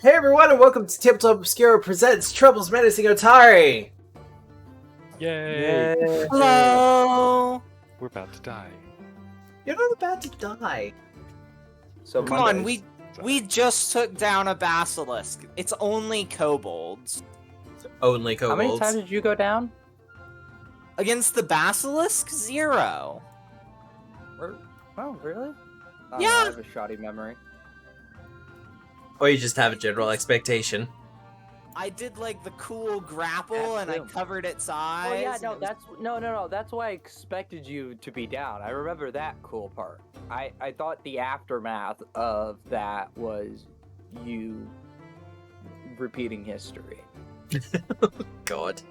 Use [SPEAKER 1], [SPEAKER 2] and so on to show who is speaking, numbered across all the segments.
[SPEAKER 1] Hey everyone, and welcome to Tabletop Obscura presents Trouble's Menacing Otari!
[SPEAKER 2] Yay!
[SPEAKER 3] Hello!
[SPEAKER 2] We're about to die.
[SPEAKER 1] You're not about to die.
[SPEAKER 3] So come on, we just took down a basilisk. It's only kobolds.
[SPEAKER 1] Only kobolds.
[SPEAKER 4] How many times did you go down?
[SPEAKER 3] Against the basilisk, 0.
[SPEAKER 4] Oh, really?
[SPEAKER 3] Yeah.
[SPEAKER 4] I have a shoddy memory.
[SPEAKER 1] Or you just have a general expectation.
[SPEAKER 3] I did like the cool grapple and I covered its eyes.
[SPEAKER 4] Oh yeah, no, that's why I expected you to be down. I remember that cool part. I thought the aftermath of that was you repeating history.
[SPEAKER 1] God.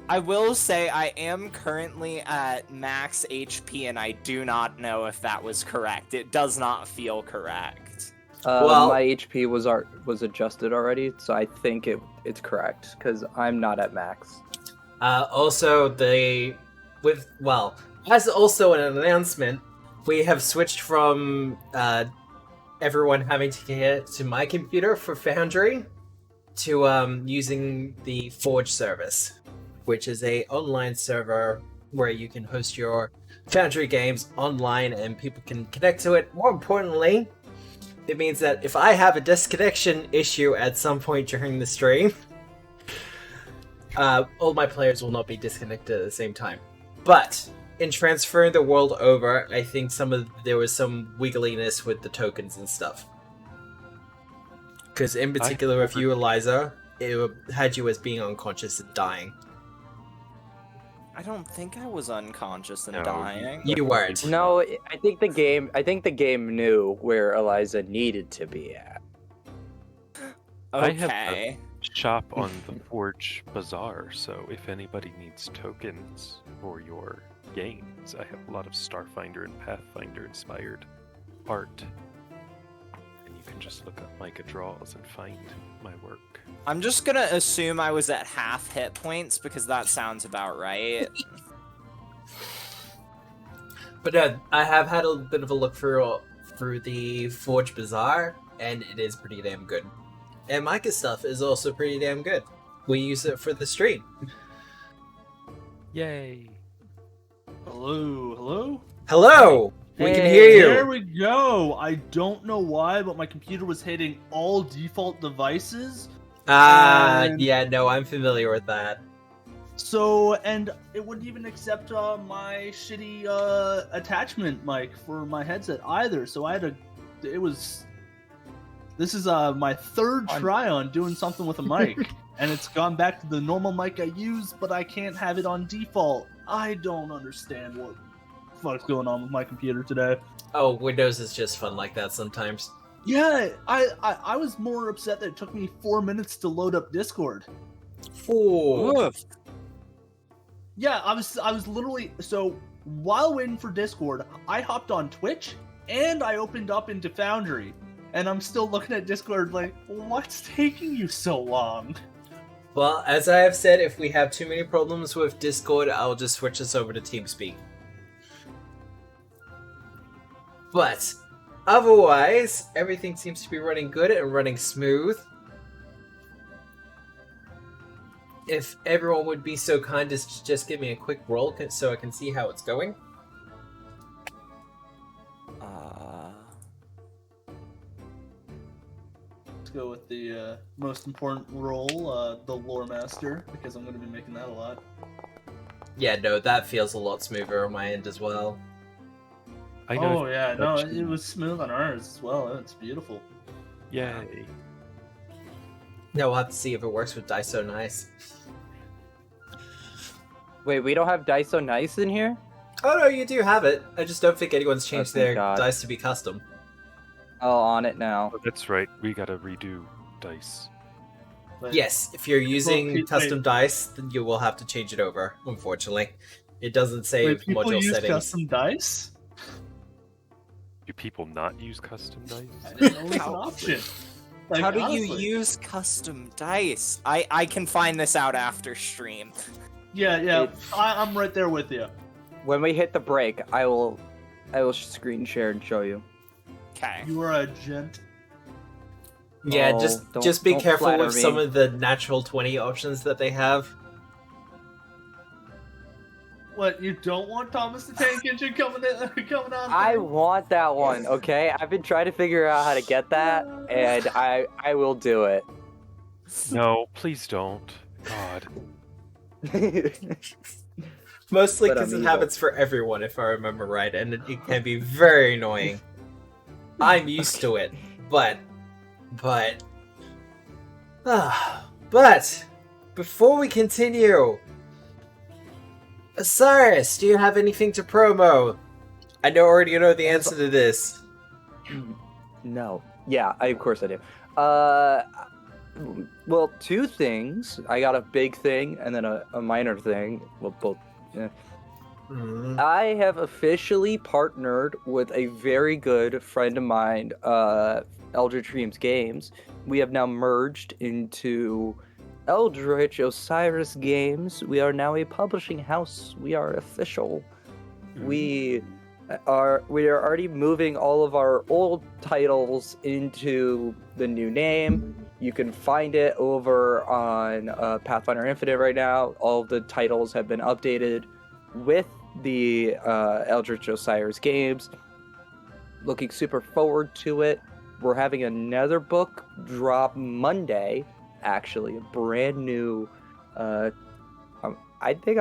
[SPEAKER 3] I will say I am currently at max HP and I do not know if that was correct. It does not feel correct.
[SPEAKER 1] Well,
[SPEAKER 4] my HP was adjusted already, so I think it's correct because I'm not at max.
[SPEAKER 1] Also, as also an announcement, we have switched from everyone having to get to my computer for Foundry to using the Forge service, which is a online server where you can host your Foundry games online and people can connect to it. More importantly, it means that if I have a disconnection issue at some point during the stream, all my players will not be disconnected at the same time. But in transferring the world over, I think there was some wiggliness with the tokens and stuff. Because in particular, with you, Eliza, it had you as being unconscious and dying.
[SPEAKER 3] I don't think I was unconscious and
[SPEAKER 2] No.
[SPEAKER 3] dying.
[SPEAKER 1] You weren't.
[SPEAKER 4] No, I think the game knew where Eliza needed to be at.
[SPEAKER 2] I have
[SPEAKER 3] Okay.
[SPEAKER 2] Shop on the Forge Bazaar, so if anybody needs tokens for your games, I have a lot of Starfinder and Pathfinder inspired art. And you can just look up Micah Draws and find my work.
[SPEAKER 3] I'm just gonna assume I was at half hit points because that sounds about right.
[SPEAKER 1] But I have had a bit of a look through the Forge Bazaar, and it is pretty damn good. And Micah's stuff is also pretty damn good. We use it for the stream.
[SPEAKER 2] Yay!
[SPEAKER 5] Hello?
[SPEAKER 1] Hello! We can
[SPEAKER 4] Hey.
[SPEAKER 1] hear you!
[SPEAKER 5] There we go! I don't know why, but my computer was hitting all default devices. And-
[SPEAKER 1] Yeah, no, I'm familiar with that.
[SPEAKER 5] So, and it wouldn't even accept my shitty attachment mic for my headset either. So I had to. This is my third try on doing something with a mic, and it's gone back to the normal mic I use, but I can't have it on default. I don't understand what the fuck's going on with my computer today.
[SPEAKER 1] Oh, Windows is just fun like that sometimes.
[SPEAKER 5] Yeah, I was more upset that it took me 4 minutes to load up Discord.
[SPEAKER 1] Ooh.
[SPEAKER 3] Oof.
[SPEAKER 5] Yeah, I was literally, so while waiting for Discord, I hopped on Twitch and I opened up into Foundry, and I'm still looking at Discord like, what's taking you so long?
[SPEAKER 1] Well, as I have said, if we have too many problems with Discord, I'll just switch us over to TeamSpeak. But otherwise, everything seems to be running good and running smooth. If everyone would be so kind as to just give me a quick roll so I can see how it's going.
[SPEAKER 5] Let's go with the most important role, the Lore Master, because I'm going to be making that a lot.
[SPEAKER 1] Yeah, no, that feels a lot smoother on my end as well.
[SPEAKER 2] I know.
[SPEAKER 5] Oh yeah, no,
[SPEAKER 2] Dutch-
[SPEAKER 5] it was smooth on ours as well. It's beautiful.
[SPEAKER 2] Yay!
[SPEAKER 1] Now we'll have to see if it works with Dice So Nice.
[SPEAKER 4] Wait, we don't have Dice So Nice in here?
[SPEAKER 1] Oh no, you do have it. I just don't think anyone's changed
[SPEAKER 4] thank
[SPEAKER 1] their
[SPEAKER 4] God.
[SPEAKER 1] dice to be custom.
[SPEAKER 4] Oh, on it now.
[SPEAKER 2] Oh, that's right. We gotta redo dice.
[SPEAKER 5] But
[SPEAKER 1] Yes, if you're using
[SPEAKER 5] wait.
[SPEAKER 1] custom dice, then you will have to change it over, unfortunately. It doesn't save
[SPEAKER 5] wait, people
[SPEAKER 1] module
[SPEAKER 5] use
[SPEAKER 1] settings.
[SPEAKER 5] custom dice?
[SPEAKER 2] Do people not use custom dice?
[SPEAKER 5] I didn't know it was an option. Like,
[SPEAKER 3] How do you
[SPEAKER 5] honestly.
[SPEAKER 3] use custom dice? I can find this out after stream.
[SPEAKER 5] Yeah, I'm right there with you.
[SPEAKER 4] When we hit the break, I will screen share and show you.
[SPEAKER 3] Okay.
[SPEAKER 5] You are a gent.
[SPEAKER 1] Yeah,
[SPEAKER 4] Oh,
[SPEAKER 1] just be
[SPEAKER 4] don't
[SPEAKER 1] careful
[SPEAKER 4] flatter
[SPEAKER 1] with
[SPEAKER 4] me.
[SPEAKER 1] some of the natural 20 options that they have.
[SPEAKER 5] What, you don't want Thomas the Tank Engine coming on?
[SPEAKER 4] I want that one, okay? I've been trying to figure out how to get that, and I will do it.
[SPEAKER 2] No, please don't. God.
[SPEAKER 1] Mostly
[SPEAKER 4] But
[SPEAKER 1] because
[SPEAKER 4] I'm
[SPEAKER 1] it
[SPEAKER 4] evil.
[SPEAKER 1] happens for everyone, if I remember right, and it can be very annoying. I'm used to it, but, but, before we continue, Osiris, do you have anything to promo? I already know the answer to this.
[SPEAKER 4] No. Yeah, of course I do. Well, two things. I got a big thing and then a minor thing. Well, both. Yeah.
[SPEAKER 1] Mhm.
[SPEAKER 4] I have officially partnered with a very good friend of mine, Eldritch Dreams Games. We have now merged into Eldritch Osiris Games. We are now a publishing house. We are official. We are already moving all of our old titles into the new name. You can find it over on Pathfinder Infinite right now. All of the titles have been updated with the Eldritch Osiris games. Looking super forward to it. We're having another book drop Monday, actually, a brand new. I think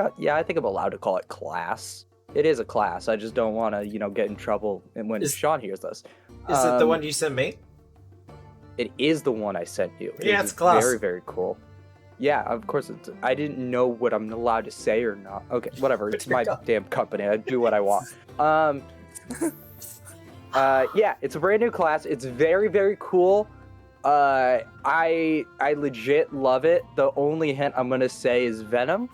[SPEAKER 4] I'm allowed to call it class. It is a class. I just don't want to, get in trouble when Sean hears this.
[SPEAKER 1] Is it the one you sent me?
[SPEAKER 4] It is the one I sent you.
[SPEAKER 1] Yeah,
[SPEAKER 4] is
[SPEAKER 1] it's class.
[SPEAKER 4] Very, very cool. Yeah, of course. I didn't know what I'm allowed to say or not. Okay, whatever. It's my damn company. I do what I want. Yeah, it's a brand new class. It's very, very cool. I legit love it. The only hint I'm gonna say is Venom,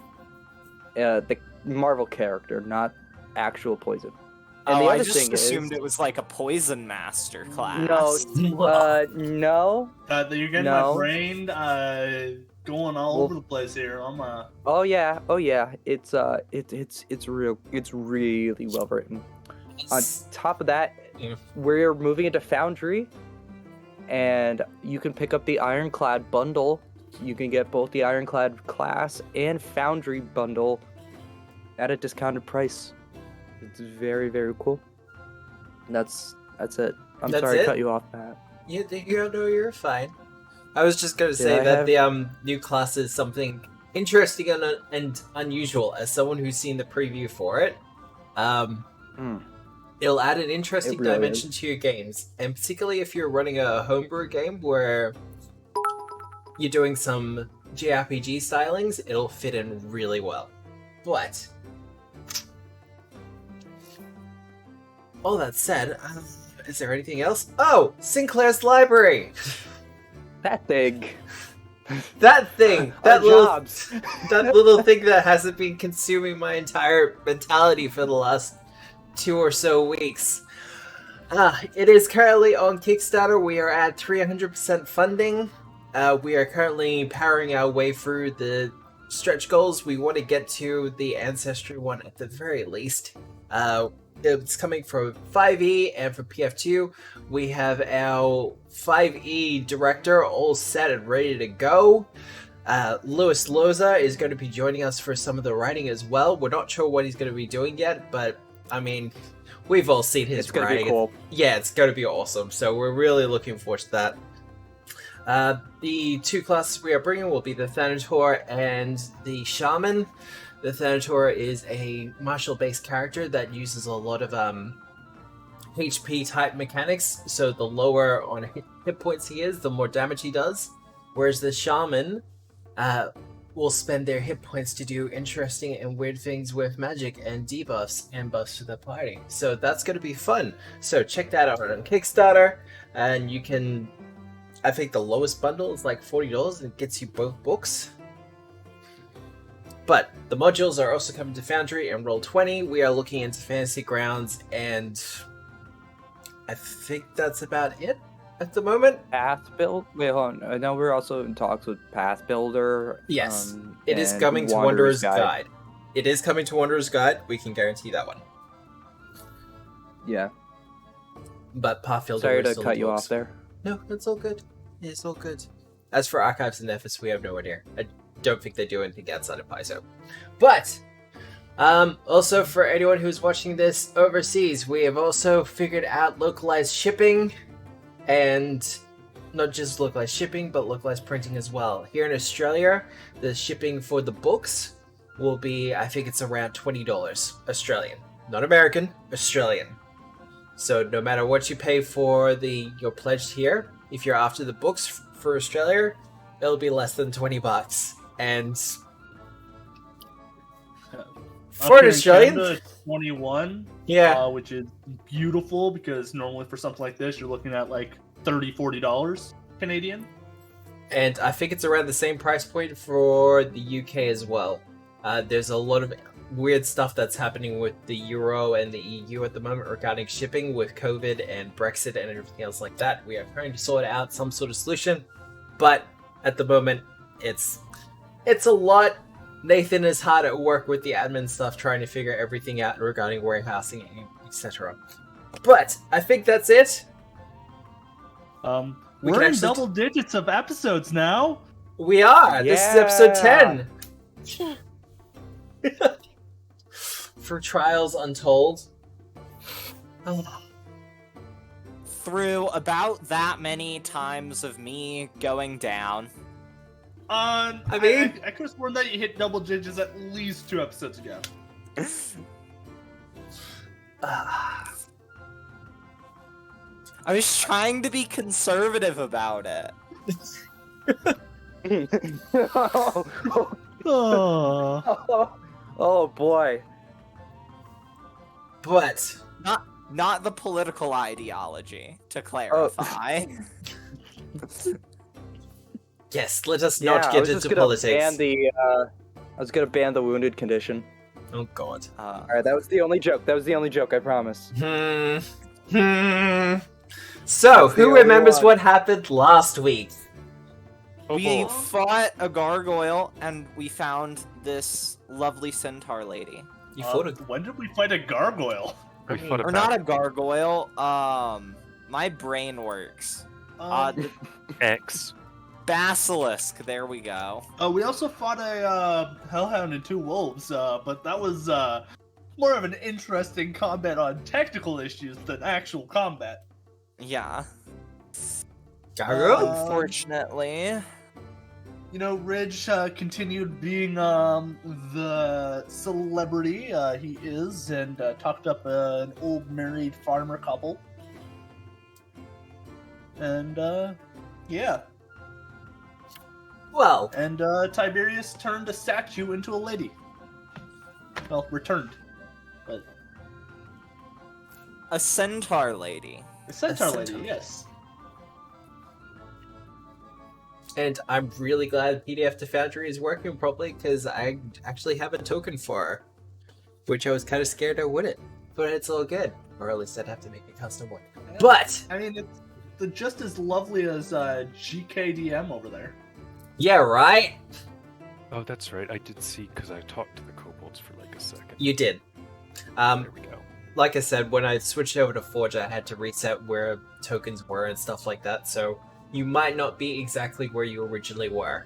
[SPEAKER 4] the Marvel character, not actual Poison. And the
[SPEAKER 3] I
[SPEAKER 4] other
[SPEAKER 3] just
[SPEAKER 4] thing
[SPEAKER 3] assumed
[SPEAKER 4] is,
[SPEAKER 3] it was like a poison master class.
[SPEAKER 4] no.
[SPEAKER 5] You're getting
[SPEAKER 4] No.
[SPEAKER 5] my brain going all over the place here.
[SPEAKER 4] Oh yeah. It's really well written. On top of that, we're moving into Foundry, and you can pick up the Ironclad bundle. You can get both the Ironclad class and Foundry bundle at a discounted price. It's very, very cool. That's it. I'm
[SPEAKER 1] That's
[SPEAKER 4] sorry to
[SPEAKER 1] it?
[SPEAKER 4] cut you off, Matt.
[SPEAKER 1] You're fine. I was just gonna say
[SPEAKER 4] I
[SPEAKER 1] that
[SPEAKER 4] have-
[SPEAKER 1] the new class is something interesting and unusual. As someone who's seen the preview for it, it'll add an interesting
[SPEAKER 4] It really
[SPEAKER 1] dimension to your games, and particularly if you're running a homebrew game where you're doing some JRPG stylings, it'll fit in really well. But all that said, is there anything else? Oh, Sinclair's library.
[SPEAKER 4] That thing.
[SPEAKER 1] That thing.
[SPEAKER 4] Our
[SPEAKER 1] That little.
[SPEAKER 4] jobs.
[SPEAKER 1] That little thing that hasn't been consuming my entire mentality for the last 2 or so weeks. It is currently on Kickstarter. We are at 300% funding. We are currently powering our way through the stretch goals. We want to get to the Ancestry one at the very least. It's coming for 5e and for PF2. We have our 5e director all set and ready to go. Louis Loza is going to be joining us for some of the writing as well. We're not sure what he's going to be doing yet, but I mean, we've all seen his
[SPEAKER 4] It's gonna
[SPEAKER 1] writing.
[SPEAKER 4] be cool.
[SPEAKER 1] Yeah, it's going to be awesome. So we're really looking forward to that. The two classes we are bringing will be the Thanator and the Shaman. The Thanator is a martial-based character that uses a lot of HP-type mechanics, so the lower on hit points he is, the more damage he does. Whereas the Shaman will spend their hit points to do interesting and weird things with magic and debuffs and buffs to the party. So that's going to be fun. So check that out on Kickstarter, and you can... I think the lowest bundle is like $40 and it gets you both books. But the modules are also coming to Foundry and Roll20. We are looking into Fantasy Grounds, and I think that's about it at the moment.
[SPEAKER 4] Path Build. Wait, hold on. I know we're also in talks with Path Builder.
[SPEAKER 1] Yes, it is
[SPEAKER 4] and
[SPEAKER 1] coming to Wanderer's Guide. It is coming to Wanderer's Guide. We can guarantee that one.
[SPEAKER 4] Yeah.
[SPEAKER 1] But Pathfinder
[SPEAKER 4] Sorry
[SPEAKER 1] is
[SPEAKER 4] to
[SPEAKER 1] still
[SPEAKER 4] cut
[SPEAKER 1] in
[SPEAKER 4] you
[SPEAKER 1] books.
[SPEAKER 4] off there.
[SPEAKER 1] No, that's all good. It's all good. As for archives and efforts, we have no idea. I don't think they do anything outside of Paizo. But also for anyone who's watching this overseas, we have also figured out localized shipping, and not just localized shipping, but localized printing as well. Here in Australia, the shipping for the books will be, I think it's around $20 Australian. Not American, Australian. So no matter what you pay for your pledge here, if you're after the books for Australia, it'll be less than $20. And for an Australian,
[SPEAKER 5] Canada, 21.
[SPEAKER 1] yeah,
[SPEAKER 5] Which is beautiful because normally for something like this, you're looking at like $30-$40 Canadian.
[SPEAKER 1] and I think it's around the same price point for the UK as well. There's a lot of weird stuff that's happening with the Euro and the EU at the moment regarding shipping with COVID and Brexit and everything else like that. We are trying to sort out some sort of solution, but at the moment, it's a lot. Nathan is hard at work with the admin stuff, trying to figure everything out regarding warehousing, etc. But I think that's it. We
[SPEAKER 5] We're
[SPEAKER 1] can
[SPEAKER 5] in
[SPEAKER 1] actually
[SPEAKER 5] double digits of episodes now.
[SPEAKER 1] We are. This is episode 10. For Trials Untold.
[SPEAKER 3] Through about that many times of me going down.
[SPEAKER 5] I could have sworn that you hit double digits at least 2 episodes ago.
[SPEAKER 3] I was trying to be conservative about it.
[SPEAKER 4] Oh boy.
[SPEAKER 1] But
[SPEAKER 3] Not the political ideology, to clarify.
[SPEAKER 1] yes, let us not
[SPEAKER 4] I
[SPEAKER 1] get
[SPEAKER 4] was just
[SPEAKER 1] into
[SPEAKER 4] gonna
[SPEAKER 1] politics.
[SPEAKER 4] I was gonna ban the wounded condition.
[SPEAKER 1] Oh god.
[SPEAKER 4] Alright, that was the only joke. I promise.
[SPEAKER 1] So,
[SPEAKER 4] That's the
[SPEAKER 1] who
[SPEAKER 4] only
[SPEAKER 1] remembers
[SPEAKER 4] one.
[SPEAKER 1] what happened last week?
[SPEAKER 3] We fought a gargoyle, and we found this lovely centaur lady.
[SPEAKER 1] You fought a...
[SPEAKER 5] When did we fight a gargoyle?
[SPEAKER 2] We fought
[SPEAKER 3] Or not a gargoyle, my brain works. The
[SPEAKER 2] X.
[SPEAKER 3] basilisk, there we go.
[SPEAKER 5] We also fought a hellhound and 2 wolves, but that was more of an interesting combat on technical issues than actual combat.
[SPEAKER 3] Yeah.
[SPEAKER 1] Gargoyle?
[SPEAKER 3] Unfortunately.
[SPEAKER 5] You know, Ridge continued being the celebrity he is, and talked up an old married farmer couple. And, yeah.
[SPEAKER 1] Well,
[SPEAKER 5] And Tiberius turned a statue into a lady. Well, returned. But
[SPEAKER 3] A centaur lady.
[SPEAKER 5] a centaur
[SPEAKER 1] A
[SPEAKER 5] lady,
[SPEAKER 1] centaur.
[SPEAKER 5] yes.
[SPEAKER 1] and I'm really glad PDF to Foundry is working properly because I actually have a token for her, which I was kind of scared I wouldn't. But it's all good, or at least I'd have to make a custom one. But
[SPEAKER 5] I mean, it's just as lovely as GKDM over there.
[SPEAKER 1] yeah, right?
[SPEAKER 2] Oh, that's right. I did see because I talked to the kobolds for like a second.
[SPEAKER 1] You did.
[SPEAKER 2] There we go.
[SPEAKER 1] Like I said, when I switched over to Forge, I had to reset where tokens were and stuff like that, so you might not be exactly where you originally were.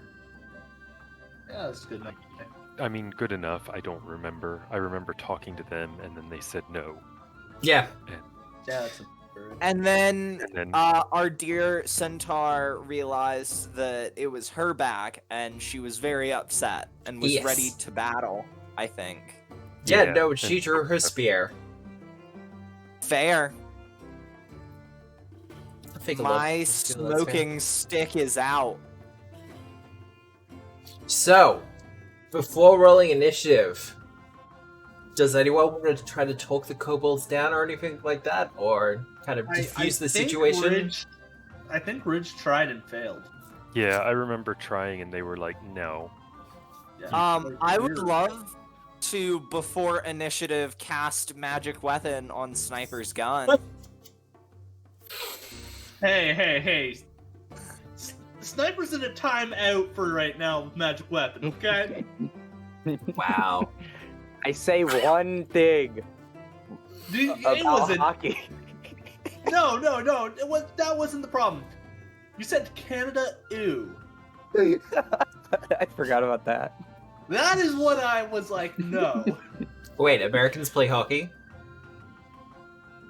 [SPEAKER 5] Yeah, that's good enough.
[SPEAKER 2] I mean, good enough. I don't remember. I remember talking to them, and then they said no.
[SPEAKER 1] Yeah.
[SPEAKER 5] Yeah, that's
[SPEAKER 3] And then
[SPEAKER 2] And then
[SPEAKER 3] our dear centaur realized that it was her back, and she was very upset and was
[SPEAKER 1] Yes.
[SPEAKER 3] ready to battle, I think.
[SPEAKER 1] Yeah,
[SPEAKER 2] Yeah,
[SPEAKER 1] no,
[SPEAKER 2] and-
[SPEAKER 1] she drew her spear.
[SPEAKER 3] Fair.
[SPEAKER 1] Take a look.
[SPEAKER 3] My
[SPEAKER 1] Let's see what that's
[SPEAKER 3] smoking stick is out.
[SPEAKER 1] fair. So, before rolling initiative, does anyone want to try to talk the kobolds down or anything like that? Or kind of diffuse the
[SPEAKER 5] think
[SPEAKER 1] situation?
[SPEAKER 5] I think Ridge tried and failed.
[SPEAKER 2] yeah, I remember trying, and they were like, no.
[SPEAKER 5] Yeah.
[SPEAKER 3] I would love to, before initiative, cast magic weapon on Sniper's gun.
[SPEAKER 5] Hey. Sniper's in a timeout for right now with magic weapon, okay?
[SPEAKER 1] Wow.
[SPEAKER 4] I say one thing
[SPEAKER 5] It
[SPEAKER 4] about
[SPEAKER 5] wasn't.
[SPEAKER 4] hockey.
[SPEAKER 5] No. That wasn't the problem. You said Canada, ew.
[SPEAKER 4] I forgot about that.
[SPEAKER 5] That is what I was like, no.
[SPEAKER 1] Wait, Americans play hockey?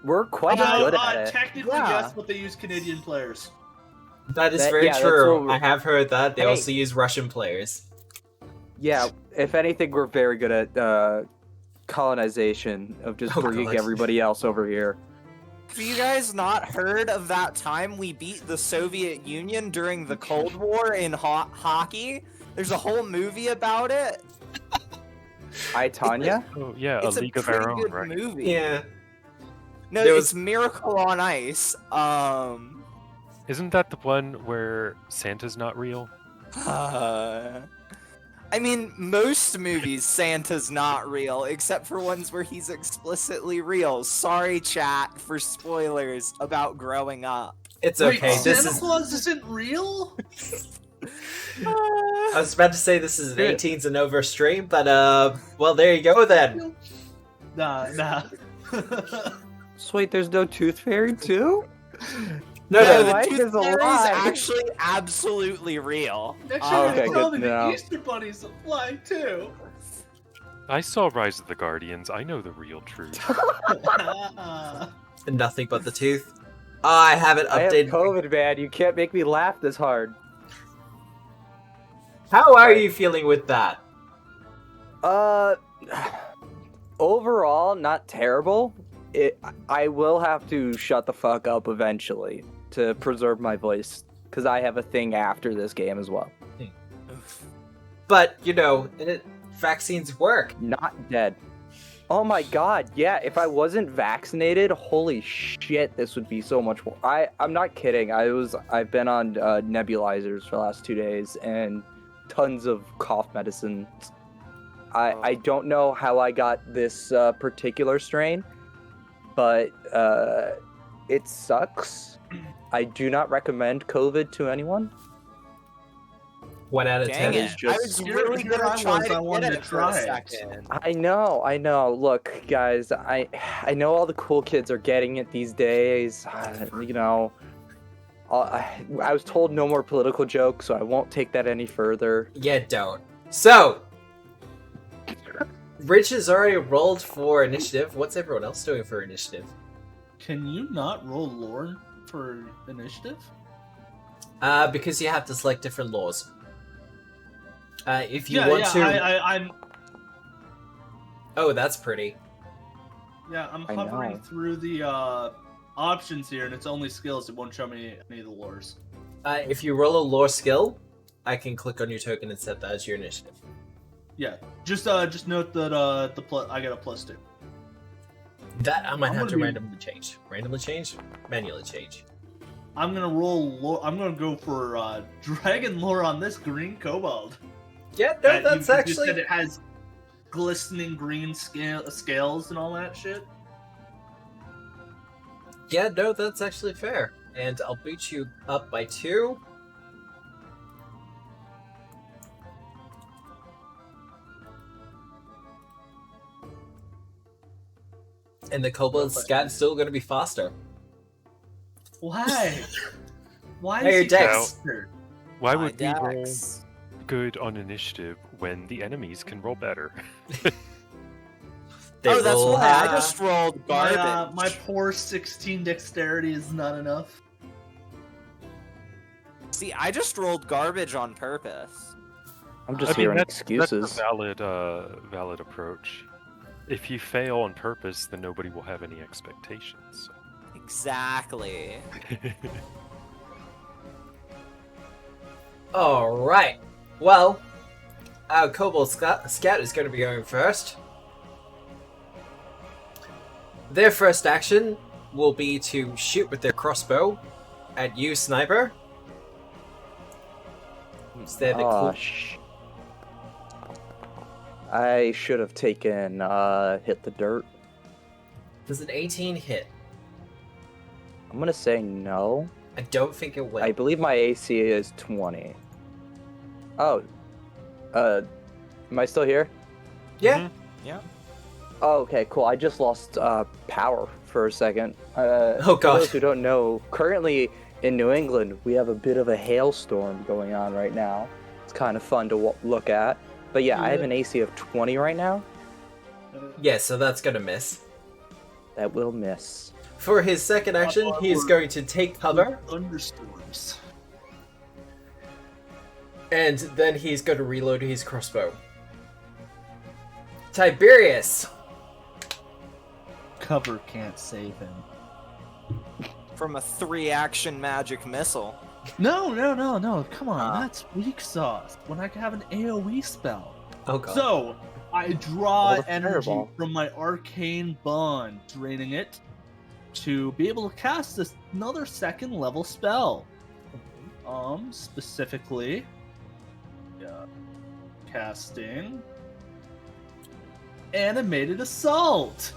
[SPEAKER 4] We're quite good at it.
[SPEAKER 5] Technically,
[SPEAKER 3] Yeah.
[SPEAKER 5] yes, but they use Canadian players.
[SPEAKER 1] That is
[SPEAKER 4] That-
[SPEAKER 1] very
[SPEAKER 4] yeah, that's
[SPEAKER 1] true.
[SPEAKER 4] what
[SPEAKER 1] I have heard that. They
[SPEAKER 4] Hey.
[SPEAKER 1] also use Russian players.
[SPEAKER 4] Yeah, if anything, we're very good at colonization of just
[SPEAKER 1] Oh,
[SPEAKER 4] bringing
[SPEAKER 1] God.
[SPEAKER 4] everybody else over here.
[SPEAKER 3] Have you guys not heard of that time we beat the Soviet Union during the Cold War in hockey? There's a whole movie about it.
[SPEAKER 4] I, Tanya?
[SPEAKER 2] Oh yeah,
[SPEAKER 3] It's
[SPEAKER 2] a
[SPEAKER 3] a
[SPEAKER 2] League of
[SPEAKER 3] pretty
[SPEAKER 2] Our Own,
[SPEAKER 3] good
[SPEAKER 2] right?
[SPEAKER 3] movie.
[SPEAKER 1] Yeah.
[SPEAKER 3] No,
[SPEAKER 1] There
[SPEAKER 3] it's
[SPEAKER 1] was-
[SPEAKER 3] Miracle on Ice.
[SPEAKER 2] Isn't that the one where Santa's not real?
[SPEAKER 3] I mean, most movies Santa's not real, except for ones where he's explicitly real. Sorry, chat, for spoilers about growing up.
[SPEAKER 1] It's
[SPEAKER 5] Wait,
[SPEAKER 1] okay. This
[SPEAKER 5] Santa
[SPEAKER 1] is.
[SPEAKER 5] Claus isn't real?
[SPEAKER 1] I was about to say this is an 18s and over stream, but well, there you go then.
[SPEAKER 5] Nah.
[SPEAKER 4] So wait, there's no Tooth Fairy too?
[SPEAKER 1] No,
[SPEAKER 3] No,
[SPEAKER 1] no,
[SPEAKER 3] the
[SPEAKER 4] life
[SPEAKER 3] Tooth
[SPEAKER 4] is a
[SPEAKER 3] Fairy is
[SPEAKER 4] lie.
[SPEAKER 3] actually absolutely real.
[SPEAKER 5] Next
[SPEAKER 3] Oh,
[SPEAKER 5] year,
[SPEAKER 4] okay,
[SPEAKER 5] tell
[SPEAKER 4] good
[SPEAKER 5] me
[SPEAKER 4] to know.
[SPEAKER 5] the Easter Bunny's a fly too.
[SPEAKER 2] I saw Rise of the Guardians. I know the real truth.
[SPEAKER 1] nothing but the tooth. I haven't
[SPEAKER 4] I have
[SPEAKER 1] updated.
[SPEAKER 4] COVID, man. You can't make me laugh this hard.
[SPEAKER 1] How are
[SPEAKER 4] Right.
[SPEAKER 1] you feeling with that?
[SPEAKER 4] Overall, not terrible. I will have to shut the fuck up eventually to preserve my voice, because I have a thing after this game as well.
[SPEAKER 1] But you know, vaccines work.
[SPEAKER 4] Not dead. Oh my god, yeah, if I wasn't vaccinated, holy shit, this would be so much more. I'm not kidding. I've been on nebulizers for the last 2 days and tons of cough medicine. I don't know how I got this particular strain, but it sucks. I do not recommend COVID to anyone.
[SPEAKER 1] 1 out of
[SPEAKER 3] Dang
[SPEAKER 1] 10.
[SPEAKER 3] it.
[SPEAKER 4] is
[SPEAKER 3] I
[SPEAKER 4] just-
[SPEAKER 3] was
[SPEAKER 5] Here-
[SPEAKER 3] really
[SPEAKER 5] here
[SPEAKER 3] gonna
[SPEAKER 5] I
[SPEAKER 3] try
[SPEAKER 5] was, I
[SPEAKER 3] to
[SPEAKER 5] wanted
[SPEAKER 3] get
[SPEAKER 5] to
[SPEAKER 3] it for a
[SPEAKER 5] try it.
[SPEAKER 3] second.
[SPEAKER 4] I know. Look, guys, I know all the cool kids are getting it these days. You know, I was told no more political jokes, so I won't take that any further.
[SPEAKER 1] Yeah, don't. So, Rich has already rolled for initiative. What's everyone else doing for initiative?
[SPEAKER 5] Can you not roll lore for initiative?
[SPEAKER 1] Because you have to select different laws. If you want to.
[SPEAKER 5] I'm
[SPEAKER 1] That's pretty.
[SPEAKER 5] I'm
[SPEAKER 4] I
[SPEAKER 5] hovering
[SPEAKER 4] know.
[SPEAKER 5] through the options here, and it's only skills. It won't show me any of the lores.
[SPEAKER 1] If you roll a lore skill, I can click on your token and set that as your initiative.
[SPEAKER 5] Yeah, just note that I get a +2.
[SPEAKER 1] That I might
[SPEAKER 5] I'm
[SPEAKER 1] have
[SPEAKER 5] gonna
[SPEAKER 1] to
[SPEAKER 5] be-
[SPEAKER 1] randomly change. Randomly change? Manually change.
[SPEAKER 5] I'm gonna roll lore. I'm gonna go for dragon lore on this green kobold.
[SPEAKER 1] Yeah, no,
[SPEAKER 5] You
[SPEAKER 1] that's
[SPEAKER 5] said
[SPEAKER 1] actually.
[SPEAKER 5] it has glistening green scales and all that shit.
[SPEAKER 1] Yeah, no, that's actually fair. And I'll boot you up by 2. And the kobold scat's still gonna be faster.
[SPEAKER 5] Why? Why
[SPEAKER 1] Hey,
[SPEAKER 5] is he
[SPEAKER 1] Dex.
[SPEAKER 5] faster?
[SPEAKER 2] Why
[SPEAKER 3] My
[SPEAKER 2] would we roll
[SPEAKER 3] Dex.
[SPEAKER 2] good on initiative when the enemies can roll better?
[SPEAKER 1] They
[SPEAKER 3] Oh, that's
[SPEAKER 1] roll
[SPEAKER 3] why I
[SPEAKER 1] high.
[SPEAKER 3] just rolled garbage.
[SPEAKER 5] My poor 16 dexterity is not enough.
[SPEAKER 3] See, I just rolled garbage on purpose.
[SPEAKER 4] I'm just hearing
[SPEAKER 2] that's
[SPEAKER 4] excuses.
[SPEAKER 2] a valid approach. If you fail on purpose, then nobody will have any expectations.
[SPEAKER 3] Exactly.
[SPEAKER 1] Alright. Well, our kobold scout is going to be going first. Their first action will be to shoot with their crossbow at you, sniper. Is there the
[SPEAKER 4] Oh,
[SPEAKER 1] cool...
[SPEAKER 4] I should have taken hit the dirt.
[SPEAKER 1] Does an 18 hit?
[SPEAKER 4] I'm gonna say no.
[SPEAKER 1] I don't think it will.
[SPEAKER 4] I believe my AC is 20. Oh, am I still here?
[SPEAKER 1] Yeah.
[SPEAKER 3] Yeah.
[SPEAKER 4] Oh, okay, cool. I just lost power for a second.
[SPEAKER 1] Oh,
[SPEAKER 4] For
[SPEAKER 1] God.
[SPEAKER 4] those who don't know, currently in New England, we have a bit of a hailstorm going on right now. It's kind of fun to look at. But yeah, I have an AC of 20 right now.
[SPEAKER 1] Yeah, so that's gonna miss.
[SPEAKER 4] That will miss.
[SPEAKER 1] For his second action, he is going to take cover,
[SPEAKER 5] Thunderstorms.
[SPEAKER 1] and then he's going to reload his crossbow. Tiberius!
[SPEAKER 5] Cover can't save him.
[SPEAKER 3] From a 3-action magic missile.
[SPEAKER 5] No. Come on, that's weak sauce. When I can have an AoE spell.
[SPEAKER 1] Oh god.
[SPEAKER 5] So, I draw
[SPEAKER 4] Well, the
[SPEAKER 5] energy
[SPEAKER 4] fireball.
[SPEAKER 5] from my arcane bond, draining it to be able to cast another 2nd level spell. Specifically, casting Animated Assault.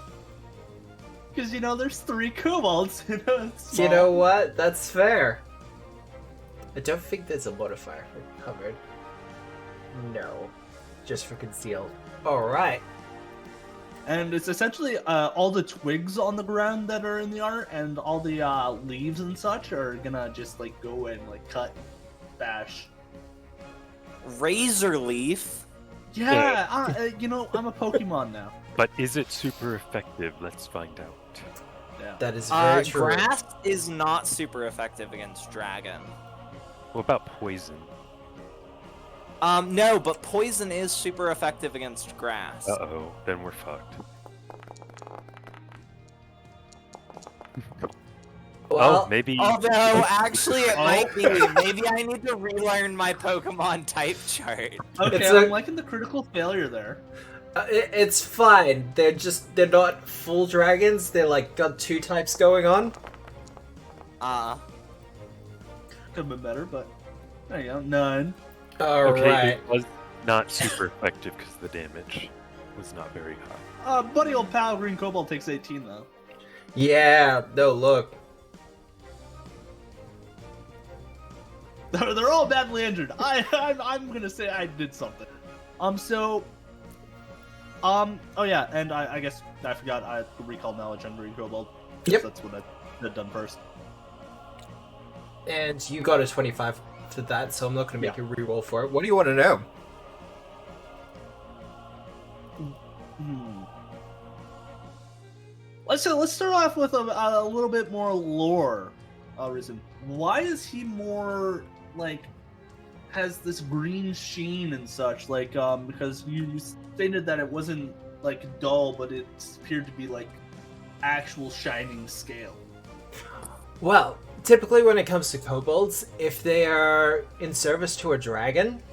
[SPEAKER 5] Because there's 3 kobolds.
[SPEAKER 1] You know what? That's fair. I don't think there's a modifier for covered. No. Just for concealed. Alright.
[SPEAKER 5] And it's essentially all the twigs on the ground that are in the art and all the leaves and such are gonna just go and cut, bash.
[SPEAKER 3] Razor Leaf.
[SPEAKER 5] Yeah, I'm a Pokemon now.
[SPEAKER 2] But is it super effective? Let's find out.
[SPEAKER 5] Yeah.
[SPEAKER 1] That is very true.
[SPEAKER 3] Grass is not super effective against dragon.
[SPEAKER 2] What about poison?
[SPEAKER 3] No, but poison is super effective against grass.
[SPEAKER 2] Uh-oh, then we're fucked.
[SPEAKER 1] Well,
[SPEAKER 2] maybe...
[SPEAKER 3] Although, actually, it might be. Maybe I need to relearn my Pokemon type chart.
[SPEAKER 5] Okay,
[SPEAKER 1] It's
[SPEAKER 5] I'm liking the critical failure there.
[SPEAKER 1] it's fine. They're not full dragons. They're got 2 types going on.
[SPEAKER 5] Could have been better, but there you go. None.
[SPEAKER 2] Okay,
[SPEAKER 1] Alright.
[SPEAKER 2] it was not super effective because the damage was not very high.
[SPEAKER 5] Buddy old pal Green Kobold takes 18 though.
[SPEAKER 1] Yeah, no, look.
[SPEAKER 5] They're all badly injured. I'm gonna say I did something. Oh yeah, and I guess I forgot I had to recall knowledge on Green Kobold.
[SPEAKER 1] Yep.
[SPEAKER 5] That's what I had done first.
[SPEAKER 1] And you got a 25 for that, so I'm not going to make a reroll for it. What do you want to know?
[SPEAKER 5] Let's start off with a little bit more lore reason. Why is he more has this green sheen and such? Because you stated that it wasn't dull, but it appeared to be actual shining scale.
[SPEAKER 1] Well, typically when it comes to kobolds, if they are in service to a dragon,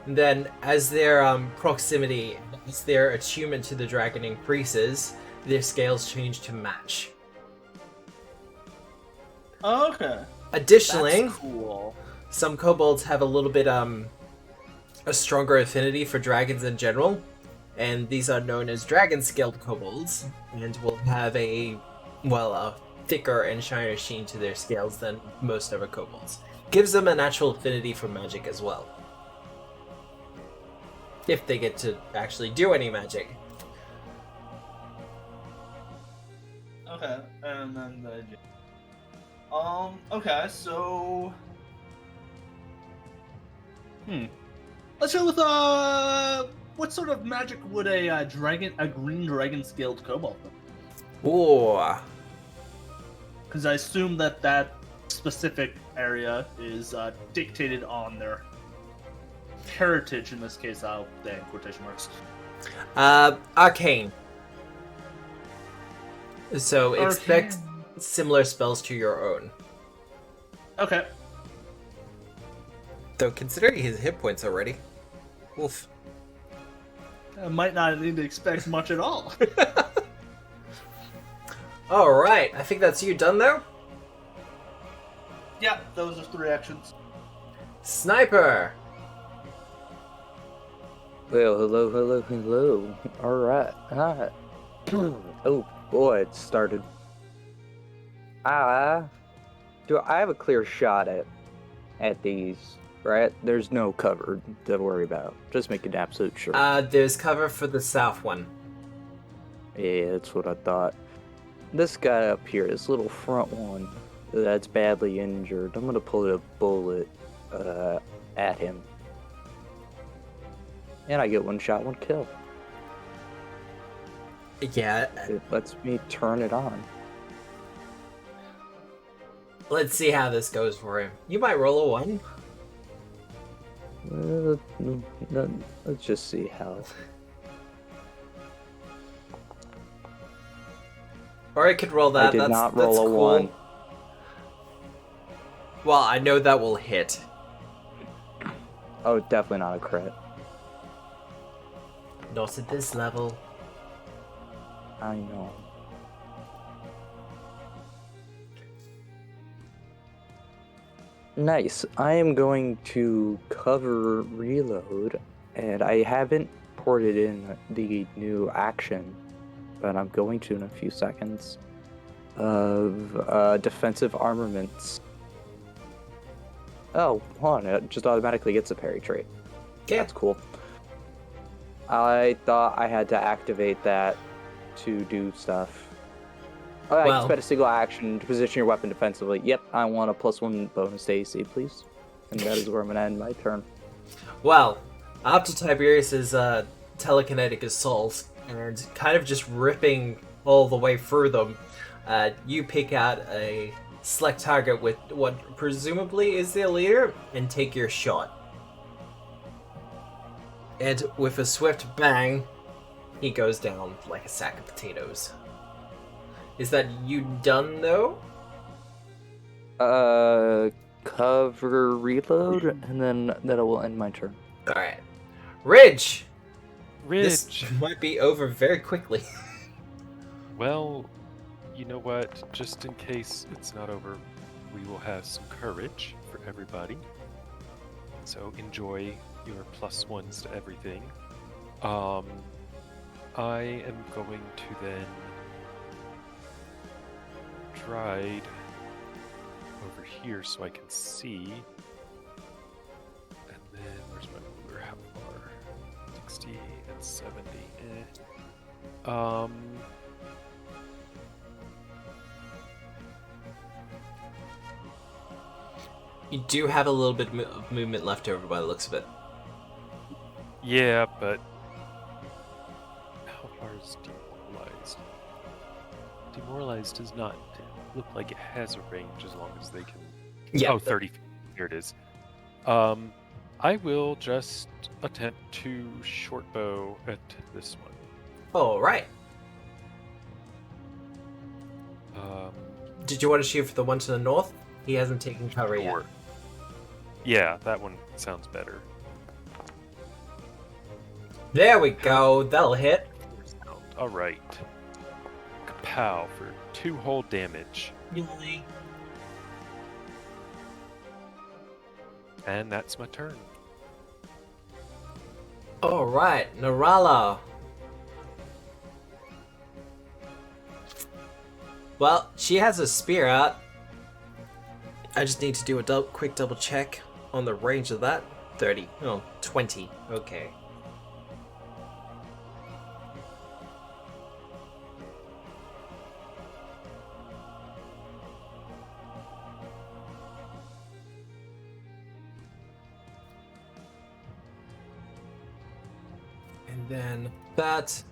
[SPEAKER 1] then as their proximity, as their attunement to the dragon increases, their scales change to match.
[SPEAKER 5] Okay.
[SPEAKER 1] Additionally,
[SPEAKER 5] That's cool.
[SPEAKER 1] some kobolds have a little bit a stronger affinity for dragons in general, and these are known as dragon-scaled kobolds, and will have a thicker and shinier sheen to their scales than most other kobolds. Gives them a natural affinity for magic as well. If they get to actually do any magic.
[SPEAKER 5] Okay, and then okay, so let's go with what sort of magic would a green dragon scaled kobold do?
[SPEAKER 1] Ooh.
[SPEAKER 5] Because I assume that specific area is dictated on their heritage. In this case, I'll say in quotation marks.
[SPEAKER 1] Arcane. So expect
[SPEAKER 5] Arcane.
[SPEAKER 1] similar spells to your own.
[SPEAKER 5] Okay.
[SPEAKER 1] Though considering his hit points already. Oof.
[SPEAKER 5] I might not need to expect much at all.
[SPEAKER 1] Alright, I think that's you done though.
[SPEAKER 5] Yeah, those are 3 actions.
[SPEAKER 1] Sniper!
[SPEAKER 4] Well, hello. Alright. Hi. Oh boy, it started. I have a clear shot at these, right? There's no cover to worry about. Just making absolute sure.
[SPEAKER 1] There's cover for the south one.
[SPEAKER 4] Yeah, that's what I thought. this guy up here, this little front one that's badly injured, I'm gonna pull a bullet at him. And I get one shot, one kill.
[SPEAKER 1] Yeah.
[SPEAKER 4] It lets me turn it on.
[SPEAKER 1] Let's see how this goes for him. You might roll a 1.
[SPEAKER 4] Let's just see how.
[SPEAKER 1] Or I could roll that.
[SPEAKER 4] I did not roll
[SPEAKER 1] that's
[SPEAKER 4] a
[SPEAKER 1] cool.
[SPEAKER 4] 1.
[SPEAKER 1] Well, I know that will hit.
[SPEAKER 4] Oh, definitely not a crit.
[SPEAKER 1] Not at this level.
[SPEAKER 4] I know. Nice. I am going to cover reload, and I haven't ported in the new action, but I'm going to in a few seconds, of defensive armaments. Oh, hold on, it just automatically gets a parry trait.
[SPEAKER 1] Okay.
[SPEAKER 4] That's cool. I thought I had to activate that to do stuff. Oh, I
[SPEAKER 1] Well-
[SPEAKER 4] can spend a single action to position your weapon defensively. Yep, I want a +1 bonus to AC, please. And that is where I'm going to end my turn.
[SPEAKER 1] Well, after Tiberius's telekinetic assault and kind of just ripping all the way through them, you pick out a select target with what presumably is their leader and take your shot. And with a swift bang, he goes down like a sack of potatoes. Is that you done though?
[SPEAKER 4] Cover reload, and then that will end my turn.
[SPEAKER 1] Alright. Ridge!
[SPEAKER 2] Ridge!
[SPEAKER 1] This might be over very quickly.
[SPEAKER 2] Well, you know what? Just in case it's not over, we will have some courage for everybody. So enjoy your +1s to everything. I am going to then stride over here so I can see. And then where's my ruler? How far? 60 and 70.
[SPEAKER 1] You do have a little bit of movement left over by the looks of it.
[SPEAKER 2] Yeah, but how far is demoralized? Demoralized does not look like it has a range as long as they can.
[SPEAKER 1] Yeah.
[SPEAKER 2] Oh, 30 feet. Here it is. I will just attempt to short bow at this one.
[SPEAKER 1] Alright. Did you want to shoot for the one to the north? He hasn't taken cover yet.
[SPEAKER 2] Sure. Yeah, that one sounds better.
[SPEAKER 1] There we go. That'll hit.
[SPEAKER 2] All right. Kapow for 2 whole damage. And that's my turn.
[SPEAKER 1] Alright, Narala. Well, she has a spear out. I just need to do a quick double check on the range of that. 30. Oh, 20. Okay. And then that.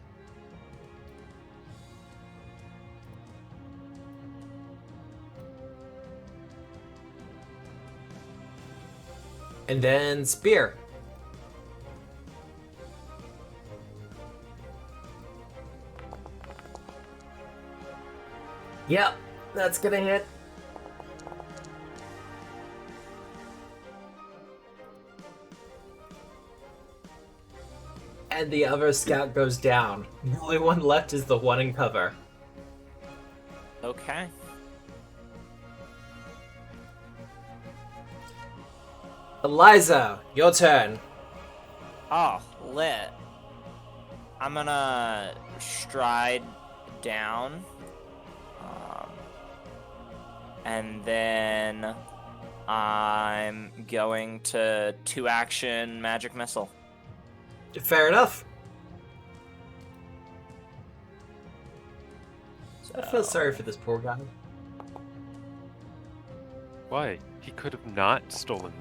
[SPEAKER 1] And then spear. Yep, that's gonna hit. And the other scout goes down. The only one left is the one in cover.
[SPEAKER 3] Okay.
[SPEAKER 1] Eliza, your turn.
[SPEAKER 3] Oh, lit. I'm gonna stride down. And then I'm going to 2-action magic missile.
[SPEAKER 1] Fair enough. I feel sorry for this poor guy.
[SPEAKER 2] Why? He could have not stolen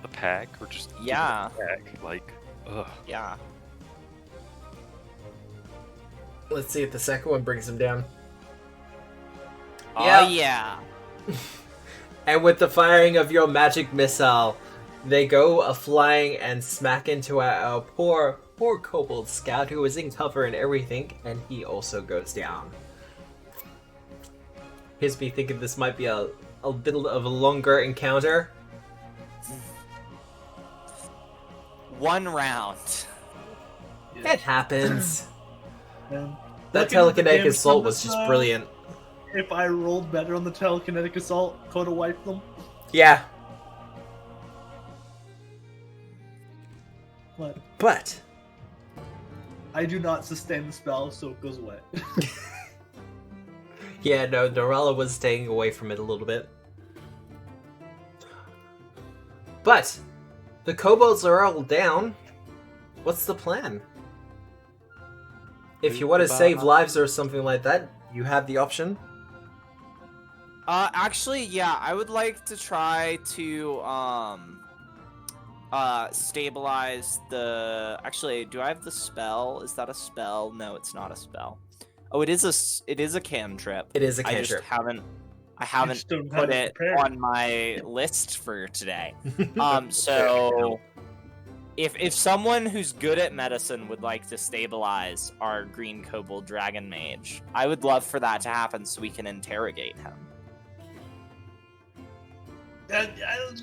[SPEAKER 2] the pack or just given
[SPEAKER 3] Yeah.
[SPEAKER 2] the pack. Like, ugh.
[SPEAKER 3] Yeah.
[SPEAKER 1] Let's see if the second one brings him down.
[SPEAKER 3] Oh yeah.
[SPEAKER 1] And with the firing of your magic missile, they go a-flying and smack into our poor kobold scout who is in cover and everything, and he also goes down. Here's me thinking this might be a bit of a longer encounter.
[SPEAKER 3] 1 round.
[SPEAKER 1] It happens.
[SPEAKER 5] Man.
[SPEAKER 1] That
[SPEAKER 5] Looking at the
[SPEAKER 1] telekinetic
[SPEAKER 5] damn
[SPEAKER 1] assault was just
[SPEAKER 5] Summit,
[SPEAKER 1] brilliant.
[SPEAKER 5] If I rolled better on the telekinetic assault, could have wiped them.
[SPEAKER 1] Yeah,
[SPEAKER 5] But
[SPEAKER 1] but
[SPEAKER 5] I do not sustain the spell, so it goes away.
[SPEAKER 1] yeah, no, Norella was staying away from it a little bit. But the kobolds are all down. What's the plan? If you want to save lives or something like that, you have the option.
[SPEAKER 3] Actually, yeah, I would like to try to stabilize the. Actually, do I have the spell? Is that a spell? No, it's not a spell. Oh, it is a cantrip.
[SPEAKER 1] It is a
[SPEAKER 3] I just
[SPEAKER 1] cantrip.
[SPEAKER 3] haven't
[SPEAKER 5] just don't have
[SPEAKER 3] put
[SPEAKER 5] it
[SPEAKER 3] it
[SPEAKER 5] prepared.
[SPEAKER 3] on my list for today. So if someone who's good at medicine would like to stabilize our green kobold dragon mage, I would love for that to happen so we can interrogate him.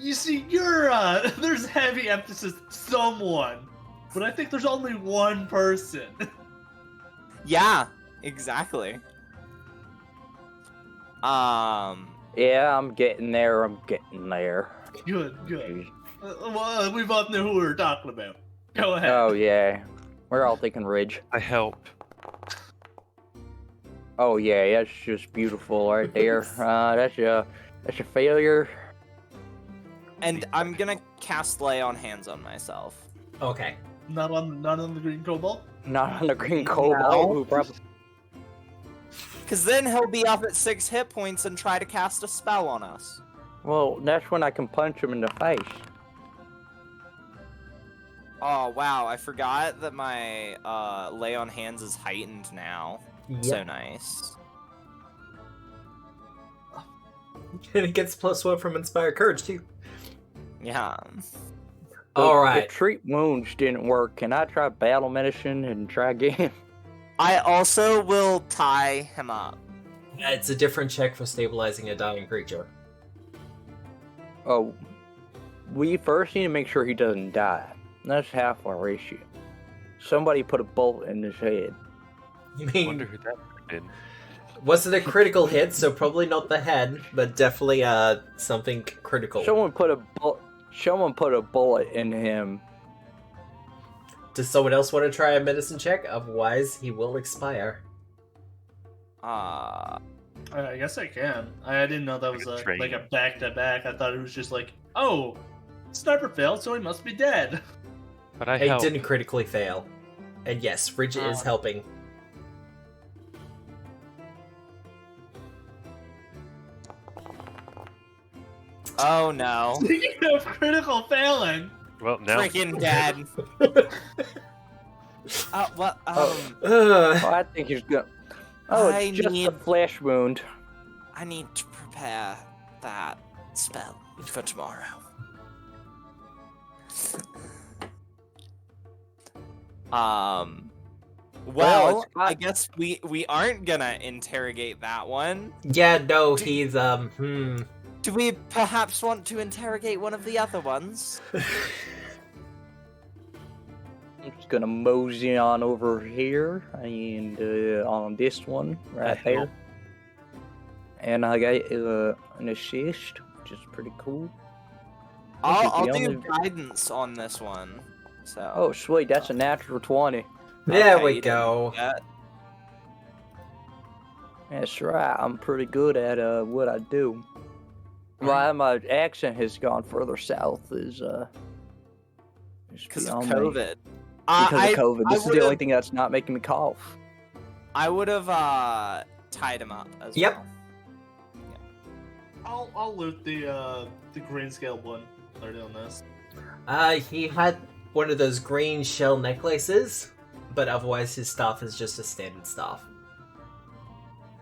[SPEAKER 5] You see, you're there's heavy emphasis someone, but I think there's only one person.
[SPEAKER 3] Yeah, exactly.
[SPEAKER 4] Yeah, I'm getting there.
[SPEAKER 5] Good. Well, we both know who we were talking about. Go ahead.
[SPEAKER 4] Oh yeah, we're all thinking Ridge.
[SPEAKER 2] I help.
[SPEAKER 4] Oh yeah, that's just beautiful right there. That's a failure.
[SPEAKER 3] And I'm gonna cast lay on hands on myself.
[SPEAKER 1] Okay.
[SPEAKER 5] Not on the green cobalt.
[SPEAKER 4] Not on the green kobold. Who probably.
[SPEAKER 3] Cause then he'll be up at 6 hit points and try to cast a spell on us.
[SPEAKER 4] Well, that's when I can punch him in the face.
[SPEAKER 3] Oh wow, I forgot that my lay on hands is heightened now. So nice.
[SPEAKER 1] And it gets +1 from Inspire Courage, too.
[SPEAKER 3] Yeah.
[SPEAKER 1] Alright.
[SPEAKER 4] If treat wounds didn't work, can I try battle medicine and try again?
[SPEAKER 3] I also will tie him up.
[SPEAKER 1] It's a different check for stabilizing a dying creature.
[SPEAKER 4] Oh, we first need to make sure he doesn't die. That's half our issue. Somebody put a bullet in his head.
[SPEAKER 1] You
[SPEAKER 2] I
[SPEAKER 1] mean,
[SPEAKER 2] wonder who that could have been.
[SPEAKER 1] wasn't a critical hit, so probably not the head, but definitely something critical.
[SPEAKER 4] Someone put a bullet in him.
[SPEAKER 1] Does someone else want to try a medicine check? Otherwise, he will expire.
[SPEAKER 5] I guess I can. I didn't know that was like a back-to-back. I thought it was just like, oh, sniper failed, so he must be dead.
[SPEAKER 2] But I
[SPEAKER 1] It
[SPEAKER 2] help.
[SPEAKER 1] didn't critically fail. And yes, Ridge is helping.
[SPEAKER 3] Oh no.
[SPEAKER 5] Speaking of critical failing,
[SPEAKER 2] Well, now
[SPEAKER 3] Freaking dead. What?
[SPEAKER 4] Oh, I think he's gonna. Oh,
[SPEAKER 3] I
[SPEAKER 4] it's just a
[SPEAKER 3] need-
[SPEAKER 4] flesh wound.
[SPEAKER 3] I need to prepare that spell for tomorrow. Well,
[SPEAKER 4] it's not-
[SPEAKER 3] I guess we aren't gonna interrogate that one.
[SPEAKER 1] Yeah, no, he's,
[SPEAKER 3] Do we perhaps want to interrogate one of the other ones?
[SPEAKER 4] I'm just gonna mosey on over here and on this one right
[SPEAKER 1] I
[SPEAKER 4] there.
[SPEAKER 1] help.
[SPEAKER 4] And I got an assist, which is pretty cool.
[SPEAKER 3] I'll
[SPEAKER 4] the
[SPEAKER 3] do
[SPEAKER 4] only-
[SPEAKER 3] guidance on this one. So.
[SPEAKER 4] Oh, sweet, that's a natural 20.
[SPEAKER 1] There
[SPEAKER 3] Okay,
[SPEAKER 1] we
[SPEAKER 3] you didn't
[SPEAKER 1] go.
[SPEAKER 3] do that.
[SPEAKER 4] That's right, I'm pretty good at what I do. Why my accent has gone further south is
[SPEAKER 3] Because of
[SPEAKER 4] beyond me.
[SPEAKER 3] COVID.
[SPEAKER 4] Because of COVID.
[SPEAKER 3] I
[SPEAKER 4] This is the only
[SPEAKER 3] would've-
[SPEAKER 4] thing that's not making me cough.
[SPEAKER 3] I would have tied him up as
[SPEAKER 1] Yep.
[SPEAKER 3] well.
[SPEAKER 5] I'll loot the Greenscale one. They're doing this.
[SPEAKER 1] He had one of those green shell necklaces, but otherwise his staff is just a standard staff.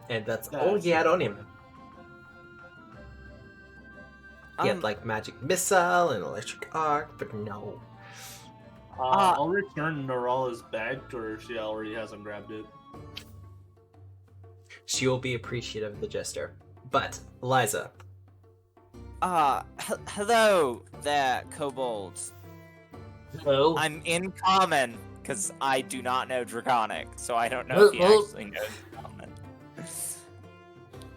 [SPEAKER 1] And that's all he had on him. He had like magic missile and electric arc, but no.
[SPEAKER 5] I'll return Narala's bag to her if she already hasn't grabbed it.
[SPEAKER 1] She will be appreciative of the gesture. But, Eliza.
[SPEAKER 3] Hello there, kobolds.
[SPEAKER 1] Hello?
[SPEAKER 3] I'm in common, because I do not know Draconic, so I don't know if he actually knows common.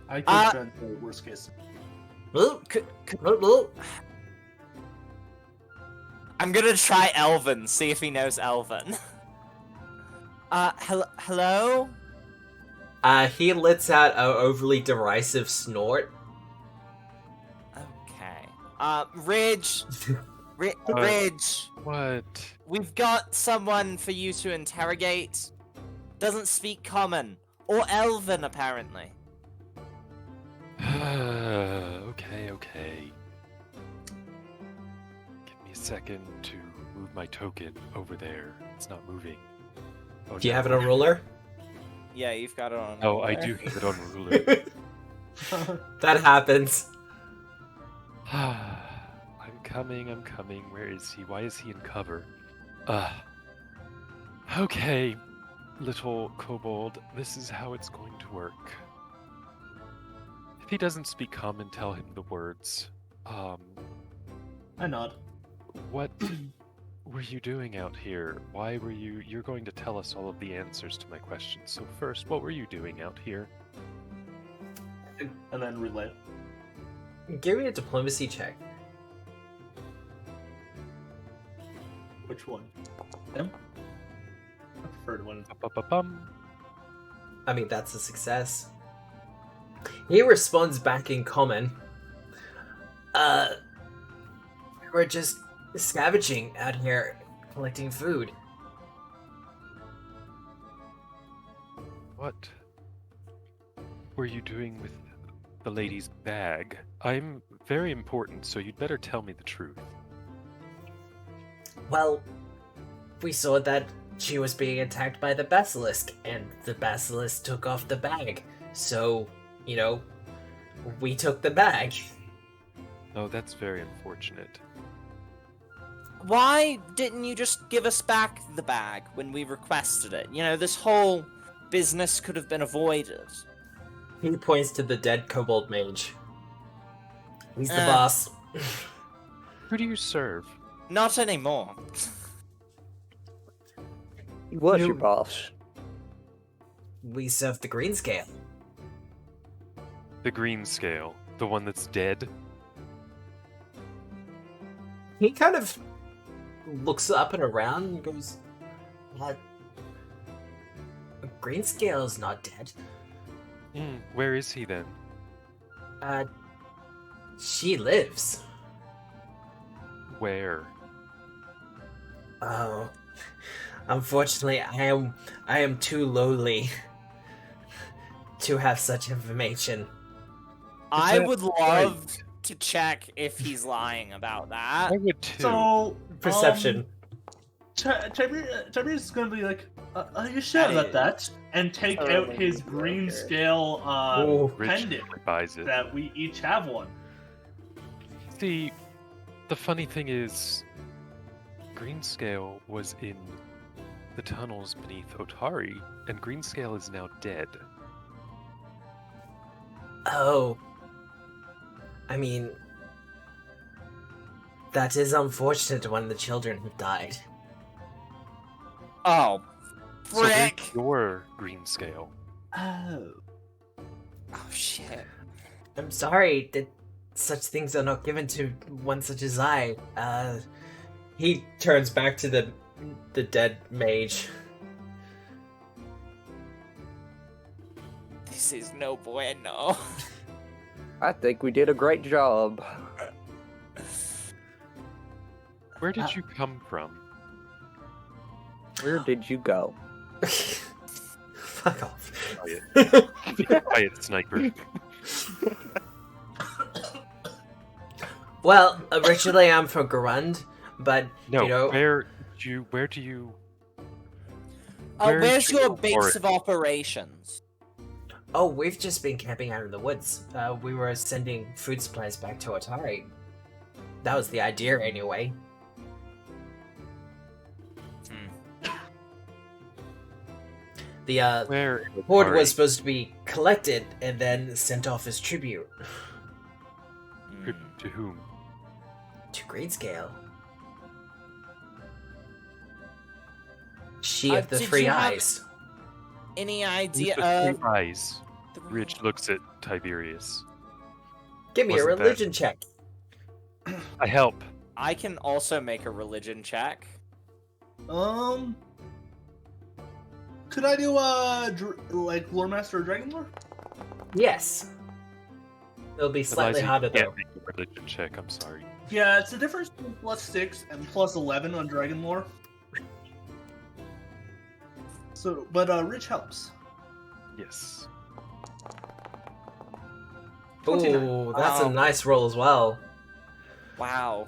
[SPEAKER 5] I can translate worst case.
[SPEAKER 3] I'm gonna try Elven, see if he knows Elven. Hello?
[SPEAKER 1] He lets out an overly derisive snort.
[SPEAKER 3] Okay. Ridge! Ridge!
[SPEAKER 2] What?
[SPEAKER 3] We've got someone for you to interrogate. Doesn't speak common. Or Elven, apparently.
[SPEAKER 2] Okay. Give me a second to move my token over there. It's not moving. Oh,
[SPEAKER 1] Do you
[SPEAKER 2] no.
[SPEAKER 1] have it on ruler?
[SPEAKER 3] Yeah, you've got it on.
[SPEAKER 2] Oh, I
[SPEAKER 3] there.
[SPEAKER 2] do have it on ruler.
[SPEAKER 1] That happens.
[SPEAKER 2] I'm coming. Where is he? Why is he in cover? Okay, little kobold, this is how it's going to work. If he doesn't speak common, tell him the words.
[SPEAKER 5] I nod.
[SPEAKER 2] What were you doing out here? Why were you... You're going to tell us all of the answers to my questions. So first, what were you doing out here?
[SPEAKER 5] And then relay.
[SPEAKER 1] Give me a diplomacy check.
[SPEAKER 5] Which one? Them? I prefer one.
[SPEAKER 2] Ba-ba-ba-bum.
[SPEAKER 1] I mean, that's a success. He responds back in common. We're just scavenging out here, collecting food.
[SPEAKER 2] What were you doing with the lady's bag? I'm very important, so you'd better tell me the truth.
[SPEAKER 1] Well, we saw that she was being attacked by the basilisk, and the basilisk took off the bag. So, you know, we took the bag.
[SPEAKER 2] Oh, that's very unfortunate.
[SPEAKER 3] Why didn't you just give us back the bag when we requested it? You know, this whole business could have been avoided.
[SPEAKER 1] He points to the dead kobold mage. He's the boss.
[SPEAKER 2] Who do you serve?
[SPEAKER 3] Not anymore.
[SPEAKER 4] He was
[SPEAKER 1] You-
[SPEAKER 4] your boss.
[SPEAKER 1] We serve the Greenscale.
[SPEAKER 2] The Greenscale, the one that's dead?
[SPEAKER 1] He kind of looks up and around and goes, "What? Greenscale is not dead.
[SPEAKER 2] Where is he then?
[SPEAKER 1] She lives."
[SPEAKER 2] Where?
[SPEAKER 1] Oh, unfortunately, I am too lowly to have such information.
[SPEAKER 3] I
[SPEAKER 2] that
[SPEAKER 3] would love to check if he's lying about that.
[SPEAKER 2] I would too.
[SPEAKER 5] So
[SPEAKER 1] Perception.
[SPEAKER 5] Tiberius is gonna be like, "Are you sure about that?" And take out
[SPEAKER 4] Totally
[SPEAKER 5] his
[SPEAKER 4] broker.
[SPEAKER 5] Greenscale
[SPEAKER 1] Ooh.
[SPEAKER 2] Rich
[SPEAKER 5] pendant
[SPEAKER 2] buys it.
[SPEAKER 5] that we each have one.
[SPEAKER 2] See, the funny thing is, Greenscale was in the tunnels beneath Otari, and Greenscale is now dead.
[SPEAKER 1] Oh. I mean, that is unfortunate when the children have died.
[SPEAKER 3] Oh,
[SPEAKER 2] So where's
[SPEAKER 3] frick!
[SPEAKER 2] your Greenscale?
[SPEAKER 5] Oh.
[SPEAKER 3] Oh shit.
[SPEAKER 1] I'm sorry that such things are not given to one such as I. He turns back to the dead mage.
[SPEAKER 3] This is no bueno.
[SPEAKER 4] I think we did a great job.
[SPEAKER 2] Where did you come from?
[SPEAKER 4] Where did you go?
[SPEAKER 1] Fuck off.
[SPEAKER 2] Quiet sniper.
[SPEAKER 1] Well, originally I'm from Garund, but
[SPEAKER 2] No,
[SPEAKER 1] you know,
[SPEAKER 2] where do you
[SPEAKER 3] Where's your
[SPEAKER 2] your
[SPEAKER 3] base of operations?
[SPEAKER 1] oh, we've just been camping out in the woods. We were sending food supplies back to Otari. That was the idea, anyway. The
[SPEAKER 2] where
[SPEAKER 1] horde was supposed to be collected and then sent off as tribute
[SPEAKER 2] to whom?
[SPEAKER 1] to Greenscale. She of the
[SPEAKER 3] did
[SPEAKER 1] three
[SPEAKER 3] you have-
[SPEAKER 1] eyes.
[SPEAKER 3] Any
[SPEAKER 2] Who's
[SPEAKER 3] idea
[SPEAKER 2] the
[SPEAKER 3] of
[SPEAKER 2] three eyes? Ridge looks at Tiberius.
[SPEAKER 1] Give me a
[SPEAKER 2] wasn't that-
[SPEAKER 1] religion check.
[SPEAKER 2] I help.
[SPEAKER 3] I can also make a religion check.
[SPEAKER 5] Could I do like lore master or dragon lore?
[SPEAKER 1] Yes. It'll be slightly
[SPEAKER 2] Eliza,
[SPEAKER 1] harder
[SPEAKER 2] you
[SPEAKER 1] though.
[SPEAKER 2] can't make a religion check. I'm sorry.
[SPEAKER 5] Yeah, it's the difference between +6 and +11 on dragon lore. So, but Rich helps.
[SPEAKER 2] Yes.
[SPEAKER 5] 29.
[SPEAKER 1] Ooh, that's a nice roll as well.
[SPEAKER 3] Wow.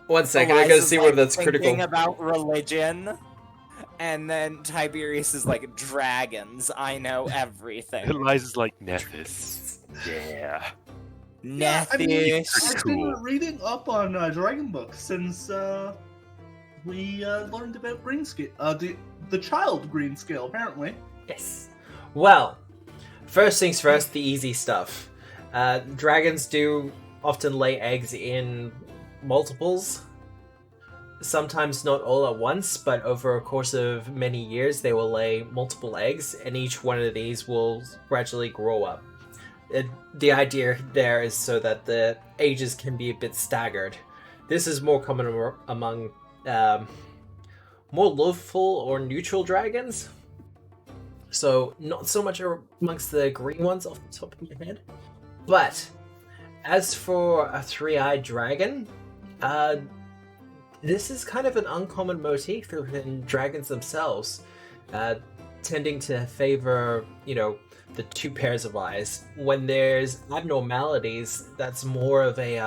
[SPEAKER 1] 1 second, I gotta
[SPEAKER 3] Eliza's,
[SPEAKER 1] see
[SPEAKER 3] like,
[SPEAKER 1] whether that's
[SPEAKER 3] thinking
[SPEAKER 1] critical.
[SPEAKER 3] about religion, and then Tiberius is like, dragons, I know everything.
[SPEAKER 2] Eliza's like Nephis. Yeah.
[SPEAKER 5] Yeah, I mean,
[SPEAKER 3] Nethys.
[SPEAKER 5] I've
[SPEAKER 2] Cool.
[SPEAKER 5] been reading up on dragon books since we learned about Greenscale. The child Greenscale, apparently.
[SPEAKER 1] Yes. Well, first things first, the easy stuff. Dragons do often lay eggs in multiples. Sometimes not all at once, but over a course of many years, they will lay multiple eggs, and each one of these will gradually grow up. The idea there is so that the ages can be a bit staggered. This is more common among more lawful or neutral dragons. So not so much amongst the green ones off the top of my head. But as for a three-eyed dragon, this is kind of an uncommon motif within dragons themselves, tending to favor, the two pairs of eyes. When there's abnormalities, that's more of a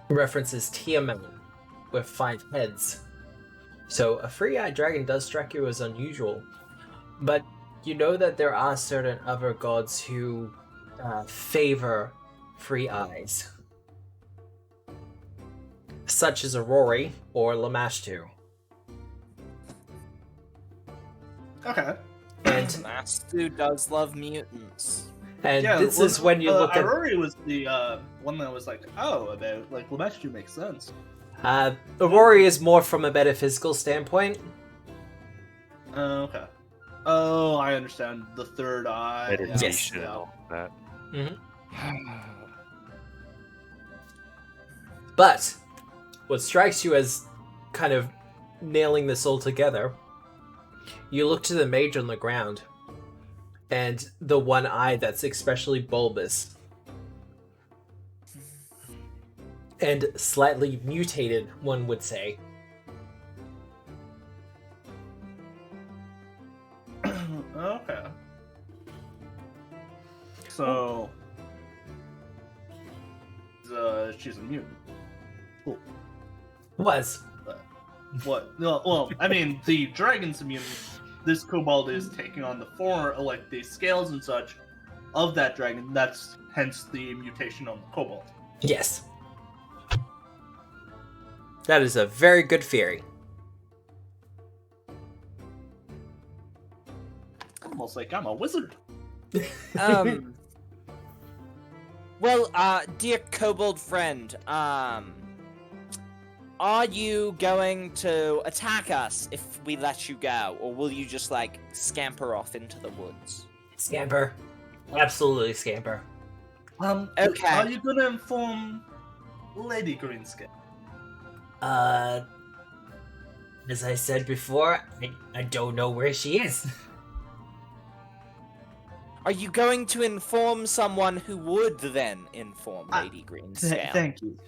[SPEAKER 1] references Tiamat with 5 heads. So a three-eyed dragon does strike you as unusual, but you know that there are certain other gods who favor 3 eyes, such as Aurori or Lamashtu.
[SPEAKER 5] Okay.
[SPEAKER 1] And
[SPEAKER 3] Mastu does love mutants.
[SPEAKER 1] this is when you look at
[SPEAKER 5] Aurori was the one that was like, about like Lamashtu makes sense.
[SPEAKER 1] Aurori is more from a metaphysical standpoint.
[SPEAKER 5] Okay. Oh, I understand. The third eye.
[SPEAKER 2] Meditation and
[SPEAKER 5] Yeah.
[SPEAKER 2] all that.
[SPEAKER 1] But what strikes you as kind of nailing this all together, you look to the mage on the ground, and the one eye that's especially bulbous and slightly mutated, one would say.
[SPEAKER 5] Okay. So, she's a mutant. Cool.
[SPEAKER 1] Was.
[SPEAKER 5] What? No, well, I mean, the dragon's a mutant. This kobold is taking on the form, like the scales and such, of that dragon. That's hence the mutation on the kobold.
[SPEAKER 1] Yes. That is a very good theory.
[SPEAKER 5] Almost like I'm a wizard.
[SPEAKER 3] Well, dear kobold friend, are you going to attack us if we let you go, or will you just, like, scamper off into the woods?
[SPEAKER 1] Scamper. Absolutely scamper.
[SPEAKER 3] Okay.
[SPEAKER 5] Are you gonna inform Lady Greenscale?
[SPEAKER 1] As I said before, I don't know where she is.
[SPEAKER 3] Are you going to inform someone who would then inform Lady Greenscale?
[SPEAKER 5] Thank you.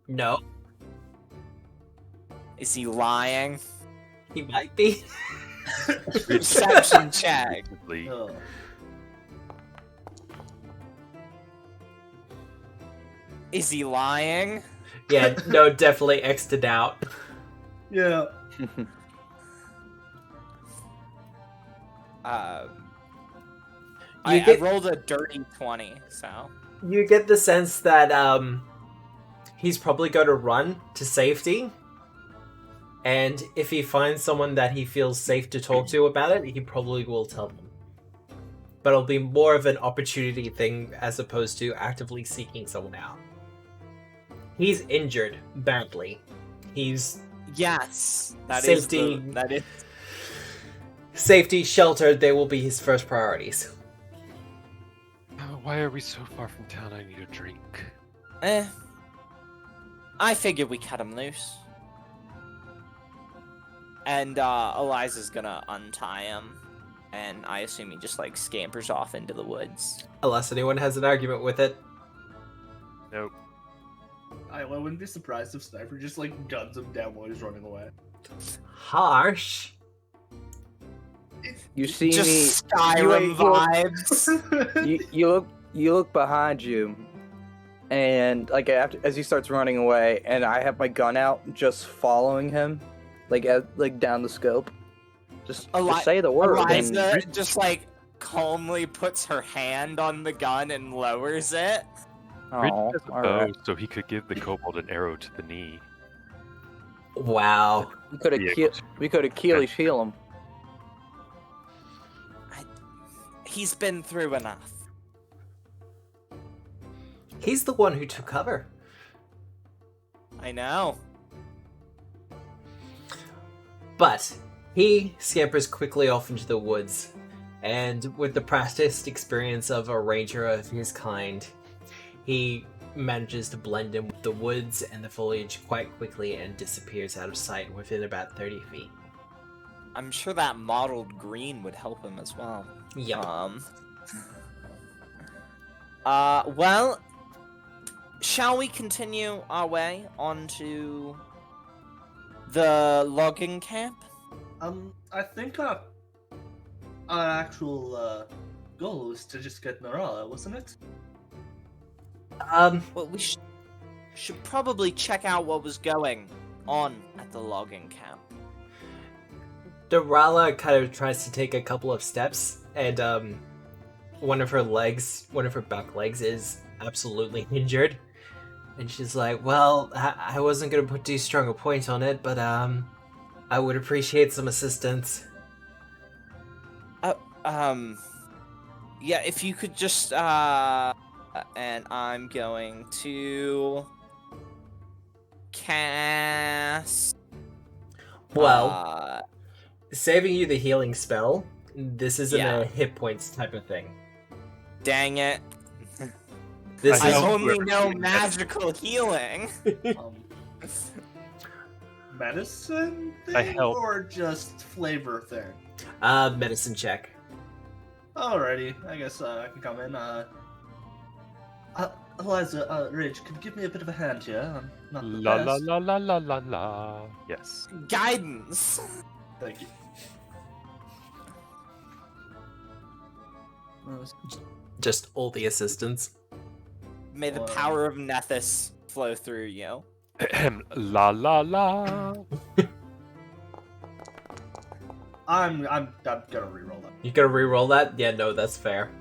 [SPEAKER 1] No.
[SPEAKER 3] Is he lying?
[SPEAKER 1] He might be.
[SPEAKER 3] Perception check.
[SPEAKER 2] Basically,
[SPEAKER 5] Oh.
[SPEAKER 3] Is he lying?
[SPEAKER 1] Yeah, no, definitely X'd it out.
[SPEAKER 5] Yeah.
[SPEAKER 3] I
[SPEAKER 1] get-
[SPEAKER 3] rolled a dirty 20, so.
[SPEAKER 1] You get the sense that he's probably going to run to safety, and if he finds someone that he feels safe to talk to about it, he probably will tell them. But it'll be more of an opportunity thing as opposed to actively seeking someone out. He's injured badly. He's
[SPEAKER 3] Yes,
[SPEAKER 1] Safety.
[SPEAKER 3] that is.
[SPEAKER 1] safety, shelter, they will be his first priorities.
[SPEAKER 2] why are we so far from town? I need a drink.
[SPEAKER 3] I figured we cut him loose. And Eliza's gonna untie him, and I assume he just like scampers off into the woods.
[SPEAKER 1] Unless anyone has an argument with it.
[SPEAKER 2] Nope.
[SPEAKER 5] I wouldn't be surprised if Sniper just like guns him down while he's running away.
[SPEAKER 1] Harsh.
[SPEAKER 4] You see
[SPEAKER 3] Just
[SPEAKER 4] me.
[SPEAKER 3] Skyrim
[SPEAKER 4] you-
[SPEAKER 3] vibes.
[SPEAKER 4] You look behind you, and like as he starts running away, and I have my gun out, just following him, like down the scope. Just say the word. and-
[SPEAKER 3] Eliza just like calmly puts her hand on the gun and lowers it.
[SPEAKER 2] Ridge
[SPEAKER 4] Oh,
[SPEAKER 2] has a
[SPEAKER 4] all
[SPEAKER 2] bow,
[SPEAKER 4] right.
[SPEAKER 2] so he could give the kobold an arrow to the knee.
[SPEAKER 1] Wow.
[SPEAKER 4] We could have
[SPEAKER 2] Yeah.
[SPEAKER 4] Achilles heel him.
[SPEAKER 3] He's been through enough.
[SPEAKER 1] He's the one who took cover.
[SPEAKER 3] I know.
[SPEAKER 1] But he scampers quickly off into the woods, and with the practiced experience of a ranger of his kind, he manages to blend in with the woods and the foliage quite quickly and disappears out of sight within about 30 feet.
[SPEAKER 3] I'm sure that mottled green would help him as well.
[SPEAKER 1] Yep.
[SPEAKER 3] Well, shall we continue our way onto the logging camp?
[SPEAKER 5] I think our actual goal was to just get Narala, wasn't it?
[SPEAKER 3] Well, we should probably check out what was going on at the logging camp.
[SPEAKER 1] Dorala kind of tries to take a couple of steps, and one of her back legs is absolutely injured. And she's like, well, I wasn't going to put too strong a point on it, but I would appreciate some assistance.
[SPEAKER 3] Yeah, if you could just, and I'm going to cast...
[SPEAKER 1] Well, saving you the healing spell, this isn't
[SPEAKER 3] Yeah.
[SPEAKER 1] a hit points type of thing.
[SPEAKER 3] Dang it.
[SPEAKER 1] This
[SPEAKER 3] I
[SPEAKER 1] is
[SPEAKER 2] know.
[SPEAKER 3] only know
[SPEAKER 2] Whoever-
[SPEAKER 3] magical healing.
[SPEAKER 5] Medicine thing
[SPEAKER 2] I help.
[SPEAKER 5] or just flavor thing?
[SPEAKER 1] medicine check.
[SPEAKER 5] Alrighty, I guess I can come in. Eliza, Ridge, could you give me a bit of a hand here? I'm not the
[SPEAKER 2] La la
[SPEAKER 5] best.
[SPEAKER 2] la la la la la. Yes.
[SPEAKER 3] Guidance.
[SPEAKER 5] Thank you.
[SPEAKER 1] Just all the assistance.
[SPEAKER 3] May the
[SPEAKER 5] Wow.
[SPEAKER 3] power of Nethys flow through you.
[SPEAKER 2] La la la.
[SPEAKER 5] I'm gonna reroll that.
[SPEAKER 1] You gonna re-roll that? Yeah, no, that's fair.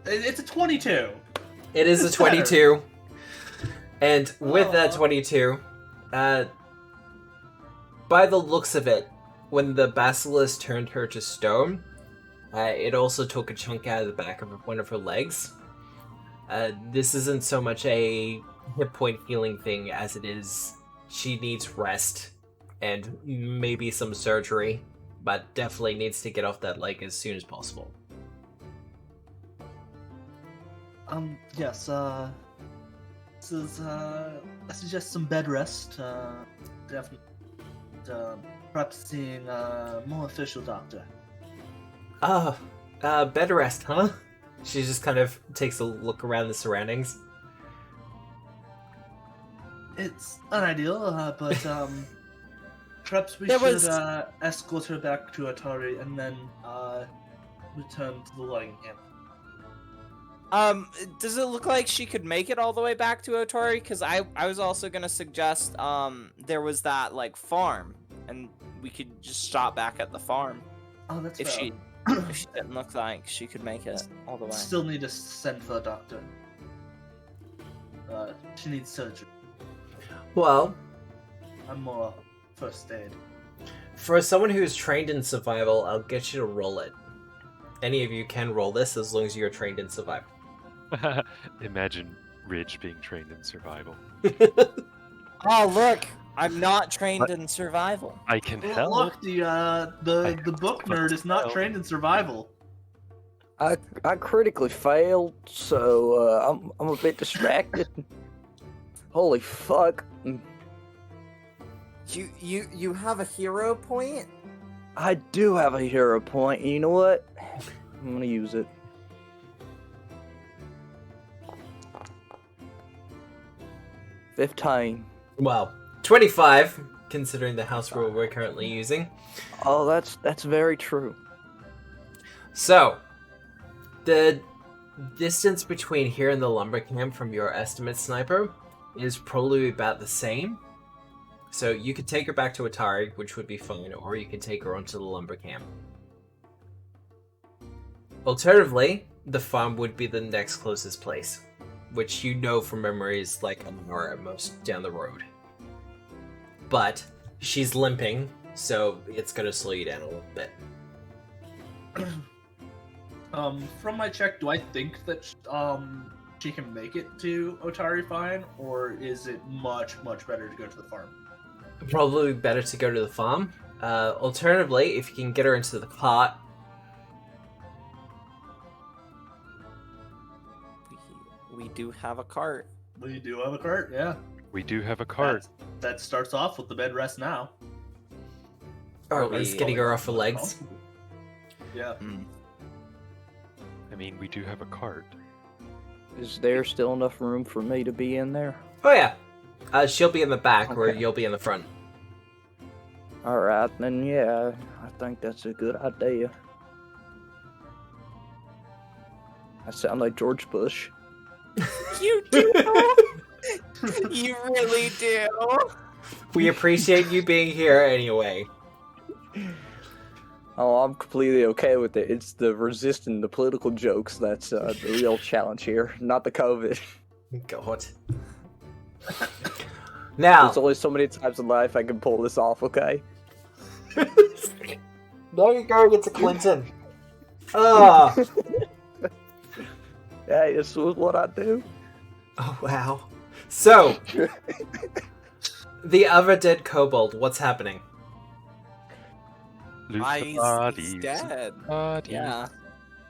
[SPEAKER 5] It's a 22.
[SPEAKER 1] It is a
[SPEAKER 5] It's better.
[SPEAKER 1] 22. And with that
[SPEAKER 5] Aw.
[SPEAKER 1] 22, by the looks of it, when the basilisk turned her to stone, it also took a chunk out of the back of one of her legs. This isn't so much a hit point healing thing as it is she needs rest and maybe some surgery, but definitely needs to get off that leg as soon as possible.
[SPEAKER 5] Yes, this is, I suggest some bed rest, definitely, perhaps seeing a more official doctor.
[SPEAKER 1] Bed rest, huh? She just kind of takes a look around the surroundings.
[SPEAKER 5] It's unideal, but perhaps we
[SPEAKER 3] There
[SPEAKER 5] should
[SPEAKER 3] was-
[SPEAKER 5] escort her back to Otari and then return to the logging camp.
[SPEAKER 3] Does it look like she could make it all the way back to Otari? Because I was also gonna suggest there was that like farm, and we could just stop back at the farm
[SPEAKER 5] Oh, that's
[SPEAKER 3] if
[SPEAKER 5] fair.
[SPEAKER 3] she didn't look like she could make it all the way.
[SPEAKER 5] Still need to send for a doctor. She needs surgery.
[SPEAKER 1] Well,
[SPEAKER 5] I'm more first aid.
[SPEAKER 1] for someone who's trained in survival, I'll get you to roll it. Any of you can roll this as long as you're trained in survival.
[SPEAKER 2] Imagine Ridge being trained in survival.
[SPEAKER 3] Oh look, I'm not trained in survival.
[SPEAKER 2] I can
[SPEAKER 5] Well,
[SPEAKER 2] help.
[SPEAKER 5] look, the book nerd is not trained in survival.
[SPEAKER 4] I critically failed, so I'm a bit distracted. Holy fuck!
[SPEAKER 3] You have a hero point?
[SPEAKER 4] I do have a hero point, and you know what? I'm gonna use it. $15.
[SPEAKER 1] Well, 25, considering the house rule we're currently using.
[SPEAKER 4] Oh, that's very true.
[SPEAKER 1] So, the distance between here and the lumber camp from your estimate, Sniper, is probably about the same. So you could take her back to Otari, which would be fine, or you could take her onto the lumber camp. Alternatively, the farm would be the next closest place, which you know from memory is like an hour at most down the road. But she's limping, so it's gonna slow you down a little bit.
[SPEAKER 5] From my check, do I think that she can make it to Otari fine, or is it much better to go to the farm?
[SPEAKER 1] Probably better to go to the farm. Alternatively, if you can get her into the cart,
[SPEAKER 3] We do have a cart.
[SPEAKER 5] We do have a cart, yeah.
[SPEAKER 2] We do have a cart.
[SPEAKER 5] That starts off with the bed rest now.
[SPEAKER 1] or
[SPEAKER 3] Are
[SPEAKER 1] at least
[SPEAKER 3] we-
[SPEAKER 1] getting her off her legs.
[SPEAKER 5] Yeah.
[SPEAKER 2] I mean, we do have a cart.
[SPEAKER 4] Is there still enough room for me to be in there?
[SPEAKER 1] Oh yeah, she'll be in the back, or
[SPEAKER 4] Okay.
[SPEAKER 1] you'll be in the front.
[SPEAKER 4] Alright, then yeah, I think that's a good idea. I sound like George Bush.
[SPEAKER 3] You do. You really do.
[SPEAKER 1] We appreciate you being here anyway.
[SPEAKER 4] Oh, I'm completely okay with it. It's the resisting the political jokes that's the real challenge here, not the COVID.
[SPEAKER 1] God. Now,
[SPEAKER 4] There's only so many times in life I can pull this off, okay?
[SPEAKER 1] now you're going into Clinton. Ah.
[SPEAKER 4] Hey, this was what I do.
[SPEAKER 1] Oh wow. So, the other dead kobold. What's happening?
[SPEAKER 2] Loot the
[SPEAKER 3] He's
[SPEAKER 2] bodies.
[SPEAKER 3] dead.
[SPEAKER 2] Bodies.
[SPEAKER 3] Yeah.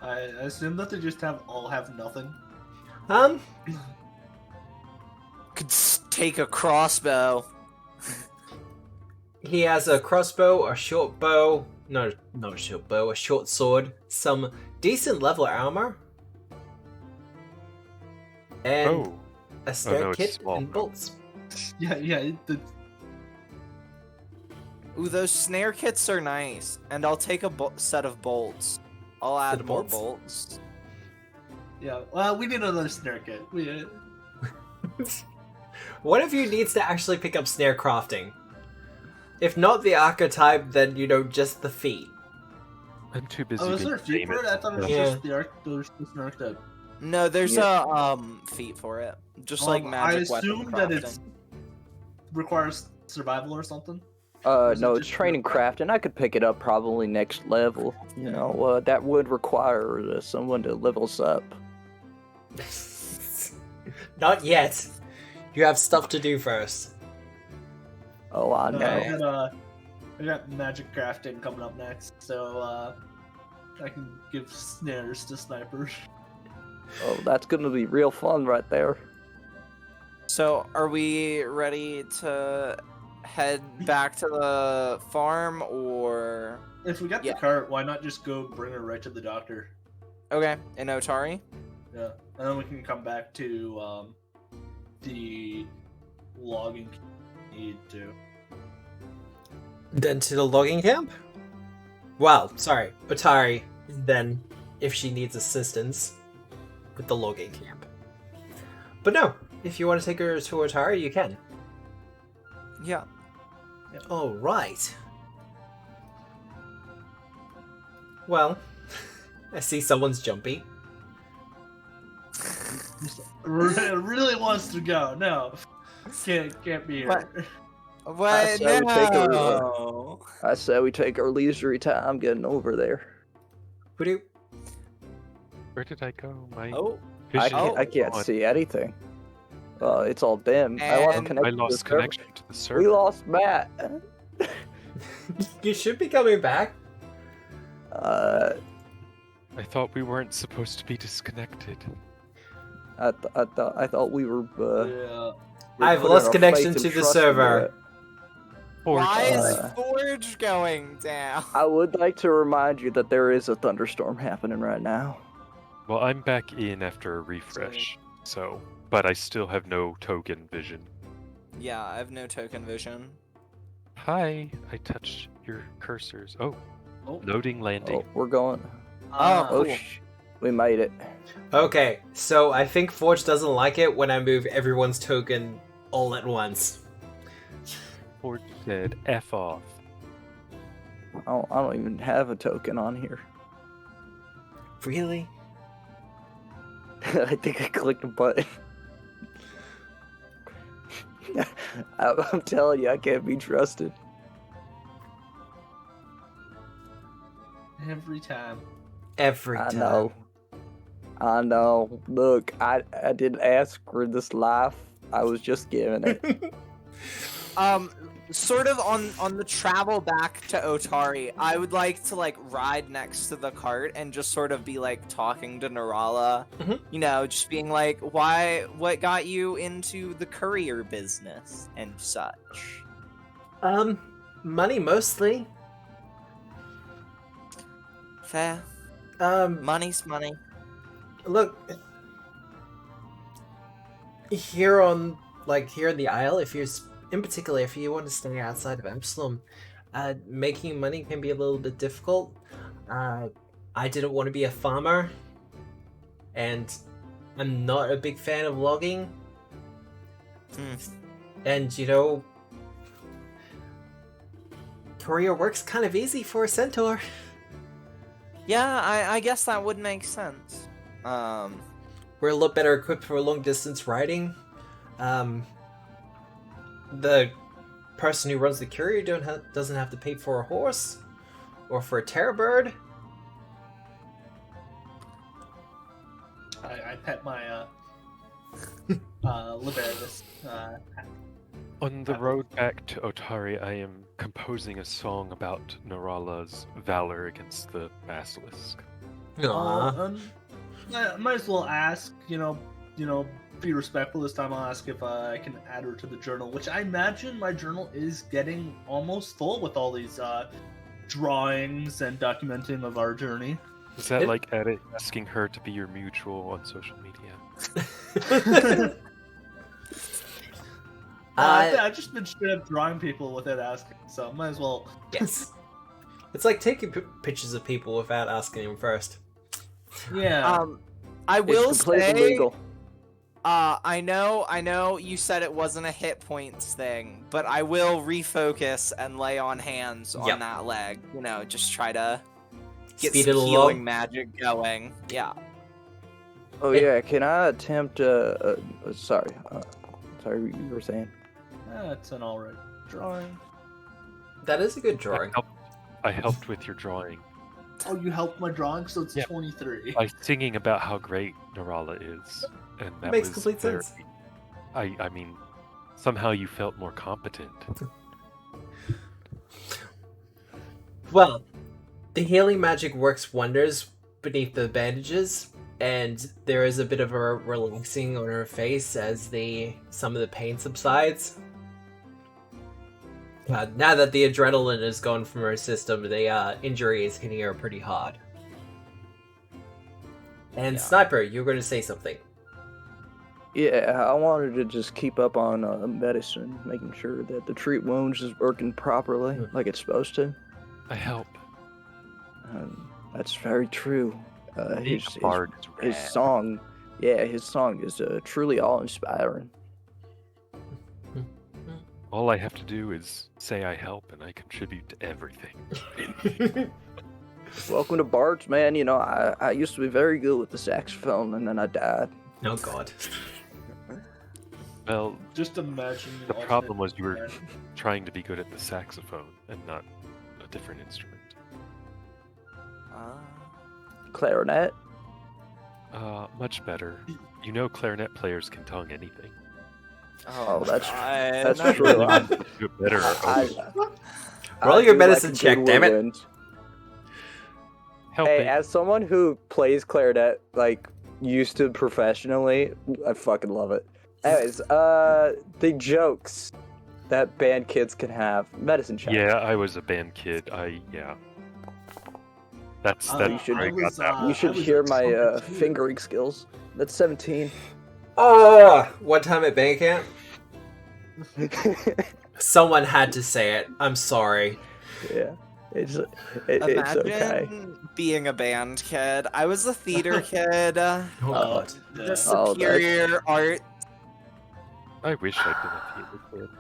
[SPEAKER 5] I assume that they just all have nothing.
[SPEAKER 3] Could take a crossbow.
[SPEAKER 1] He has a crossbow, a short bow. No, not a short bow. A short sword. Some decent level armor. And
[SPEAKER 2] Oh,
[SPEAKER 1] a snare
[SPEAKER 2] no, it's
[SPEAKER 1] kit
[SPEAKER 2] small.
[SPEAKER 1] and bolts.
[SPEAKER 5] Yeah.
[SPEAKER 3] Ooh, those snare kits are nice. And I'll take a set of bolts. I'll add
[SPEAKER 1] of
[SPEAKER 3] more
[SPEAKER 1] bolts?
[SPEAKER 3] bolts.
[SPEAKER 5] Yeah. Well, we need another snare kit.
[SPEAKER 1] One of you needs to actually pick up snare crafting. If not the archetype, then just the feet.
[SPEAKER 2] I'm too busy.
[SPEAKER 5] Oh, is
[SPEAKER 2] being
[SPEAKER 5] there a feat for it? I thought it was
[SPEAKER 1] Yeah.
[SPEAKER 5] just the snare archetype.
[SPEAKER 3] No, there's a feat for it. Just like magic
[SPEAKER 5] I
[SPEAKER 3] weapon
[SPEAKER 5] assume that
[SPEAKER 3] crafting.
[SPEAKER 5] it requires survival or something.
[SPEAKER 4] No,
[SPEAKER 5] Is it
[SPEAKER 4] it's
[SPEAKER 5] just
[SPEAKER 4] training
[SPEAKER 5] your
[SPEAKER 4] craft, and I could pick it up probably next level. You know, that would require someone to level us up.
[SPEAKER 1] Not yet. You have stuff to do first.
[SPEAKER 4] Oh, I know.
[SPEAKER 5] I got magic crafting coming up next, so I can give snares to snipers.
[SPEAKER 4] Oh, that's gonna be real fun right there.
[SPEAKER 3] So, are we ready to head back to the farm, or...
[SPEAKER 5] If we got
[SPEAKER 3] Yeah.
[SPEAKER 5] the cart, why not just go bring her right to the doctor?
[SPEAKER 3] Okay, in Otari?
[SPEAKER 5] Yeah, and then we can come back to the logging need to?
[SPEAKER 1] Then to the logging camp? Well, sorry, Otari, then if she needs assistance with the logging camp. But no, if you want to take her to Otari, you can.
[SPEAKER 3] Yeah.
[SPEAKER 1] Oh, right. Well, I see someone's jumpy.
[SPEAKER 5] Really wants to go. No, can't be here.
[SPEAKER 3] What?
[SPEAKER 4] say we take her,
[SPEAKER 3] No.
[SPEAKER 4] I say we take our leisurely time getting over there.
[SPEAKER 1] Who
[SPEAKER 2] Where did I go? My
[SPEAKER 3] Oh.
[SPEAKER 2] vision
[SPEAKER 4] I
[SPEAKER 2] is
[SPEAKER 4] can't
[SPEAKER 2] gone.
[SPEAKER 4] see anything. It's all dim. I lost
[SPEAKER 3] And-
[SPEAKER 4] connection.
[SPEAKER 2] I
[SPEAKER 4] to
[SPEAKER 2] lost
[SPEAKER 4] the server.
[SPEAKER 2] connection to the server.
[SPEAKER 4] We lost Matt.
[SPEAKER 1] You should be coming back.
[SPEAKER 4] Uh,
[SPEAKER 2] I thought we weren't supposed to be disconnected.
[SPEAKER 4] I thought we were.
[SPEAKER 5] Yeah.
[SPEAKER 1] I've
[SPEAKER 4] putting
[SPEAKER 1] lost
[SPEAKER 4] our
[SPEAKER 1] connection
[SPEAKER 4] faith
[SPEAKER 1] to
[SPEAKER 4] and
[SPEAKER 1] the
[SPEAKER 4] trust into
[SPEAKER 1] server.
[SPEAKER 4] it.
[SPEAKER 3] Why is
[SPEAKER 4] Uh,
[SPEAKER 3] Forge going down?
[SPEAKER 4] I would like to remind you that there is a thunderstorm happening right now.
[SPEAKER 2] Well, I'm back in after a refresh, so but I still have no token vision.
[SPEAKER 3] Yeah, I have no token vision.
[SPEAKER 2] Hi, I touched your cursors. Oh,
[SPEAKER 5] Oh.
[SPEAKER 2] loading landing.
[SPEAKER 4] Oh, we're going.
[SPEAKER 3] Oh,
[SPEAKER 4] Oh,
[SPEAKER 3] cool.
[SPEAKER 4] we made it.
[SPEAKER 1] Okay, so I think Forge doesn't like it when I move everyone's token all at once.
[SPEAKER 2] Ford said F off.
[SPEAKER 4] I don't even have a token on here.
[SPEAKER 1] Really?
[SPEAKER 4] I think I clicked a button. I'm telling you, I can't be trusted.
[SPEAKER 5] Every time.
[SPEAKER 1] Every
[SPEAKER 4] I
[SPEAKER 1] time.
[SPEAKER 4] know. I know. Look, I didn't ask for this life. I was just given it.
[SPEAKER 3] Sort of on the travel back to Otari, I would like to like ride next to the cart and just sort of be like talking to Narala.
[SPEAKER 1] Mhm.
[SPEAKER 3] You know, just being like, what got you into the courier business and such.
[SPEAKER 1] Money mostly.
[SPEAKER 3] Fair. Money's money.
[SPEAKER 1] Look, here in the Isle, in particular, if you want to stay outside of Absalom, making money can be a little bit difficult. I didn't want to be a farmer, and I'm not a big fan of logging. And courier work's kind of easy for a centaur.
[SPEAKER 3] Yeah, I guess that would make sense.
[SPEAKER 1] We're a lot better equipped for long distance riding. The person who runs the courier doesn't have to pay for a horse or for a terror bird.
[SPEAKER 5] I pet my Liberatus.
[SPEAKER 2] On the road back to Otari, I am composing a song about Narala's valor against the basilisk.
[SPEAKER 1] Aww.
[SPEAKER 5] I might as well ask, be respectful this time. I'll ask if I can add her to the journal, which I imagine my journal is getting almost full with all these drawings and documenting of our journey.
[SPEAKER 2] Is that
[SPEAKER 1] It-
[SPEAKER 2] like asking her to be your mutual on social media?
[SPEAKER 5] I've just been straight up drawing people without asking, so might as well.
[SPEAKER 1] Yes. It's like taking pictures of people without asking them first.
[SPEAKER 5] Yeah.
[SPEAKER 3] I will
[SPEAKER 4] It's completely
[SPEAKER 3] say,
[SPEAKER 4] legal.
[SPEAKER 3] I know you said it wasn't a hit points thing, but I will refocus and lay on hands on
[SPEAKER 1] Yep.
[SPEAKER 3] that leg. Just try to get
[SPEAKER 1] Speed
[SPEAKER 3] some
[SPEAKER 1] it along.
[SPEAKER 3] healing magic going. Yeah.
[SPEAKER 4] Oh yeah, can I attempt? Sorry, you were saying.
[SPEAKER 5] That's an alright drawing.
[SPEAKER 1] That is a good drawing.
[SPEAKER 2] I helped with your drawing
[SPEAKER 5] Oh, you helped my drawing, so it's
[SPEAKER 2] Yeah.
[SPEAKER 5] 23.
[SPEAKER 2] by singing about how great Narala is, and that
[SPEAKER 1] Makes
[SPEAKER 2] was
[SPEAKER 1] complete
[SPEAKER 2] very-
[SPEAKER 1] sense.
[SPEAKER 2] I mean, somehow you felt more competent.
[SPEAKER 1] Well, the healing magic works wonders beneath the bandages, and there is a bit of a relaxing on her face as some of the pain subsides. Now that the adrenaline is gone from her system, the injury is hitting her pretty hard. And
[SPEAKER 3] Yeah.
[SPEAKER 1] Sniper, you were going to say something.
[SPEAKER 6] Yeah, I wanted to just keep up on medicine, making sure that the treat wounds is working properly, like it's supposed to.
[SPEAKER 2] I help.
[SPEAKER 6] That's very true.
[SPEAKER 2] Being a bard is
[SPEAKER 6] his
[SPEAKER 2] rad.
[SPEAKER 6] song, his song is truly awe-inspiring.
[SPEAKER 2] All I have to do is say I help, and I contribute to everything.
[SPEAKER 6] Welcome to Bards, man. You know, I used to be very good with the saxophone, and then I died.
[SPEAKER 1] Oh god.
[SPEAKER 2] Well,
[SPEAKER 5] Just imagine
[SPEAKER 2] the problem was you were trying to be good at the saxophone and not a different instrument.
[SPEAKER 6] Clarinet.
[SPEAKER 2] Much better. You know, clarinet players can tongue anything.
[SPEAKER 6] Oh, that's
[SPEAKER 3] not
[SPEAKER 6] true.
[SPEAKER 3] really.
[SPEAKER 6] I,
[SPEAKER 2] Do it better.
[SPEAKER 1] Roll your
[SPEAKER 6] do
[SPEAKER 1] medicine
[SPEAKER 6] a
[SPEAKER 1] check,
[SPEAKER 6] good
[SPEAKER 1] damn it.
[SPEAKER 6] whirlwind.
[SPEAKER 2] Helping.
[SPEAKER 6] Hey, as someone who plays clarinet, like, used to professionally, I fucking love it. Anyways, the jokes that band kids can have. Medicine check.
[SPEAKER 2] Yeah, I was a band kid. That's that.
[SPEAKER 6] you should-
[SPEAKER 2] I got that.
[SPEAKER 6] You should hear my fingering skills. That's 17.
[SPEAKER 1] Oh, one time at band camp, someone had to say it. I'm sorry.
[SPEAKER 6] Yeah, it's
[SPEAKER 3] Imagine
[SPEAKER 6] okay.
[SPEAKER 3] being a band kid. I was a theater kid.
[SPEAKER 1] Oh god.
[SPEAKER 3] The
[SPEAKER 6] Oh,
[SPEAKER 3] superior art.
[SPEAKER 2] I wish I'd been a theater kid.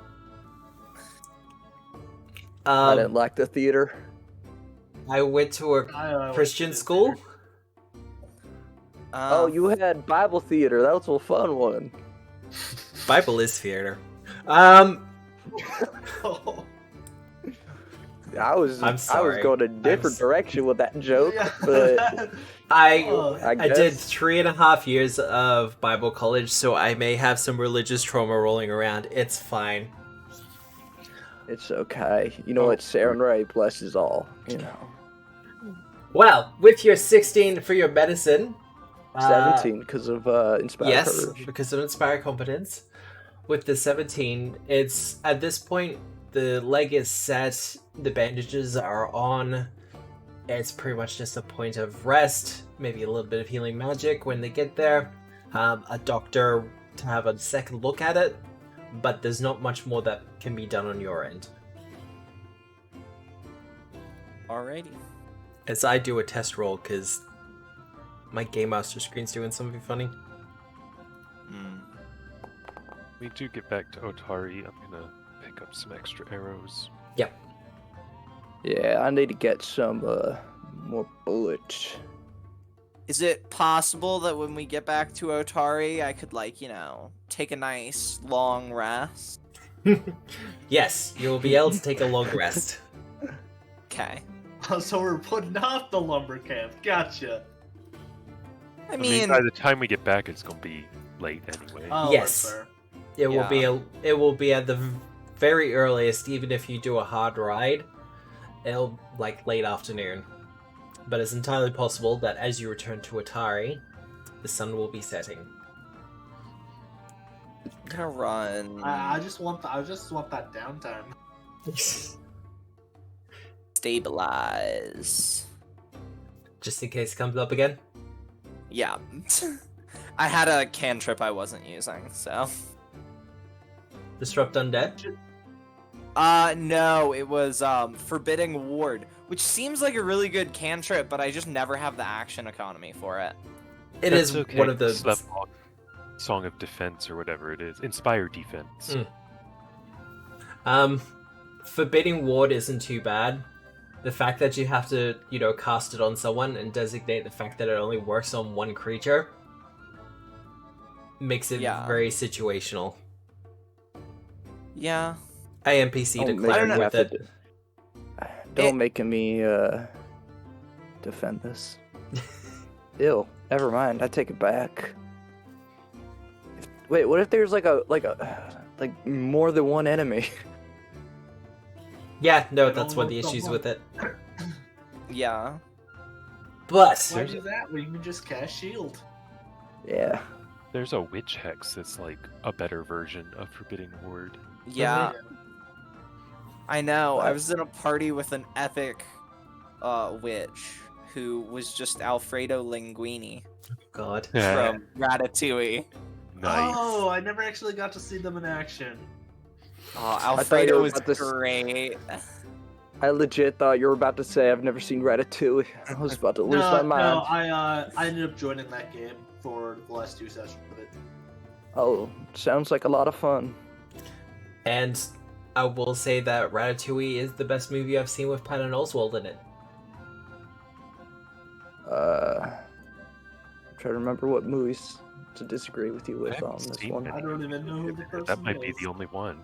[SPEAKER 6] I didn't like the theater.
[SPEAKER 1] I went to a Christian school.
[SPEAKER 6] Oh, you had Bible theater. That was a fun one.
[SPEAKER 1] Bible is theater.
[SPEAKER 6] I was
[SPEAKER 1] I'm sorry.
[SPEAKER 6] going a different
[SPEAKER 1] s-
[SPEAKER 6] direction with that joke, but
[SPEAKER 1] I
[SPEAKER 6] I
[SPEAKER 1] I did
[SPEAKER 6] guess
[SPEAKER 1] 3.5 years of Bible college, so I may have some religious trauma rolling around. It's fine.
[SPEAKER 6] it's okay. You know what? Sarah and Ray blesses all. You know,
[SPEAKER 1] Well, with your 16 for your medicine,
[SPEAKER 6] 17 because of inspired
[SPEAKER 1] yes,
[SPEAKER 6] courage.
[SPEAKER 1] because of inspired competence. With the 17, it's at this point the leg is set, the bandages are on. It's pretty much just a point of rest, maybe a little bit of healing magic when they get there. A doctor to have a second look at it, but there's not much more that can be done on your end.
[SPEAKER 3] Alrighty.
[SPEAKER 1] As I do a test roll, because my Game Master screen's doing something funny.
[SPEAKER 2] We do get back to Otari. I'm gonna pick up some extra arrows.
[SPEAKER 1] Yep.
[SPEAKER 6] Yeah, I need to get some more bullets.
[SPEAKER 3] Is it possible that when we get back to Otari, I could, like, take a nice long rest?
[SPEAKER 1] Yes, you'll be able to take a long rest.
[SPEAKER 3] Okay.
[SPEAKER 5] So we're putting off the lumber camp. Gotcha.
[SPEAKER 3] I
[SPEAKER 2] I
[SPEAKER 3] mean,
[SPEAKER 2] mean, by the time we get back, it's gonna be late anyway.
[SPEAKER 5] Oh,
[SPEAKER 1] Yes.
[SPEAKER 5] that's fair.
[SPEAKER 1] It will be at the very earliest, even if you do a hard ride, it'll like late afternoon. But it's entirely possible that as you return to Otari, the sun will be setting.
[SPEAKER 3] I'm gonna run.
[SPEAKER 5] I just want that downtime.
[SPEAKER 3] Stabilize.
[SPEAKER 1] Just in case it comes up again.
[SPEAKER 3] Yeah. I had a cantrip I wasn't using, so.
[SPEAKER 1] Disrupt undead.
[SPEAKER 3] No, it was Forbidding Ward, which seems like a really good cantrip, but I just never have the action economy for it.
[SPEAKER 1] It
[SPEAKER 2] That's
[SPEAKER 1] is
[SPEAKER 2] okay.
[SPEAKER 1] one of the.
[SPEAKER 2] Slap on Song of Defense or whatever it is. Inspire Defense.
[SPEAKER 1] Forbidding Ward isn't too bad. The fact that you have to, cast it on someone and designate the fact that it only works on one creature makes it
[SPEAKER 3] Yeah.
[SPEAKER 1] very situational.
[SPEAKER 3] Yeah.
[SPEAKER 1] AMPC
[SPEAKER 6] Don't
[SPEAKER 1] declared
[SPEAKER 6] make
[SPEAKER 1] with
[SPEAKER 6] me
[SPEAKER 1] it.
[SPEAKER 6] Don't make me defend this. Ew. Never mind. I take it back. Wait, what if there's like more than one enemy?
[SPEAKER 1] Yeah, no, that's one of the issues with it.
[SPEAKER 3] Yeah.
[SPEAKER 1] But
[SPEAKER 5] Why do that? We can just cast shield.
[SPEAKER 6] Yeah.
[SPEAKER 2] There's a witch hex that's like a better version of Forbidding Ward.
[SPEAKER 3] Yeah. I know. I
[SPEAKER 6] What?
[SPEAKER 3] was in a party with an epic witch who was just Alfredo Linguini
[SPEAKER 1] God.
[SPEAKER 3] from Ratatouille.
[SPEAKER 2] Nice.
[SPEAKER 5] Oh, I never actually got to see them in action.
[SPEAKER 3] Oh,
[SPEAKER 6] thought you
[SPEAKER 3] Alfredo
[SPEAKER 6] were
[SPEAKER 3] was
[SPEAKER 6] about to
[SPEAKER 3] great.
[SPEAKER 6] I legit thought you were about to say I've never seen Ratatouille. I was about to lose my mind.
[SPEAKER 5] No, I ended up joining that game for the last 2 sessions of it.
[SPEAKER 6] Oh, sounds like a lot of fun.
[SPEAKER 1] And I will say that Ratatouille is the best movie I've seen with Patton Oswalt in it.
[SPEAKER 6] I'm trying to remember what movies to disagree with you with
[SPEAKER 2] haven't
[SPEAKER 6] on this
[SPEAKER 2] seen
[SPEAKER 6] one.
[SPEAKER 2] it.
[SPEAKER 5] I don't even know who the person
[SPEAKER 2] That might be
[SPEAKER 5] is.
[SPEAKER 2] the only one.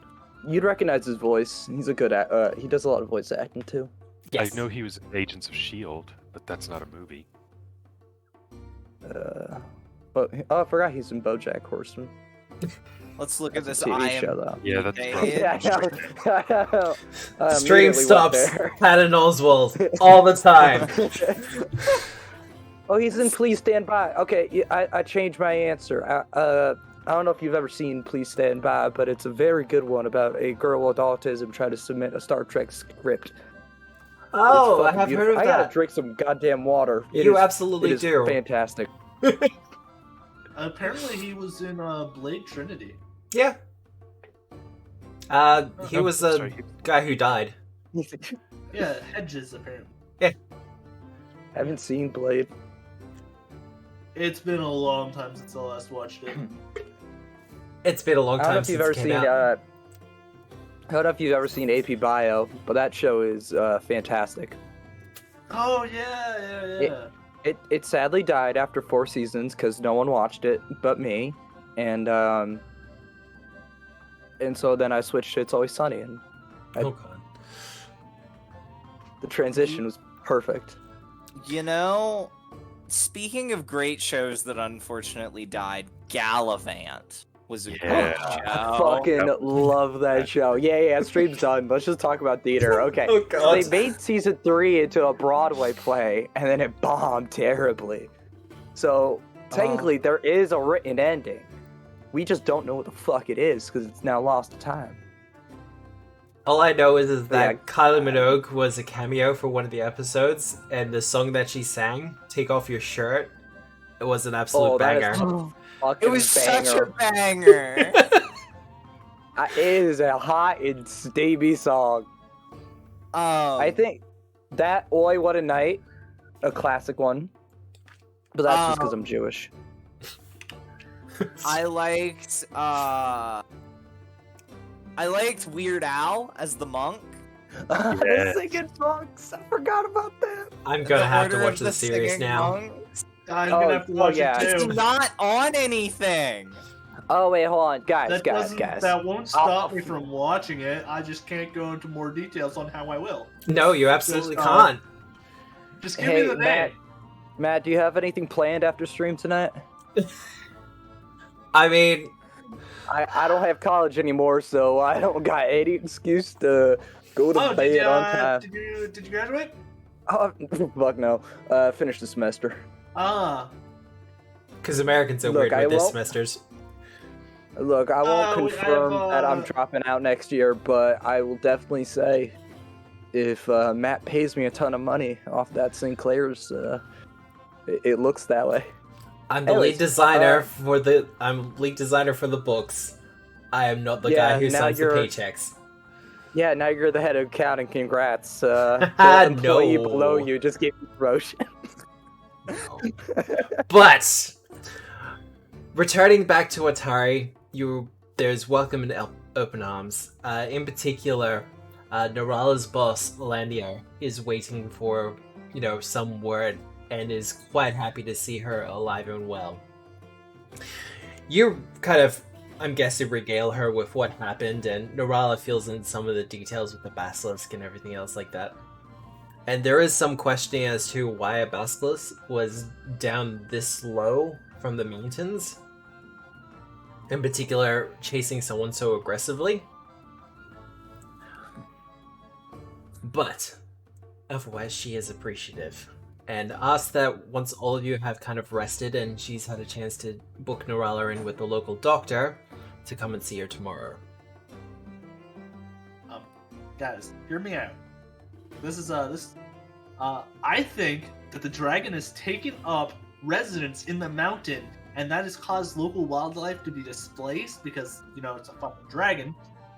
[SPEAKER 6] You'd recognize his voice. He's a good he does a lot of voice acting too.
[SPEAKER 1] Yes.
[SPEAKER 2] I know he was in Agents of S.H.I.E.L.D., but that's not a movie.
[SPEAKER 6] But I forgot he's in BoJack Horseman.
[SPEAKER 3] Let's look at
[SPEAKER 6] That's
[SPEAKER 3] this
[SPEAKER 6] a TV show, though.
[SPEAKER 2] Yeah, that's
[SPEAKER 3] IMDb.
[SPEAKER 2] rough.
[SPEAKER 6] Yeah, I know. I
[SPEAKER 1] Stream
[SPEAKER 6] immediately went
[SPEAKER 1] stops.
[SPEAKER 6] there.
[SPEAKER 1] Patton Oswalt all the time.
[SPEAKER 6] Oh, he's in Please Stand By. Okay, I changed my answer. I don't know if you've ever seen Please Stand By, but it's a very good one about a girl with autism trying to submit a Star Trek script.
[SPEAKER 1] Oh,
[SPEAKER 6] It's
[SPEAKER 1] I
[SPEAKER 6] fucking
[SPEAKER 1] have
[SPEAKER 6] beautiful.
[SPEAKER 1] heard of
[SPEAKER 6] I gotta
[SPEAKER 1] that.
[SPEAKER 6] drink some goddamn water.
[SPEAKER 1] You absolutely
[SPEAKER 6] it is
[SPEAKER 1] do.
[SPEAKER 6] fantastic.
[SPEAKER 5] Apparently, he was in Blade Trinity.
[SPEAKER 1] Yeah. He was a
[SPEAKER 2] Sorry,
[SPEAKER 1] guy who died.
[SPEAKER 5] Yeah, Hedges, apparently.
[SPEAKER 6] Haven't seen Blade.
[SPEAKER 5] It's been a long time since I last watched it.
[SPEAKER 1] It's been a long
[SPEAKER 6] I don't know
[SPEAKER 1] time
[SPEAKER 6] if you've
[SPEAKER 1] since
[SPEAKER 6] ever
[SPEAKER 1] it came
[SPEAKER 6] seen.
[SPEAKER 1] out.
[SPEAKER 6] I don't know if you've ever seen AP Bio, but that show is fantastic.
[SPEAKER 5] Oh, yeah.
[SPEAKER 6] It sadly died after 4 seasons because no one watched it but me, and so then I switched to It's Always Sunny, and
[SPEAKER 1] Oh god.
[SPEAKER 6] the transition was perfect.
[SPEAKER 3] You know, speaking of great shows that unfortunately died, Gallivant was a
[SPEAKER 2] Yeah.
[SPEAKER 3] great
[SPEAKER 6] I
[SPEAKER 3] show.
[SPEAKER 6] fucking love that show. Yeah, stream's done. Let's just talk about theater. Okay.
[SPEAKER 1] Oh
[SPEAKER 6] So
[SPEAKER 1] god.
[SPEAKER 6] they made season 3 into a Broadway play, and then it bombed terribly. So technically, there is a written ending. We just don't know what the fuck it is because it's now lost to time.
[SPEAKER 1] All I know is that
[SPEAKER 6] Yeah.
[SPEAKER 1] Kylie Minogue was a cameo for one of the episodes, and the song that she sang, "Take Off Your Shirt," it was an absolute
[SPEAKER 6] that
[SPEAKER 1] banger.
[SPEAKER 6] is fucking
[SPEAKER 3] It was such a
[SPEAKER 6] banger.
[SPEAKER 3] banger.
[SPEAKER 6] It is a hot and steamy song. I think that "Oi, What a Night," a classic one, but that's just because I'm Jewish.
[SPEAKER 3] I liked Weird Al as the monk.
[SPEAKER 2] Yeah.
[SPEAKER 6] Singing monks. I forgot about that.
[SPEAKER 1] I'm gonna
[SPEAKER 3] The
[SPEAKER 1] have to
[SPEAKER 3] Order
[SPEAKER 1] watch
[SPEAKER 3] of
[SPEAKER 1] the
[SPEAKER 3] the
[SPEAKER 1] series
[SPEAKER 3] Singing
[SPEAKER 1] now.
[SPEAKER 3] Monks.
[SPEAKER 5] I'm
[SPEAKER 6] Oh,
[SPEAKER 5] gonna have to watch
[SPEAKER 6] yeah.
[SPEAKER 5] it
[SPEAKER 3] It's
[SPEAKER 5] too.
[SPEAKER 3] not on anything.
[SPEAKER 6] Oh wait, hold on, guys.
[SPEAKER 5] That won't stop me from watching it. I just can't go into more details on how I will.
[SPEAKER 1] No, you absolutely
[SPEAKER 5] Just,
[SPEAKER 1] can't.
[SPEAKER 5] Just give
[SPEAKER 6] Hey,
[SPEAKER 5] me the name.
[SPEAKER 6] Matt, do you have anything planned after stream tonight?
[SPEAKER 1] I mean,
[SPEAKER 6] I don't have college anymore, so I don't got any excuse to go to
[SPEAKER 5] Oh,
[SPEAKER 6] bed on time.
[SPEAKER 5] did you graduate?
[SPEAKER 6] Oh, fuck no. Finish the semester.
[SPEAKER 5] Ah,
[SPEAKER 1] because Americans are
[SPEAKER 6] Look,
[SPEAKER 1] weird
[SPEAKER 6] I
[SPEAKER 1] with this
[SPEAKER 6] won't-
[SPEAKER 1] semesters.
[SPEAKER 6] Look, I won't
[SPEAKER 5] we
[SPEAKER 6] confirm
[SPEAKER 5] have,
[SPEAKER 6] that I'm dropping out next year, but I will definitely say if Matt pays me a ton of money off that Sinclair's, it looks that way.
[SPEAKER 1] I'm the
[SPEAKER 6] Anyways,
[SPEAKER 1] lead designer for the. I'm lead designer for the books. I am not the
[SPEAKER 6] Yeah,
[SPEAKER 1] guy who
[SPEAKER 6] now
[SPEAKER 1] signs the
[SPEAKER 6] you're-
[SPEAKER 1] paychecks.
[SPEAKER 6] Yeah, now you're the head of accounting. Congrats. The employee
[SPEAKER 1] No.
[SPEAKER 6] below you just gave you promotion.
[SPEAKER 1] But returning back to Otari, there's welcome and open arms. In particular, Norala's boss, Landia, is waiting for some word and is quite happy to see her alive and well. You kind of, I'm guessing, regale her with what happened, and Norala fills in some of the details with the basilisk and everything else like that. And there is some questioning as to why a basilisk was down this low from the mountains. In particular, chasing someone so aggressively. But otherwise, she is appreciative. And asks that once all of you have kind of rested and she's had a chance to book Norala in with the local doctor, to come and see her tomorrow.
[SPEAKER 5] guys, hear me out. I think that the dragon has taken up residence in the mountain and that has caused local wildlife to be displaced because it's a fucking dragon,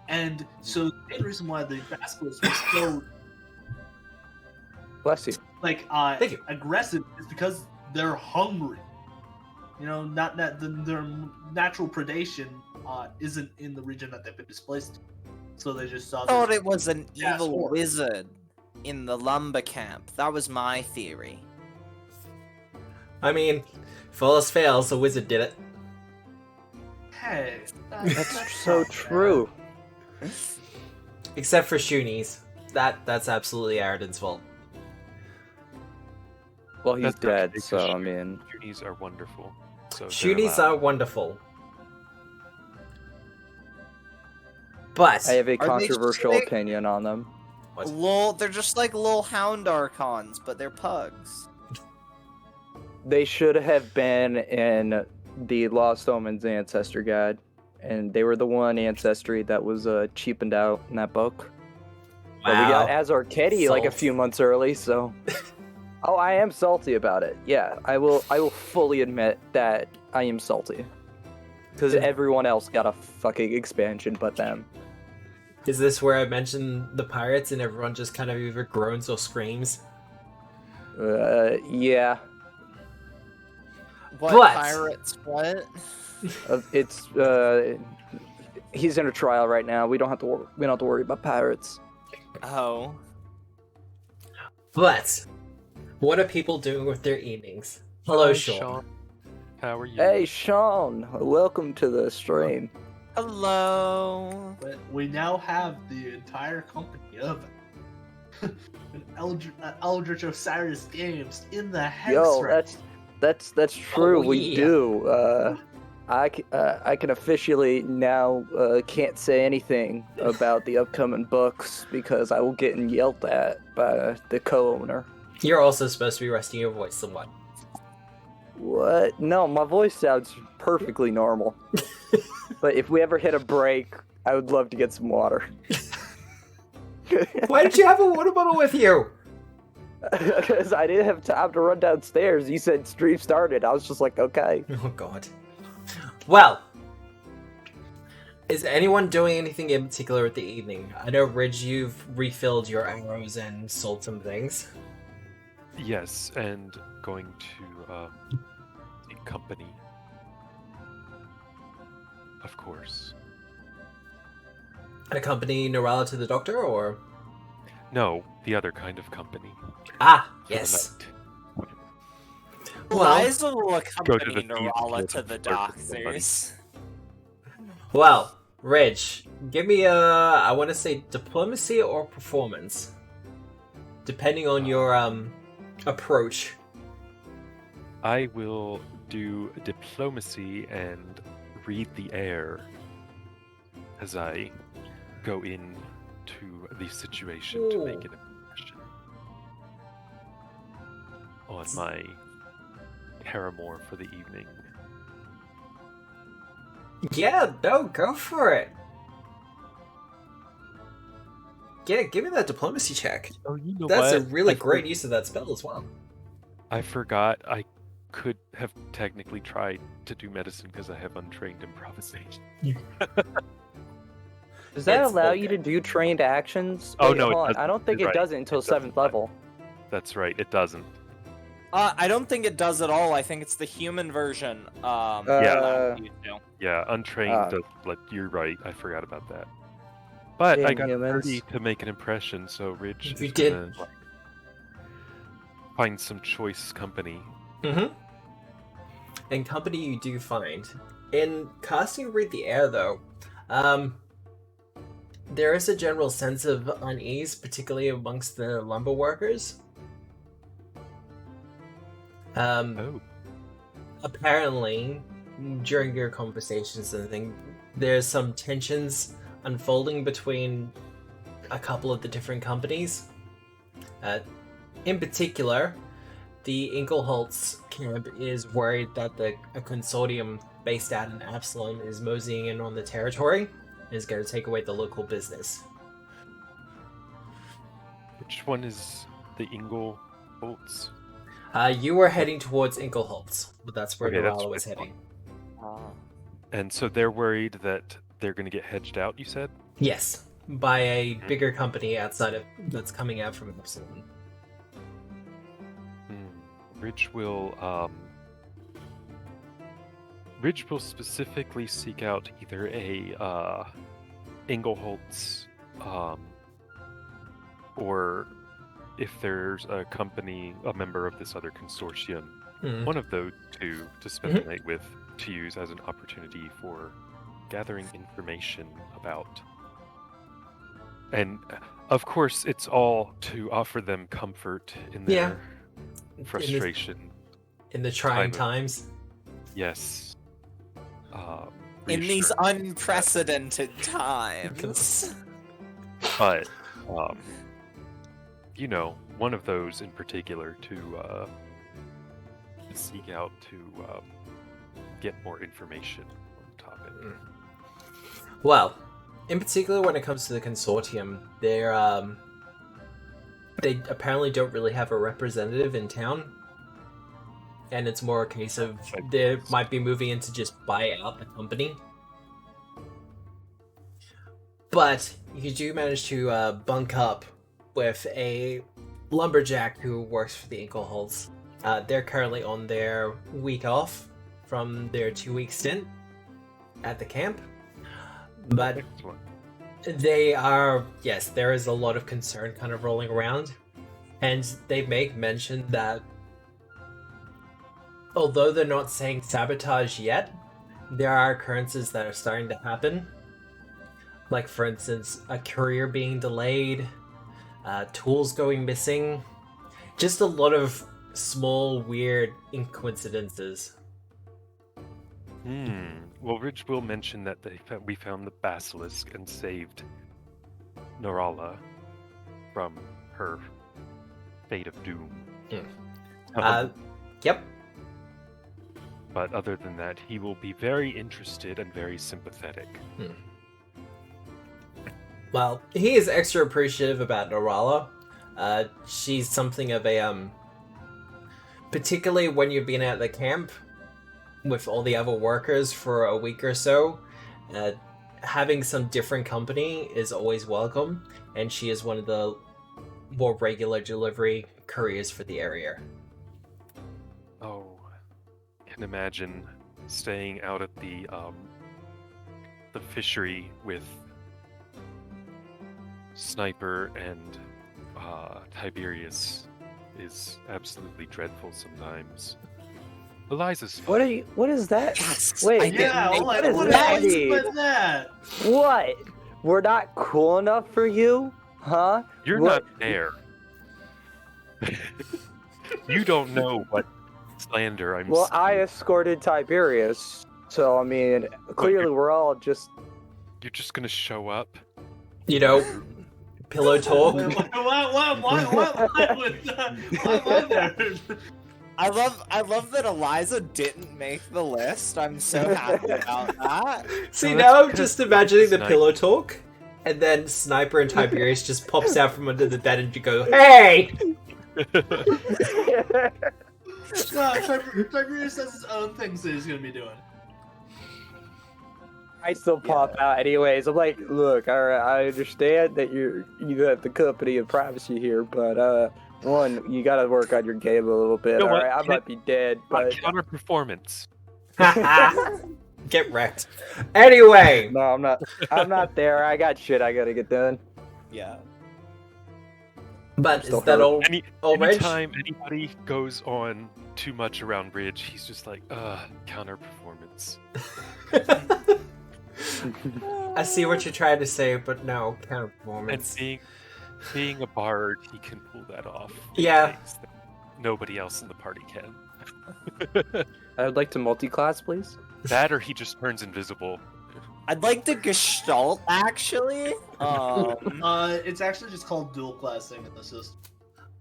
[SPEAKER 5] and so the main reason why the basilisks were so
[SPEAKER 6] Bless you.
[SPEAKER 1] Thank you.
[SPEAKER 5] aggressive is because they're hungry. Not that their natural predation isn't in the region that they've been displaced to. So they just saw.
[SPEAKER 3] I thought it was an
[SPEAKER 5] Yeah,
[SPEAKER 3] evil
[SPEAKER 5] sure.
[SPEAKER 3] wizard in the lumber camp. That was my theory.
[SPEAKER 1] I mean, if all else fails, the wizard did it.
[SPEAKER 5] Hey,
[SPEAKER 6] That's so true.
[SPEAKER 1] Except for Shuni's. That's absolutely Aridin's fault.
[SPEAKER 6] Well, he's
[SPEAKER 2] That's not
[SPEAKER 6] dead,
[SPEAKER 2] because
[SPEAKER 6] so I mean,
[SPEAKER 2] Shuni's are wonderful. So they're
[SPEAKER 1] Shuni's
[SPEAKER 2] allowed.
[SPEAKER 1] are wonderful. But
[SPEAKER 6] I have a
[SPEAKER 3] Are they
[SPEAKER 6] controversial
[SPEAKER 3] sick?
[SPEAKER 6] opinion on them.
[SPEAKER 1] What?
[SPEAKER 3] They're just like little hound archons, but they're pugs.
[SPEAKER 6] They should have been in the Lost Omens Ancestor Guide, and they were the one ancestry that was cheapened out in that book. But we got Azor Ketty like a
[SPEAKER 1] Salt.
[SPEAKER 6] few months early, so. Oh, I am salty about it. Yeah, I will fully admit that I am salty. Because everyone else got a fucking expansion but them.
[SPEAKER 1] Is this where I mentioned the pirates and everyone just kind of either groans or screams?
[SPEAKER 6] Yeah.
[SPEAKER 3] What
[SPEAKER 1] But-
[SPEAKER 3] pirates? What?
[SPEAKER 6] It's he's in a trial right now. We don't have to worry about pirates.
[SPEAKER 3] Oh.
[SPEAKER 1] But what are people doing with their evenings? Hello,
[SPEAKER 2] Hi,
[SPEAKER 1] Sean.
[SPEAKER 2] How are you?
[SPEAKER 6] Hey, Sean, welcome to the stream.
[SPEAKER 3] Hello.
[SPEAKER 5] but we now have the entire company of Eldritch Osiris Games in the hex
[SPEAKER 6] Yo,
[SPEAKER 5] right
[SPEAKER 6] that's true.
[SPEAKER 1] Oh,
[SPEAKER 6] we
[SPEAKER 1] yeah.
[SPEAKER 6] do. I can officially now can't say anything about the upcoming books because I will get yelled at by the co-owner.
[SPEAKER 1] You're also supposed to be resting your voice somewhat.
[SPEAKER 6] What? No, my voice sounds perfectly normal. But if we ever hit a break, I would love to get some water.
[SPEAKER 1] Why did you have a water bottle with you?
[SPEAKER 6] Because I didn't have time to run downstairs. You said stream started. I was just like, okay.
[SPEAKER 1] Oh god. Well, is anyone doing anything in particular with the evening? I know, Ridge, you've refilled your arrows and sold some things.
[SPEAKER 2] Yes, and going to a company. Of course.
[SPEAKER 1] Accompany Norella to the doctor, or?
[SPEAKER 2] No, the other kind of company.
[SPEAKER 1] Ah,
[SPEAKER 2] for the
[SPEAKER 1] yes.
[SPEAKER 2] night.
[SPEAKER 1] Well,
[SPEAKER 3] Liza will accompany
[SPEAKER 2] the thieves
[SPEAKER 3] Norala
[SPEAKER 2] guild
[SPEAKER 3] to
[SPEAKER 2] and
[SPEAKER 3] the
[SPEAKER 2] flirt with somebody.
[SPEAKER 3] doctors.
[SPEAKER 1] well, Ridge, give me a, I want to say diplomacy or performance, depending on your approach.
[SPEAKER 2] I will do diplomacy and read the air as I go in to the situation to make an impression on my paramour for the evening.
[SPEAKER 1] Yeah, no, go for it. Yeah, give me that diplomacy check.
[SPEAKER 2] Oh, you know
[SPEAKER 1] That's a really great use of that spell as well.
[SPEAKER 2] I forgot I could have technically tried to do medicine because I have untrained improvisation.
[SPEAKER 6] Does that
[SPEAKER 1] It's
[SPEAKER 6] allow
[SPEAKER 1] okay.
[SPEAKER 6] you to do trained actions?
[SPEAKER 2] Oh,
[SPEAKER 6] Wait,
[SPEAKER 2] no, it
[SPEAKER 6] hold on.
[SPEAKER 2] doesn't.
[SPEAKER 6] I don't think
[SPEAKER 2] You're
[SPEAKER 6] it
[SPEAKER 2] right.
[SPEAKER 6] does it until
[SPEAKER 2] It doesn't.
[SPEAKER 6] 7th level.
[SPEAKER 2] That's right, it doesn't.
[SPEAKER 3] I don't think it does at all. I think it's the human version.
[SPEAKER 6] Yeah.
[SPEAKER 3] that you do.
[SPEAKER 2] Yeah, untrained
[SPEAKER 6] Ah.
[SPEAKER 2] does, like, you're right, I forgot about that. But I
[SPEAKER 6] Damn
[SPEAKER 2] got
[SPEAKER 6] humans.
[SPEAKER 2] 30 to make an impression, so Ridge
[SPEAKER 1] You
[SPEAKER 2] is
[SPEAKER 1] did.
[SPEAKER 2] gonna like, find some choice company.
[SPEAKER 1] Mm-hmm. And company you do find. In casting Read the Air, though, there is a general sense of unease, particularly amongst the lumber workers.
[SPEAKER 2] Oh.
[SPEAKER 1] Apparently, during your conversations and things, there's some tensions unfolding between a couple of the different companies. In particular, the Inkelholtz camp is worried that a consortium based out in Absalom is moseying in on the territory and is going to take away the local business.
[SPEAKER 2] Which one is the Ingle bolts?
[SPEAKER 1] You were heading towards Inkleholtz, but that's where
[SPEAKER 2] Okay, that's
[SPEAKER 1] Norala was
[SPEAKER 2] what I
[SPEAKER 1] heading.
[SPEAKER 2] And so they're worried that they're going to get hedged out, you said?
[SPEAKER 1] Yes, by a bigger company outside of that's coming out from Epsilon.
[SPEAKER 2] Ridge will specifically seek out either a Ingleholtz, or if there's a company, a member of this other consortium, one of those two to spend the night with, to use as an opportunity for gathering information about. And of course, it's all to offer them comfort in their frustration.
[SPEAKER 1] In the trying
[SPEAKER 2] Time of-
[SPEAKER 1] times.
[SPEAKER 2] Yes.
[SPEAKER 3] In these
[SPEAKER 2] reassurance.
[SPEAKER 3] unprecedented times.
[SPEAKER 2] But, one of those in particular to seek out to get more information on the topic.
[SPEAKER 1] Well, in particular when it comes to the consortium, they apparently don't really have a representative in town. And it's more a case of they might be moving in to just buy out the company. But you do manage to bunk up with a lumberjack who works for the Inkleholtz. They're currently on their week off from their 2-week stint at the camp. But
[SPEAKER 2] Excellent.
[SPEAKER 1] they are, yes, there is a lot of concern kind of rolling around. And they make mention that although they're not saying sabotage yet, there are occurrences that are starting to happen. Like, for instance, a courier being delayed, tools going missing, just a lot of small, weird coincidences.
[SPEAKER 2] Well, Ridge will mention that we found the basilisk and saved Norala from her fate of doom.
[SPEAKER 1] Yep.
[SPEAKER 2] But other than that, he will be very interested and very sympathetic.
[SPEAKER 1] Well, he is extra appreciative about Norala. She's something of a, particularly when you've been at the camp with all the other workers for a week or so, having some different company is always welcome, and she is one of the more regular delivery couriers for the area.
[SPEAKER 2] Oh, can imagine staying out at the fishery with Sniper and Tiberius is absolutely dreadful sometimes. Eliza's fine.
[SPEAKER 6] What is that?
[SPEAKER 3] Yes,
[SPEAKER 6] Wait,
[SPEAKER 3] I didn't make
[SPEAKER 5] what
[SPEAKER 3] the
[SPEAKER 5] is
[SPEAKER 3] list.
[SPEAKER 5] that?
[SPEAKER 6] what? We're not cool enough for you? Huh?
[SPEAKER 2] You're
[SPEAKER 6] What-
[SPEAKER 2] not there. You don't know what slander I'm
[SPEAKER 6] Well, I
[SPEAKER 2] seeing.
[SPEAKER 6] escorted Tiberius, so I mean, clearly we're all just.
[SPEAKER 2] You're just gonna show up?
[SPEAKER 1] You know, pillow talk.
[SPEAKER 5] Why would that? Why would there?
[SPEAKER 3] I love that Eliza didn't make the list. I'm so happy about that.
[SPEAKER 1] See,
[SPEAKER 2] No,
[SPEAKER 1] now
[SPEAKER 2] that's
[SPEAKER 1] I'm just imagining the
[SPEAKER 2] Sniper.
[SPEAKER 1] pillow talk, and then Sniper and Tiberius just pops out from under the bed and you go, "Hey!"
[SPEAKER 5] No, Tiberius has his own things that he's gonna be doing.
[SPEAKER 6] I still pop out anyways. I'm like, look, all right, I understand that you have the company of privacy here, but one, you gotta work on your game a little bit.
[SPEAKER 2] You know
[SPEAKER 6] All
[SPEAKER 2] what?
[SPEAKER 6] right, I might be dead, but
[SPEAKER 2] Counter performance.
[SPEAKER 1] Get wrecked. Anyway,
[SPEAKER 6] no, I'm not. I'm not there. I got shit I gotta get done.
[SPEAKER 3] Yeah.
[SPEAKER 1] but
[SPEAKER 6] Still
[SPEAKER 1] is that
[SPEAKER 6] hurt.
[SPEAKER 1] all, Reg?
[SPEAKER 2] Anytime anybody goes on too much around Ridge, he's just like, counter performance.
[SPEAKER 1] I see what you're trying to say, but no, counter
[SPEAKER 2] And
[SPEAKER 1] performance.
[SPEAKER 2] being a bard, he can pull that off. in
[SPEAKER 1] Yeah.
[SPEAKER 2] ways that nobody else in the party can.
[SPEAKER 6] I would like to multi-class, please.
[SPEAKER 2] That or he just turns invisible.
[SPEAKER 3] I'd like to gestalt actually.
[SPEAKER 5] It's actually just called dual classing in the system.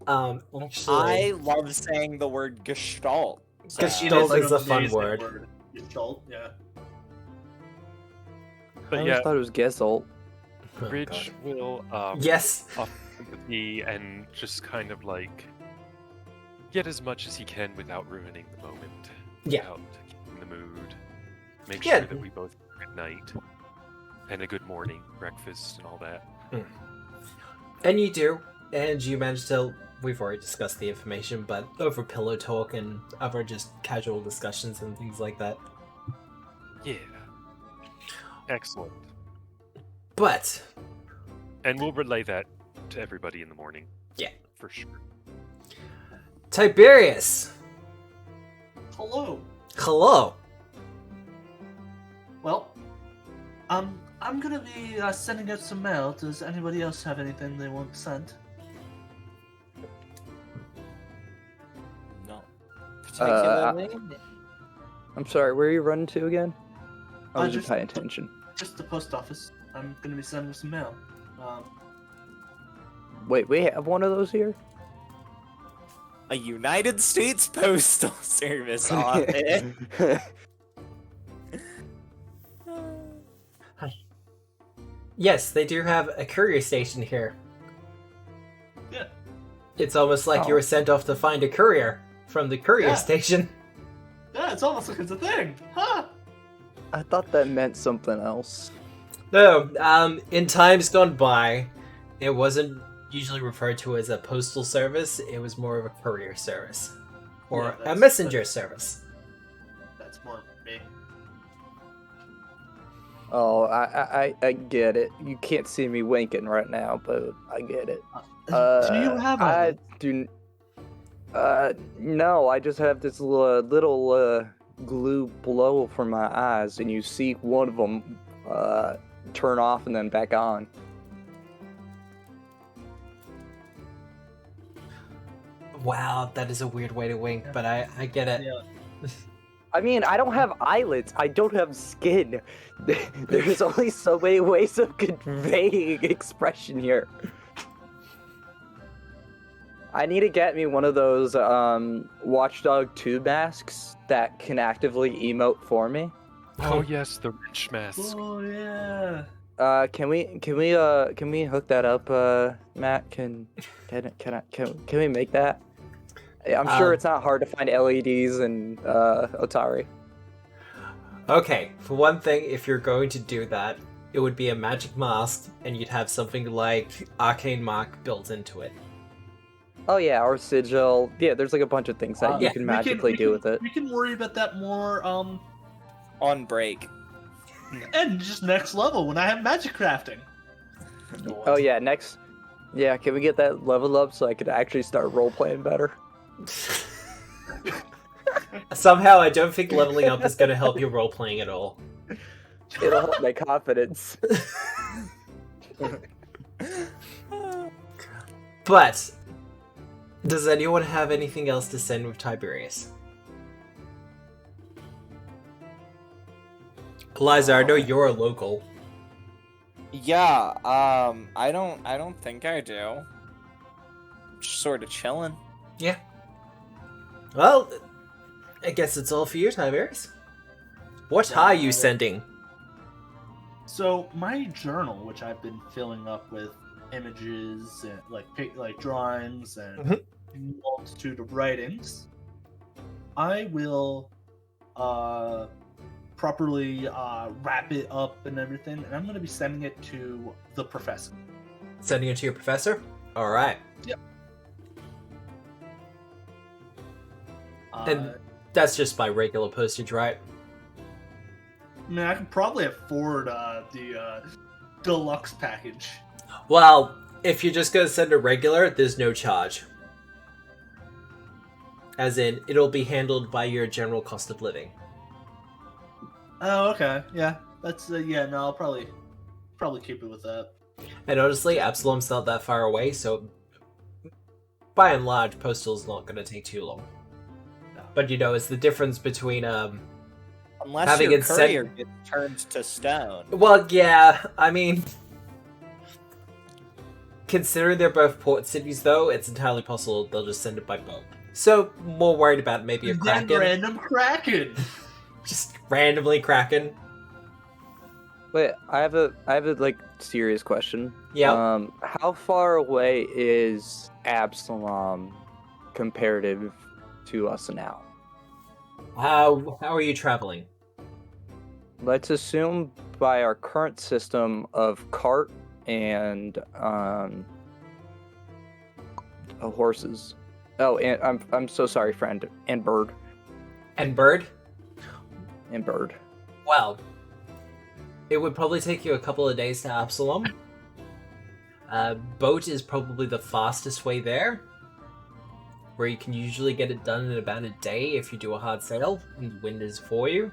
[SPEAKER 1] Actually,
[SPEAKER 3] I love saying the word gestalt.
[SPEAKER 1] Gestalt
[SPEAKER 5] It
[SPEAKER 1] is a
[SPEAKER 5] an
[SPEAKER 1] fun
[SPEAKER 5] amazing
[SPEAKER 1] word.
[SPEAKER 5] Gestalt, yeah.
[SPEAKER 6] I
[SPEAKER 2] But
[SPEAKER 6] always
[SPEAKER 2] yeah,
[SPEAKER 6] thought it was Gesalt.
[SPEAKER 1] Oh,
[SPEAKER 2] Ridge will
[SPEAKER 1] yes.
[SPEAKER 2] offer sympathy and just kind of like get as much as he can without ruining the moment.
[SPEAKER 1] Yeah.
[SPEAKER 2] Without keeping the mood. Make
[SPEAKER 1] Yeah.
[SPEAKER 2] sure that we both have a good night and a good morning, breakfast, and all that.
[SPEAKER 1] And you do, and you manage to. We've already discussed the information, but over pillow talk and other just casual discussions and things like that.
[SPEAKER 2] Yeah. Excellent.
[SPEAKER 1] But
[SPEAKER 2] And we'll relay that to everybody in the morning.
[SPEAKER 1] Yeah.
[SPEAKER 2] For sure.
[SPEAKER 1] Tiberius,
[SPEAKER 5] Hello.
[SPEAKER 1] hello.
[SPEAKER 5] Well, I'm gonna be sending out some mail. Does anybody else have anything they want sent?
[SPEAKER 3] No. Particularly.
[SPEAKER 6] I'm sorry, where are you running to again? I
[SPEAKER 5] I
[SPEAKER 6] wasn't
[SPEAKER 5] just-
[SPEAKER 6] paying attention.
[SPEAKER 5] Just the post office. I'm gonna be sending some mail.
[SPEAKER 6] Wait, we have one of those here?
[SPEAKER 3] A United States Postal Service office.
[SPEAKER 1] Yes, they do have a courier station here.
[SPEAKER 5] Yeah.
[SPEAKER 1] It's almost like you
[SPEAKER 6] Oh.
[SPEAKER 1] were sent off to find a courier from the courier
[SPEAKER 5] Yeah.
[SPEAKER 1] station.
[SPEAKER 5] Yeah, it's almost like it's a thing. Huh?
[SPEAKER 6] I thought that meant something else.
[SPEAKER 1] No, in times gone by, it wasn't usually referred to as a postal service. It was more of a courier service, or
[SPEAKER 5] Yeah,
[SPEAKER 1] a
[SPEAKER 5] that's-
[SPEAKER 1] messenger service.
[SPEAKER 5] That's more me.
[SPEAKER 6] Oh, I get it. You can't see me winking right now, but I get it.
[SPEAKER 5] Do you have
[SPEAKER 6] I
[SPEAKER 5] any?
[SPEAKER 6] do. No, I just have this little glue blow for my eyes, and you see one of them turn off and then back on.
[SPEAKER 1] Wow, that is a weird way to wink, but I get it.
[SPEAKER 5] Yeah.
[SPEAKER 6] I mean, I don't have eyelids. I don't have skin. There's only so many ways of conveying expression here. I need to get me one of those Watchdog 2 masks that can actively emote for me.
[SPEAKER 2] Oh yes, the rich mask.
[SPEAKER 5] Oh yeah.
[SPEAKER 6] Can we hook that up, Matt? Can we make that? I'm sure it's not hard to find LEDs in Otari.
[SPEAKER 1] Okay, for one thing, if you're going to do that, it would be a magic mask, and you'd have something like Arcane Mark built into it.
[SPEAKER 6] Oh yeah, or sigil. Yeah, there's like a bunch of things that you
[SPEAKER 1] Yeah,
[SPEAKER 6] can magically do with it.
[SPEAKER 5] We can worry about that more
[SPEAKER 3] On break.
[SPEAKER 5] and just next level when I have magic crafting.
[SPEAKER 6] Oh yeah, next. Yeah, can we get that level up so I could actually start role playing better?
[SPEAKER 1] Somehow, I don't think leveling up is going to help your role playing at all.
[SPEAKER 6] It'll help my confidence.
[SPEAKER 1] But, does anyone have anything else to send with Tiberius? Eliza, I know you're a local.
[SPEAKER 3] Yeah, I don't think I do. Just sort of chilling.
[SPEAKER 1] Yeah. Well, I guess it's all for you, Tiberius. What are you sending?
[SPEAKER 5] So my journal, which I've been filling up with images and like drawings and multitude of writings, I will properly wrap it up and everything, and I'm going to be sending it to the professor.
[SPEAKER 1] Sending it to your professor? Alright.
[SPEAKER 5] Yep.
[SPEAKER 1] And that's just by regular postage, right?
[SPEAKER 5] I mean, I can probably afford the deluxe package.
[SPEAKER 1] Well, if you're just gonna send a regular, there's no charge. As in, it'll be handled by your general cost of living.
[SPEAKER 5] Oh, okay. Yeah, that's yeah. No, I'll probably keep it with that.
[SPEAKER 1] And honestly, Absalom's not that far away, so by and large, postal's not gonna take too long. But you know, it's the difference between
[SPEAKER 3] Unless
[SPEAKER 1] having
[SPEAKER 3] your
[SPEAKER 1] it sent-
[SPEAKER 3] courier gets turned to stone.
[SPEAKER 1] Well, yeah, I mean, considering they're both port cities, though, it's entirely possible they'll just send it by boat. So, more worried about maybe a
[SPEAKER 5] Then
[SPEAKER 1] kraken.
[SPEAKER 5] random kraken.
[SPEAKER 1] Just randomly kraken.
[SPEAKER 6] Wait, I have a like serious question.
[SPEAKER 1] Yeah.
[SPEAKER 6] How far away is Absalom comparative to us now.
[SPEAKER 1] How are you traveling?
[SPEAKER 6] Let's assume by our current system of cart and horses. Oh, and I'm so sorry, friend. And bird.
[SPEAKER 1] And bird?
[SPEAKER 6] And bird.
[SPEAKER 1] Well, it would probably take you a couple of days to Absalom. Boat is probably the fastest way there, where you can usually get it done in about a day if you do a hard sail and the wind is for you.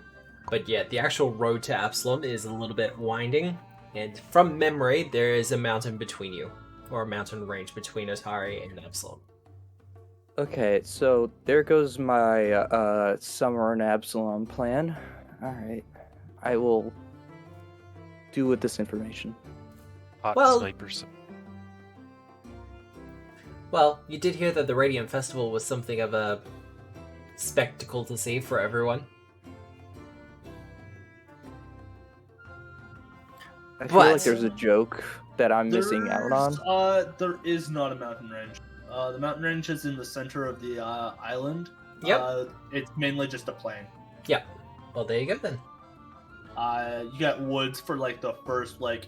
[SPEAKER 1] But yeah, the actual road to Absalom is a little bit winding, and from memory, there is a mountain between you, or a mountain range between Otari and Absalom.
[SPEAKER 6] Okay, so there goes my summer in Absalom plan. Alright. I will do with this information.
[SPEAKER 2] Hot
[SPEAKER 1] Well-
[SPEAKER 2] snipers.
[SPEAKER 1] Well, you did hear that the Radiant Festival was something of a spectacle to see for everyone.
[SPEAKER 6] I feel like
[SPEAKER 1] But-
[SPEAKER 6] there's a joke that I'm missing out on.
[SPEAKER 5] There is not a mountain range. The mountain range is in the center of the island.
[SPEAKER 1] Yep.
[SPEAKER 5] It's mainly just a plain.
[SPEAKER 1] Well, there you go then.
[SPEAKER 5] You got woods for like the first like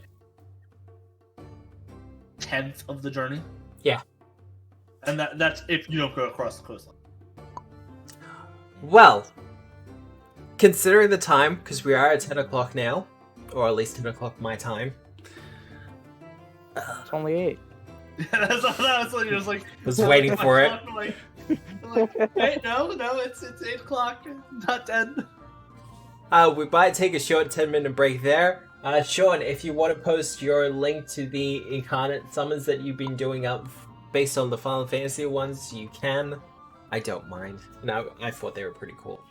[SPEAKER 5] 10th of the journey.
[SPEAKER 1] Yeah.
[SPEAKER 5] And that's if you don't go across the coastline.
[SPEAKER 1] Well, considering the time, because we are at 10 o'clock now, or at least 10 o'clock my time.
[SPEAKER 6] It's only 8.
[SPEAKER 5] Yeah, that's what he was like.
[SPEAKER 1] Was waiting for it.
[SPEAKER 5] I'm like, hey, no, it's 8 o'clock, not 10.
[SPEAKER 1] We might take a short 10-minute break there. Sean, if you want to post your link to the incarnate summons that you've been doing up based on the Final Fantasy ones, you can. I don't mind. No, I thought they were pretty cool.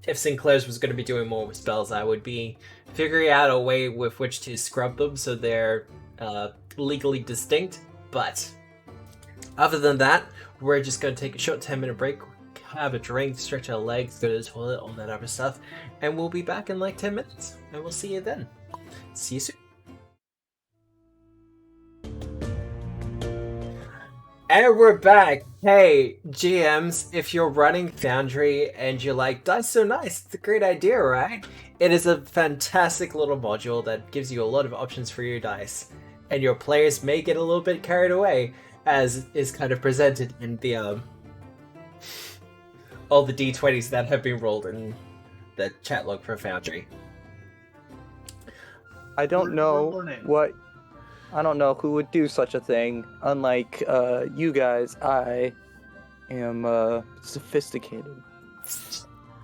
[SPEAKER 1] If Sinclair's was going to be doing more with spells, I would be figuring out a way with which to scrub them so they're legally distinct. But other than that, we're just going to take a short 10-minute break, have a drink, stretch our legs, go to the toilet, all that other stuff, and we'll be back in like 10 minutes. And we'll see you then. See you soon. And we're back. Hey, GMs, if you're running Foundry and you're like, dice so nice, it's a great idea, right? It is a fantastic little module that gives you a lot of options for your dice. And your players may get a little bit carried away, as is kind of presented in the, all the d20s that have been rolled in the chat log for Foundry.
[SPEAKER 6] I don't
[SPEAKER 5] We're
[SPEAKER 6] know
[SPEAKER 5] learning.
[SPEAKER 6] I don't know who would do such a thing. Unlike you guys, I am sophisticated.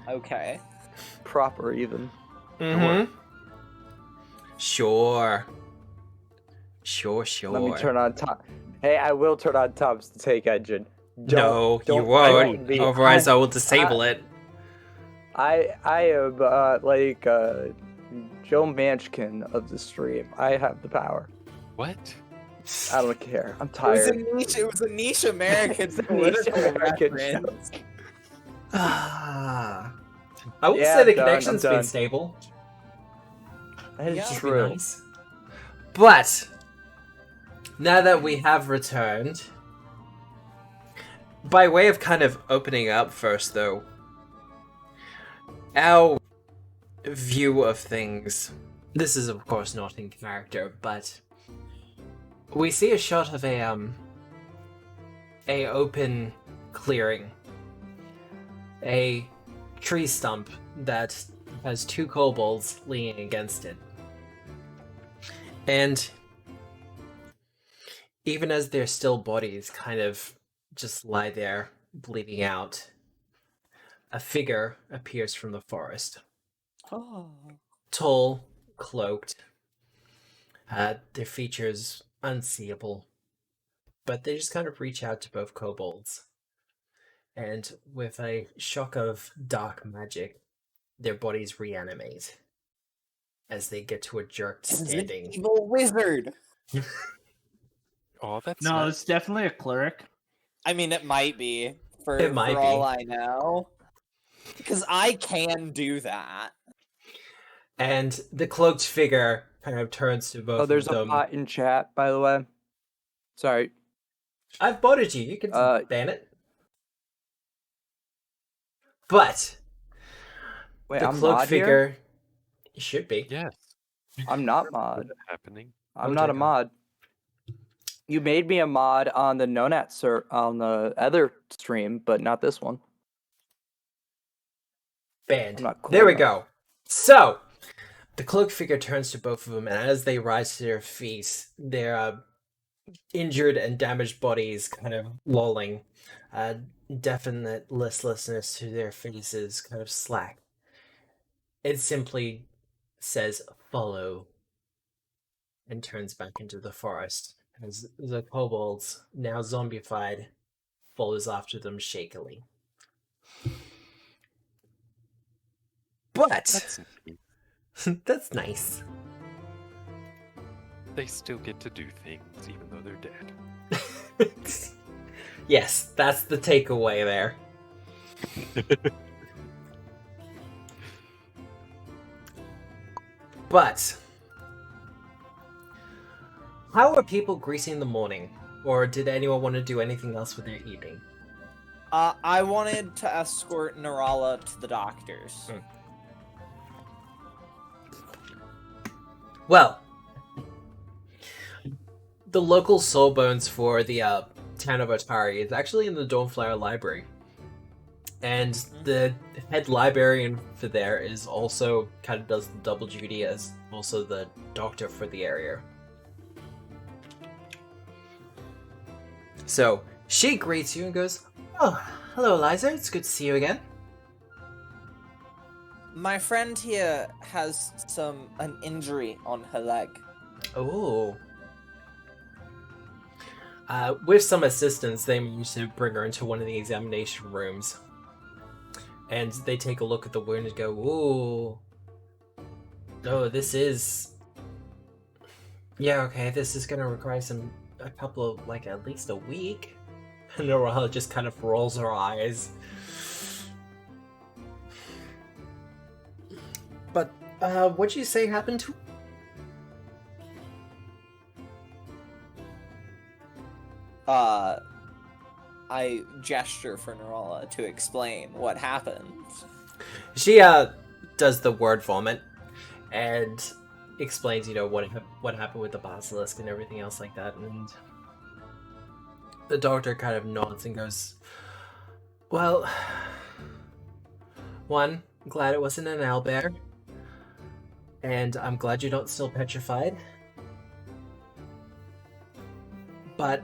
[SPEAKER 3] Okay.
[SPEAKER 6] Proper, even.
[SPEAKER 1] Mm-hmm. Sure.
[SPEAKER 6] Let me turn on top. Hey, I will turn on Tom's take engine.
[SPEAKER 1] No, you
[SPEAKER 6] don't
[SPEAKER 1] won't.
[SPEAKER 6] fight me.
[SPEAKER 1] Otherwise, I will disable it.
[SPEAKER 6] I am like Joe Manchkin of the stream. I have the power.
[SPEAKER 2] What?
[SPEAKER 6] I don't care. I'm
[SPEAKER 3] It
[SPEAKER 6] tired.
[SPEAKER 3] was a niche American
[SPEAKER 6] It's a niche
[SPEAKER 3] political
[SPEAKER 6] American
[SPEAKER 3] reference.
[SPEAKER 1] I would
[SPEAKER 6] Yeah,
[SPEAKER 1] say the
[SPEAKER 6] I'm done,
[SPEAKER 1] connection's
[SPEAKER 6] I'm
[SPEAKER 1] been
[SPEAKER 6] done.
[SPEAKER 1] stable.
[SPEAKER 6] That is
[SPEAKER 3] Yeah.
[SPEAKER 1] Which would be
[SPEAKER 6] true.
[SPEAKER 1] nice. But now that we have returned, by way of kind of opening up first, though, our view of things. This is, of course, not in character, but we see a shot of a open clearing, a tree stump that has 2 kobolds leaning against it, and even as their still bodies kind of just lie there bleeding out, a figure appears from the forest.
[SPEAKER 3] Oh.
[SPEAKER 1] Tall, cloaked, their features unseeable, but they just kind of reach out to both kobolds, and with a shock of dark magic, their bodies reanimate as they get to a jerked
[SPEAKER 3] This is an
[SPEAKER 1] standing.
[SPEAKER 3] evil wizard.
[SPEAKER 2] Oh, that's
[SPEAKER 5] No,
[SPEAKER 2] not...
[SPEAKER 5] it's definitely a cleric.
[SPEAKER 3] I mean, it might be for,
[SPEAKER 1] It might
[SPEAKER 3] for all
[SPEAKER 1] be.
[SPEAKER 3] I know. Because I can do that.
[SPEAKER 1] And the cloaked figure kind of turns to both
[SPEAKER 6] Oh, there's
[SPEAKER 1] of
[SPEAKER 6] a
[SPEAKER 1] them.
[SPEAKER 6] bot in chat, by the way. Sorry.
[SPEAKER 1] I've botted you. You can ban it. But
[SPEAKER 6] Wait,
[SPEAKER 1] the
[SPEAKER 6] I'm
[SPEAKER 1] cloak
[SPEAKER 6] mod here?
[SPEAKER 1] figure should be.
[SPEAKER 2] Yes.
[SPEAKER 6] I'm not
[SPEAKER 2] Is
[SPEAKER 6] mod.
[SPEAKER 2] that happening?
[SPEAKER 6] I'm
[SPEAKER 1] Oh,
[SPEAKER 6] not a
[SPEAKER 1] Jacob.
[SPEAKER 6] mod. You made me a mod on the on the other stream, but not this one.
[SPEAKER 1] Banned.
[SPEAKER 6] I'm not cool
[SPEAKER 1] There we
[SPEAKER 6] enough.
[SPEAKER 1] go. So, the cloak figure turns to both of them, and as they rise to their feet, their injured and damaged bodies kind of lolling, definite listlessness to their faces kind of slack. It simply says, "Follow," and turns back into the forest, as the kobolds, now zombified, follows after them shakily. But
[SPEAKER 2] That's neat.
[SPEAKER 1] that's nice.
[SPEAKER 2] They still get to do things even though they're dead.
[SPEAKER 1] Yes, that's the takeaway there. But how are people greasing the morning? Or did anyone want to do anything else with their evening?
[SPEAKER 3] I wanted to escort Narala to the doctors.
[SPEAKER 1] Well, the local soul bones for the town of Otari is actually in the Dawnflower Library. And the head librarian for there is also kind of does the double duty as also the doctor for the area. So she greets you and goes, "Oh, hello, Eliza. It's good to see you again."
[SPEAKER 3] My friend here has an injury on her leg.
[SPEAKER 1] Oh. With some assistance, they manage to bring her into one of the examination rooms. And they take a look at the wound and go, "Ooh. Oh, this is... Yeah, okay, this is gonna require a couple of, like, at least a week." And Norella just kind of rolls her eyes. But, what'd you say happened to...
[SPEAKER 3] I gesture for Narala to explain what happened.
[SPEAKER 1] She, does the word vomit and explains, what happened with the basilisk and everything else like that, and the doctor kind of nods and goes, "Well, one, I'm glad it wasn't an owlbear, and I'm glad you're not still petrified, but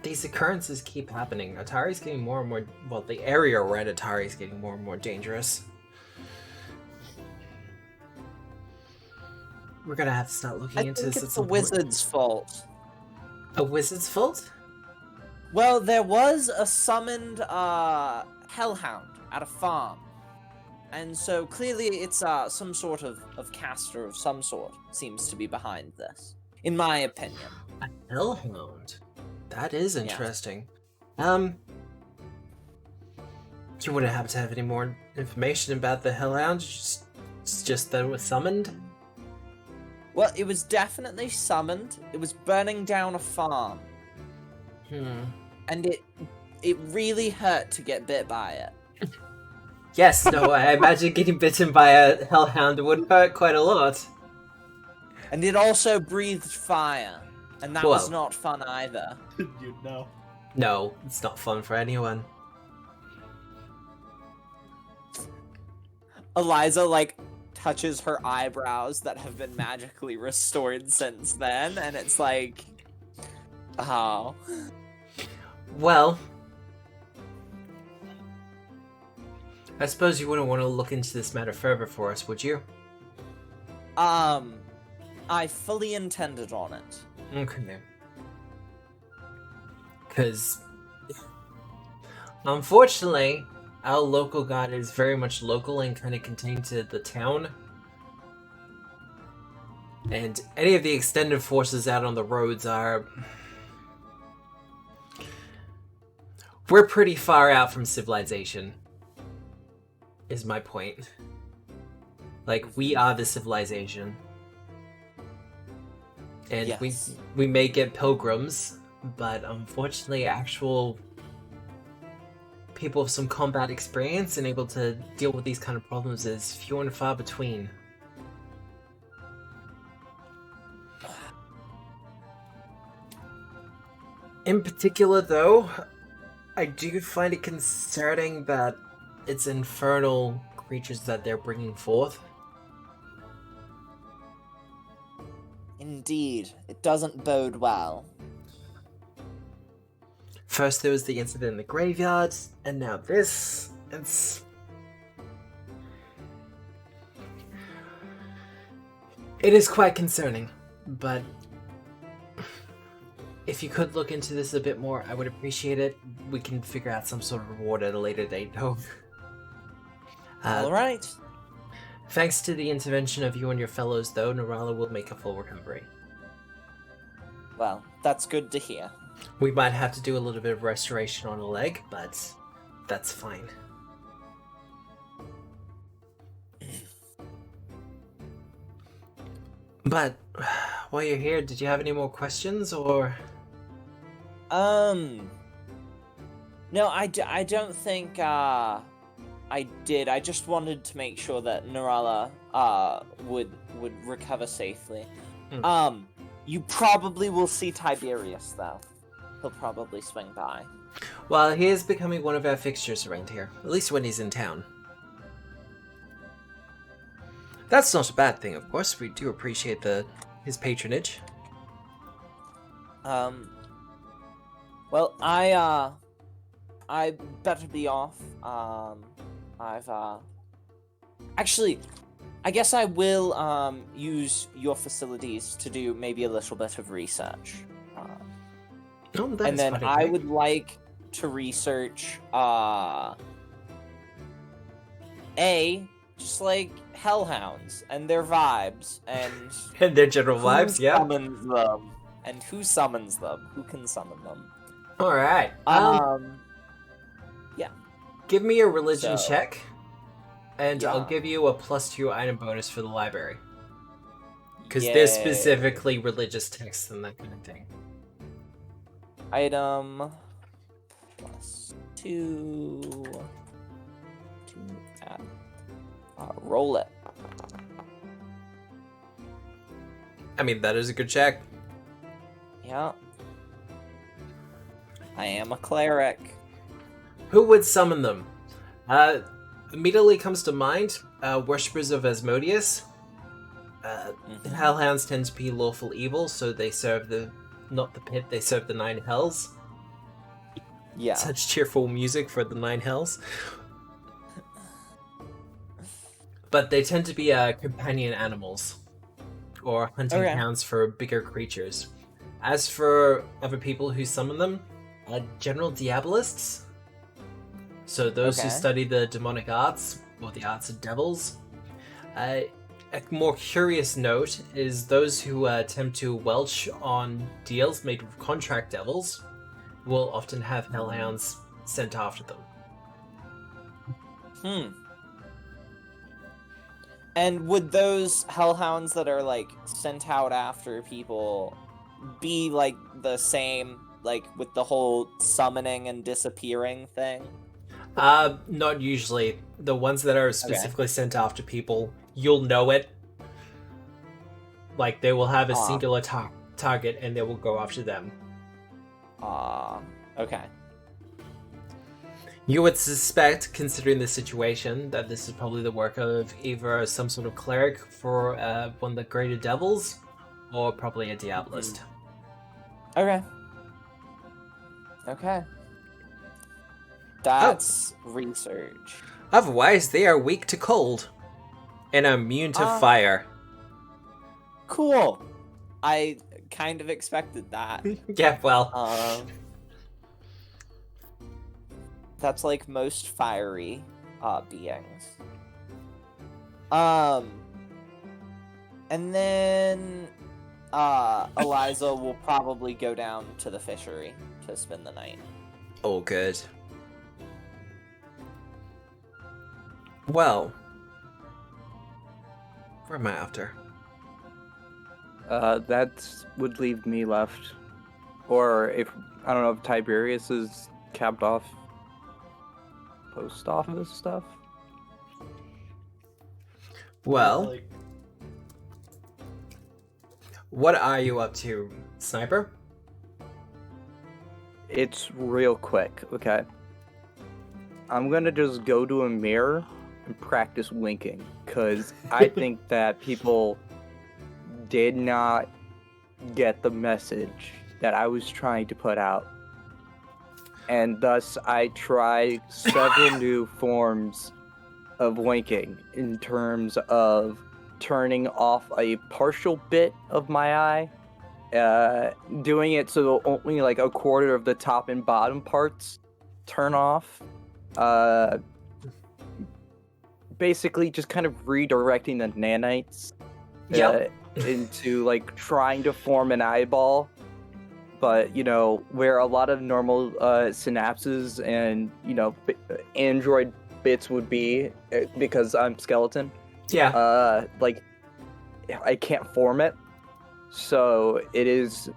[SPEAKER 1] these occurrences keep happening. Atari's getting more and more... Well, the area around Atari is getting more and more dangerous. We're gonna have to start looking
[SPEAKER 3] I
[SPEAKER 1] into
[SPEAKER 3] think
[SPEAKER 1] this at
[SPEAKER 3] it's a
[SPEAKER 1] some point."
[SPEAKER 3] wizard's fault.
[SPEAKER 1] A wizard's fault?
[SPEAKER 3] Well, there was a summoned hellhound at a farm. And so clearly it's some sort of caster of some sort seems to be behind this, in my opinion.
[SPEAKER 1] A hellhound? That is
[SPEAKER 3] Yeah.
[SPEAKER 1] interesting. You wouldn't happen to have any more information about the hellhound? It's just that it was summoned?
[SPEAKER 3] Well, it was definitely summoned. It was burning down a farm. And it really hurt to get bit by it.
[SPEAKER 1] Yes, no, I imagine getting bitten by a hellhound would hurt quite a lot.
[SPEAKER 3] And it also breathed fire. And that was
[SPEAKER 1] Whoa.
[SPEAKER 3] not fun either.
[SPEAKER 5] You'd know.
[SPEAKER 1] No, it's not fun for anyone.
[SPEAKER 3] Eliza, touches her eyebrows that have been magically restored since then, and it's like... Oh.
[SPEAKER 1] Well, I suppose you wouldn't want to look into this matter further for us, would you?
[SPEAKER 3] I fully intended on it.
[SPEAKER 1] Okay. Because, unfortunately, our local god is very much local and kind of contained to the town. And any of the extended forces out on the roads are... We're pretty far out from civilization, is my point. We are the civilization. And
[SPEAKER 3] Yes.
[SPEAKER 1] we may get pilgrims, but unfortunately actual people with some combat experience and able to deal with these kind of problems is few and far between. In particular, though, I do find it concerning that it's infernal creatures that they're bringing forth.
[SPEAKER 3] Indeed, it doesn't bode well.
[SPEAKER 1] First there was the incident in the graveyard, and now this. It is quite concerning, but if you could look into this a bit more, I would appreciate it. We can figure out some sort of reward at a later date, though.
[SPEAKER 3] Alright.
[SPEAKER 1] Thanks to the intervention of you and your fellows, though, Narala will make a full recovery.
[SPEAKER 3] Well, that's good to hear.
[SPEAKER 1] We might have to do a little bit of restoration on a leg, but that's fine. But while you're here, did you have any more questions, or?
[SPEAKER 3] No, I don't think, I did. I just wanted to make sure that Narala, would recover safely. You probably will see Tiberius, though. He'll probably swing by.
[SPEAKER 1] Well, he is becoming one of our fixtures around here, at least when he's in town. That's not a bad thing, of course. We do appreciate his patronage.
[SPEAKER 3] Well, I better be off. Actually, I guess I will, use your facilities to do maybe a little bit of research. And then I would like to research, just like hellhounds and their vibes and
[SPEAKER 1] and their general vibes, yeah.
[SPEAKER 3] Summons them and who summons them? Who can summon them?
[SPEAKER 1] All right.
[SPEAKER 3] Yeah.
[SPEAKER 1] Give me a religion
[SPEAKER 3] So-
[SPEAKER 1] check, and I'll
[SPEAKER 3] Yeah.
[SPEAKER 1] give you a +2 item bonus for the library. Because there's
[SPEAKER 3] Yay.
[SPEAKER 1] specifically religious texts and that kind of thing.
[SPEAKER 3] Item +2 to add. Roll it.
[SPEAKER 1] I mean, that is a good check.
[SPEAKER 3] Yeah. I am a cleric.
[SPEAKER 1] Who would summon them? Immediately comes to mind, worshippers of Asmodeus. Hellhounds tend to be lawful evil, so they serve not the pit, they serve the 9 hells.
[SPEAKER 3] Yeah.
[SPEAKER 1] Such cheerful music for the 9 hells. But they tend to be companion animals, or hunting
[SPEAKER 3] Okay.
[SPEAKER 1] hounds for bigger creatures. As for other people who summon them, general diabolists. So those who
[SPEAKER 3] Okay.
[SPEAKER 1] study the demonic arts, or the arts of devils. A more curious note is those who attempt to welch on deals made with contract devils will often have hellhounds sent after them.
[SPEAKER 3] And would those hellhounds that are like sent out after people be like the same, like with the whole summoning and disappearing thing?
[SPEAKER 1] Not usually. The ones that are specifically sent after people, you'll know it. Like, they will have a singular target and they will go after them.
[SPEAKER 3] Okay.
[SPEAKER 1] You would suspect, considering the situation, that this is probably the work of either some sort of cleric for one of the greater devils, or probably a diabolist.
[SPEAKER 3] Okay. Okay. That's research.
[SPEAKER 1] Otherwise, they are weak to cold and immune to fire.
[SPEAKER 3] Cool. I kind of expected that.
[SPEAKER 1] Yeah, well,
[SPEAKER 3] That's like most fiery beings. And then Eliza will probably go down to the fishery to spend the night.
[SPEAKER 1] oh good. Well, where am I after?
[SPEAKER 6] That would leave me left. Or if, I don't know if Tiberius is capped off. post office stuff.
[SPEAKER 1] Well,
[SPEAKER 5] Like,
[SPEAKER 1] what are you up to, Sniper?
[SPEAKER 6] It's real quick, okay? I'm gonna just go to a mirror and practice winking, because I think that people did not get the message that I was trying to put out. And thus, I try several new forms of winking in terms of turning off a partial bit of my eye, doing it so only like a quarter of the top and bottom parts turn off. Basically just kind of redirecting the nanites into like trying to form an eyeball, but you know, where a lot of normal synapses and you know android bits would be, because I'm skeleton. Like I can't form it. So it is,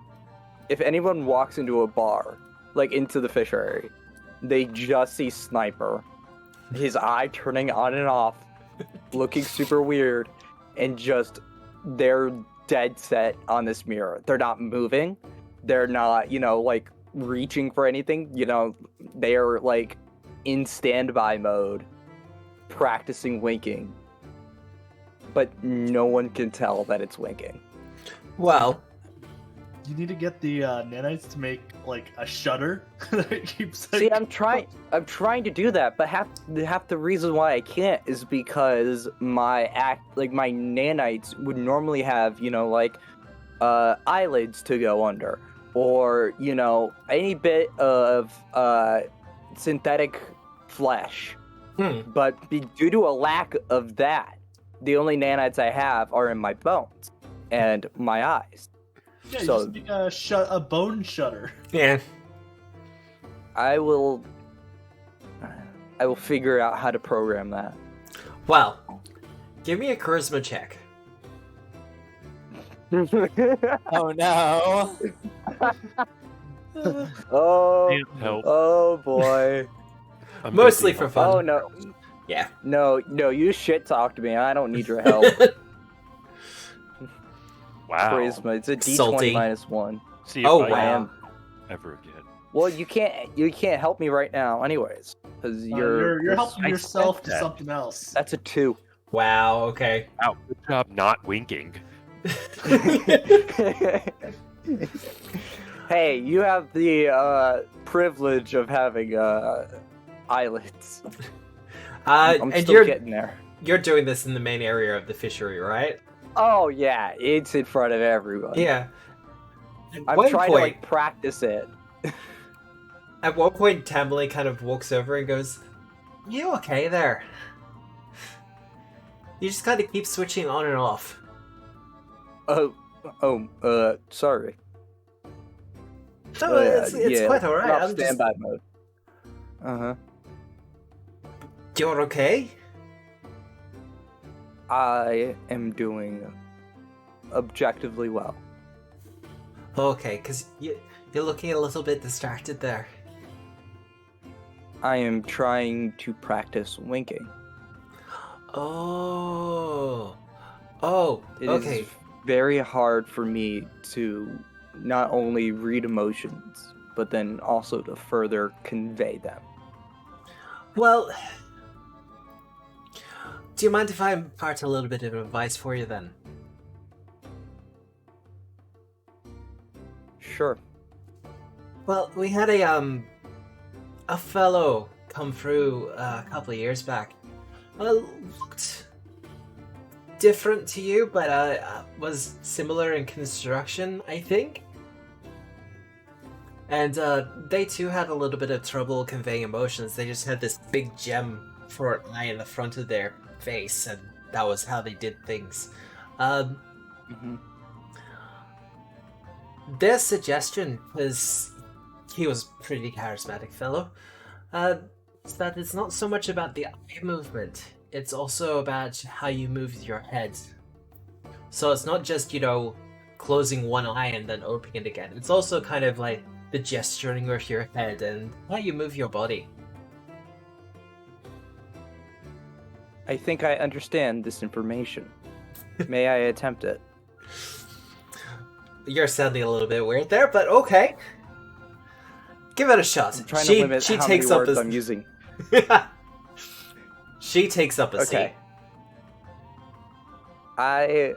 [SPEAKER 6] if anyone walks into a bar, like into the fishery, they just see Sniper, his eye turning on and off, looking super weird, and just they're dead set on this mirror. They're not moving. They're not, you know, like reaching for anything. You know, they're like in standby mode, practicing winking. But no one can tell that it's winking.
[SPEAKER 1] Well,
[SPEAKER 5] you need to get the nanites to make like a shutter that keeps.
[SPEAKER 6] See, I'm trying to do that, but half the reason why I can't is because my nanites would normally have, you know, like eyelids to go under, or you know, any bit of synthetic flesh. But due to a lack of that, the only nanites I have are in my bones and my eyes.
[SPEAKER 5] Yeah, you
[SPEAKER 6] So
[SPEAKER 5] just make a bone shutter.
[SPEAKER 1] yeah.
[SPEAKER 6] I will figure out how to program that.
[SPEAKER 1] Well, give me a charisma check.
[SPEAKER 3] Oh no.
[SPEAKER 6] Oh,
[SPEAKER 2] Can't help.
[SPEAKER 6] oh boy.
[SPEAKER 2] I'm
[SPEAKER 1] Mostly
[SPEAKER 2] busy.
[SPEAKER 1] for fun.
[SPEAKER 6] Oh no.
[SPEAKER 1] Yeah.
[SPEAKER 6] No, you shit talk to me. I don't need your help.
[SPEAKER 2] Wow.
[SPEAKER 6] Charisma. It's a D20
[SPEAKER 1] Salty.
[SPEAKER 6] -1.
[SPEAKER 2] See if
[SPEAKER 1] Oh,
[SPEAKER 2] I
[SPEAKER 1] wow.
[SPEAKER 2] am ever again.
[SPEAKER 6] Well, you can't help me right now, anyways, because
[SPEAKER 5] You're helping
[SPEAKER 2] I
[SPEAKER 5] yourself
[SPEAKER 2] said
[SPEAKER 5] to
[SPEAKER 2] that.
[SPEAKER 5] something else.
[SPEAKER 6] That's a 2.
[SPEAKER 1] Wow, okay.
[SPEAKER 2] Wow, good job not winking.
[SPEAKER 6] Hey, you have the privilege of having eyelids. I'm
[SPEAKER 1] and
[SPEAKER 6] still
[SPEAKER 1] you're
[SPEAKER 6] getting there.
[SPEAKER 1] you're doing this in the main area of the fishery, right?
[SPEAKER 6] Oh yeah, it's in front of everyone.
[SPEAKER 1] Yeah. At
[SPEAKER 6] I'm
[SPEAKER 1] one
[SPEAKER 6] trying
[SPEAKER 1] point,
[SPEAKER 6] to like practice it.
[SPEAKER 1] At one point, Tamlin kind of walks over and goes, "You okay there? You just kind of keep switching on and off."
[SPEAKER 6] Sorry.
[SPEAKER 1] No, it's quite alright.
[SPEAKER 6] Off
[SPEAKER 1] I'm just...
[SPEAKER 6] standby mode. Uh-huh.
[SPEAKER 1] You're okay?
[SPEAKER 6] I am doing objectively well.
[SPEAKER 1] Okay, because you're looking a little bit distracted there.
[SPEAKER 6] I am trying to practice winking.
[SPEAKER 1] Oh,
[SPEAKER 6] It
[SPEAKER 1] okay.
[SPEAKER 6] is very hard for me to not only read emotions, but then also to further convey them.
[SPEAKER 1] Well, do you mind if I impart a little bit of advice for you then?
[SPEAKER 6] Sure.
[SPEAKER 1] Well, we had a fellow come through a couple of years back. Looked different to you, but was similar in construction, I think. And they too had a little bit of trouble conveying emotions. They just had this big gem for an eye in the front of their face, and that was how they did things. Their suggestion was, he was a pretty charismatic fellow, is that it's not so much about the eye movement, it's also about how you move your head. So it's not just, you know, closing one eye and then opening it again. It's also kind of like the gesturing with your head and how you move your body.
[SPEAKER 6] I think I understand this information. May I attempt it?
[SPEAKER 1] You're sounding a little bit weird there, but okay. Give it a shot.
[SPEAKER 6] I'm trying to limit how many words I'm using.
[SPEAKER 1] She takes up a seat.
[SPEAKER 6] Okay. I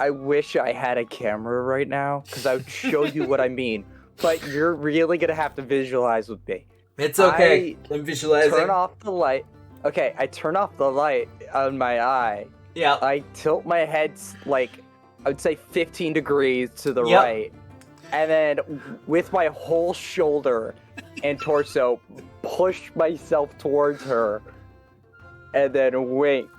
[SPEAKER 6] wish I had a camera right now, because I would show you what I mean. But you're really gonna have to visualize with me.
[SPEAKER 1] It's okay. I'm visualizing.
[SPEAKER 6] Turn off the light. Okay, I turn off the light on my eye.
[SPEAKER 1] Yeah.
[SPEAKER 6] I tilt my head like, I would say 15 degrees to the right. And then with my whole shoulder and torso, push myself towards her. And then wink.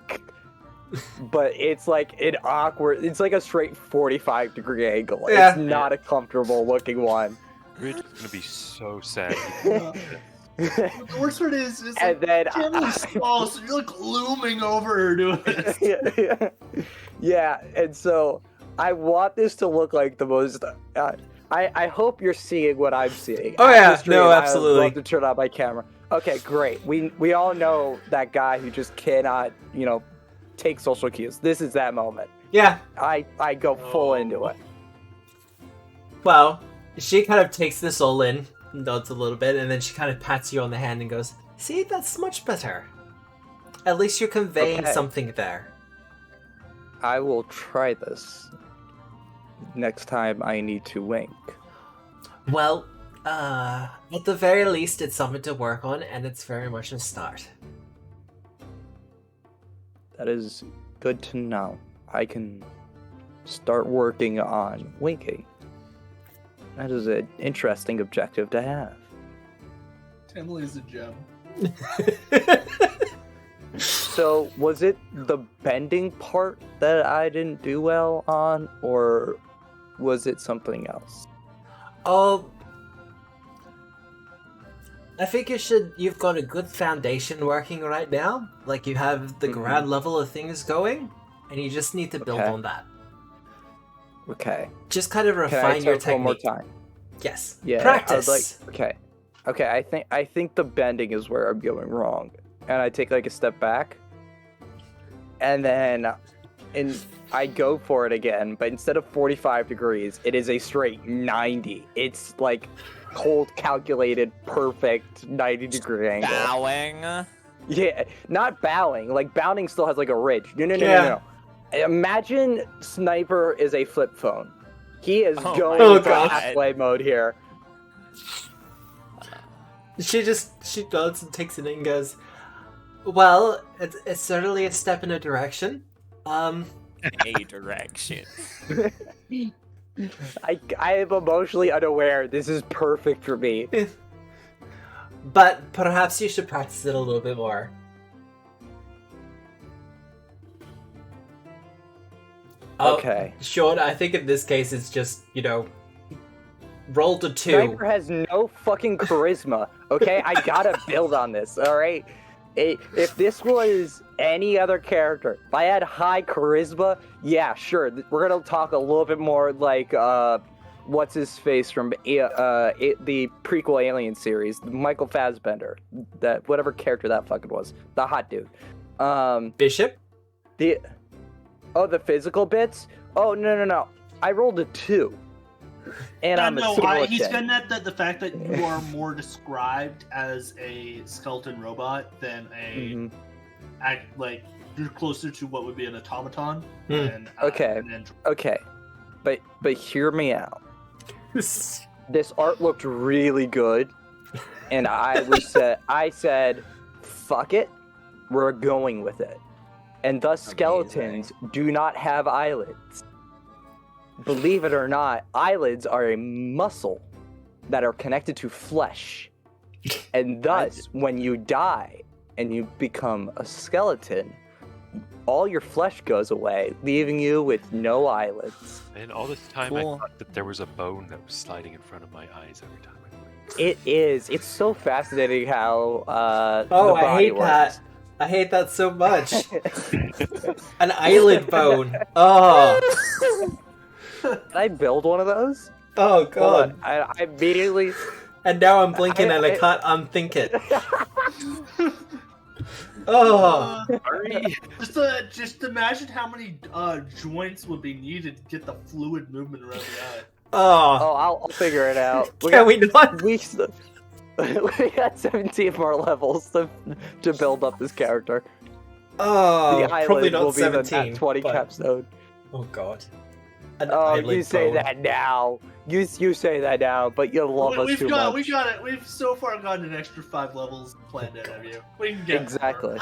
[SPEAKER 6] But it's like an awkward, it's like a straight 45-degree angle.
[SPEAKER 1] Yeah.
[SPEAKER 6] It's not a comfortable looking one.
[SPEAKER 2] Rich is gonna be so sad.
[SPEAKER 5] The worst part is
[SPEAKER 6] And
[SPEAKER 5] like,
[SPEAKER 6] then
[SPEAKER 5] Tammy's small, so you're like looming over her doing this.
[SPEAKER 6] Yeah, and so I want this to look like the most. I hope you're seeing what I'm seeing.
[SPEAKER 1] Oh,
[SPEAKER 6] At
[SPEAKER 1] yeah.
[SPEAKER 6] the stream,
[SPEAKER 1] No,
[SPEAKER 6] I
[SPEAKER 1] absolutely.
[SPEAKER 6] would love to turn on my camera. Okay, great. We all know that guy who just cannot, take social cues. This is that moment.
[SPEAKER 1] Yeah.
[SPEAKER 6] I go full into it.
[SPEAKER 1] Well, she kind of takes this all in, nods a little bit, and then she kind of pats you on the hand and goes, "See, that's much better. At least you're conveying
[SPEAKER 6] Okay.
[SPEAKER 1] something there."
[SPEAKER 6] I will try this next time I need to wink.
[SPEAKER 1] Well, at the very least, it's something to work on, and it's very much a start.
[SPEAKER 6] That is good to know. I can start working on winking. That is an interesting objective to have.
[SPEAKER 5] Emily's a gem.
[SPEAKER 6] So, was it the bending part that I didn't do well on, or was it something else?
[SPEAKER 1] Oh, I think you've got a good foundation working right now. Like, you have the ground level of things going, and you just need to build
[SPEAKER 6] Okay.
[SPEAKER 1] on that.
[SPEAKER 6] Okay.
[SPEAKER 1] Just kind of
[SPEAKER 6] Can I
[SPEAKER 1] refine your
[SPEAKER 6] talk one more
[SPEAKER 1] technique.
[SPEAKER 6] time?
[SPEAKER 1] Yes.
[SPEAKER 6] Yeah.
[SPEAKER 1] Practice.
[SPEAKER 6] Okay. I think the bending is where I'm going wrong, and I take like a step back, and then, I go for it again, but instead of 45 degrees, it is a straight 90. It's like cold, calculated, perfect 90-degree angle.
[SPEAKER 3] Bowing.
[SPEAKER 6] Yeah, not bowing. Like, bowing still has like a ridge. No. Imagine Sniper is a flip phone. He is going
[SPEAKER 1] my
[SPEAKER 6] into
[SPEAKER 1] God.
[SPEAKER 6] halfway mode here.
[SPEAKER 1] She nods and takes it in and goes, "Well, it's certainly a step in a direction.
[SPEAKER 3] A direction.
[SPEAKER 6] I am emotionally unaware. This is perfect for me.
[SPEAKER 1] But perhaps you should practice it a little bit more."
[SPEAKER 6] Okay.
[SPEAKER 1] Sean, I think in this case it's just, roll to 2.
[SPEAKER 6] Sniper has no fucking charisma. Okay, I gotta build on this. All right. If this was any other character, if I had high charisma, yeah, sure. We're gonna talk a little bit more like what's his face from the prequel Alien series, Michael Fassbender, that whatever character that fucking was, the hot dude.
[SPEAKER 1] Bishop?
[SPEAKER 6] The physical bits. Oh no. I rolled a 2. And I'm a skeleton.
[SPEAKER 5] He's getting at the fact that you are more described as a skeleton robot than you're closer to what would be an automaton. Than,
[SPEAKER 6] Okay.
[SPEAKER 5] an android.
[SPEAKER 6] Okay, but hear me out. This art looked really good, and I said, fuck it, we're going with it. And thus skeletons do not have eyelids. Believe it or not, eyelids are a muscle that are connected to flesh. And thus, when you die and you become a skeleton, all your flesh goes away, leaving you with no eyelids.
[SPEAKER 2] And all this time
[SPEAKER 3] Cool.
[SPEAKER 2] I thought that there was a bone that was sliding in front of my eyes every time I blinked.
[SPEAKER 6] It is. It's so fascinating how the
[SPEAKER 1] Oh,
[SPEAKER 6] body
[SPEAKER 1] I hate
[SPEAKER 6] works.
[SPEAKER 1] that. I hate that so much. An eyelid bone. Oh.
[SPEAKER 6] Did I build one of those?
[SPEAKER 1] Oh,
[SPEAKER 6] Hold
[SPEAKER 1] God.
[SPEAKER 6] on. I immediately...
[SPEAKER 1] And now I'm blinking and I
[SPEAKER 6] I-
[SPEAKER 1] can't unthink it. Oh,
[SPEAKER 2] Sorry.
[SPEAKER 5] Just imagine how many joints would be needed to get the fluid movement around the eye.
[SPEAKER 6] Oh, I'll figure it out.
[SPEAKER 1] Can we not?
[SPEAKER 6] We got 17 more levels to build up this character.
[SPEAKER 1] Oh,
[SPEAKER 6] The
[SPEAKER 1] probably
[SPEAKER 6] eyelid
[SPEAKER 1] not
[SPEAKER 6] will be
[SPEAKER 1] 17.
[SPEAKER 6] the 20
[SPEAKER 1] but-
[SPEAKER 6] capstone.
[SPEAKER 1] Oh god. An
[SPEAKER 6] Oh,
[SPEAKER 1] eyelid
[SPEAKER 6] you say
[SPEAKER 1] bone.
[SPEAKER 6] that now. You say that now, but you love us too much.
[SPEAKER 5] We got it. We've so far gotten an extra 5 levels planned out of you. We can get
[SPEAKER 6] Exactly.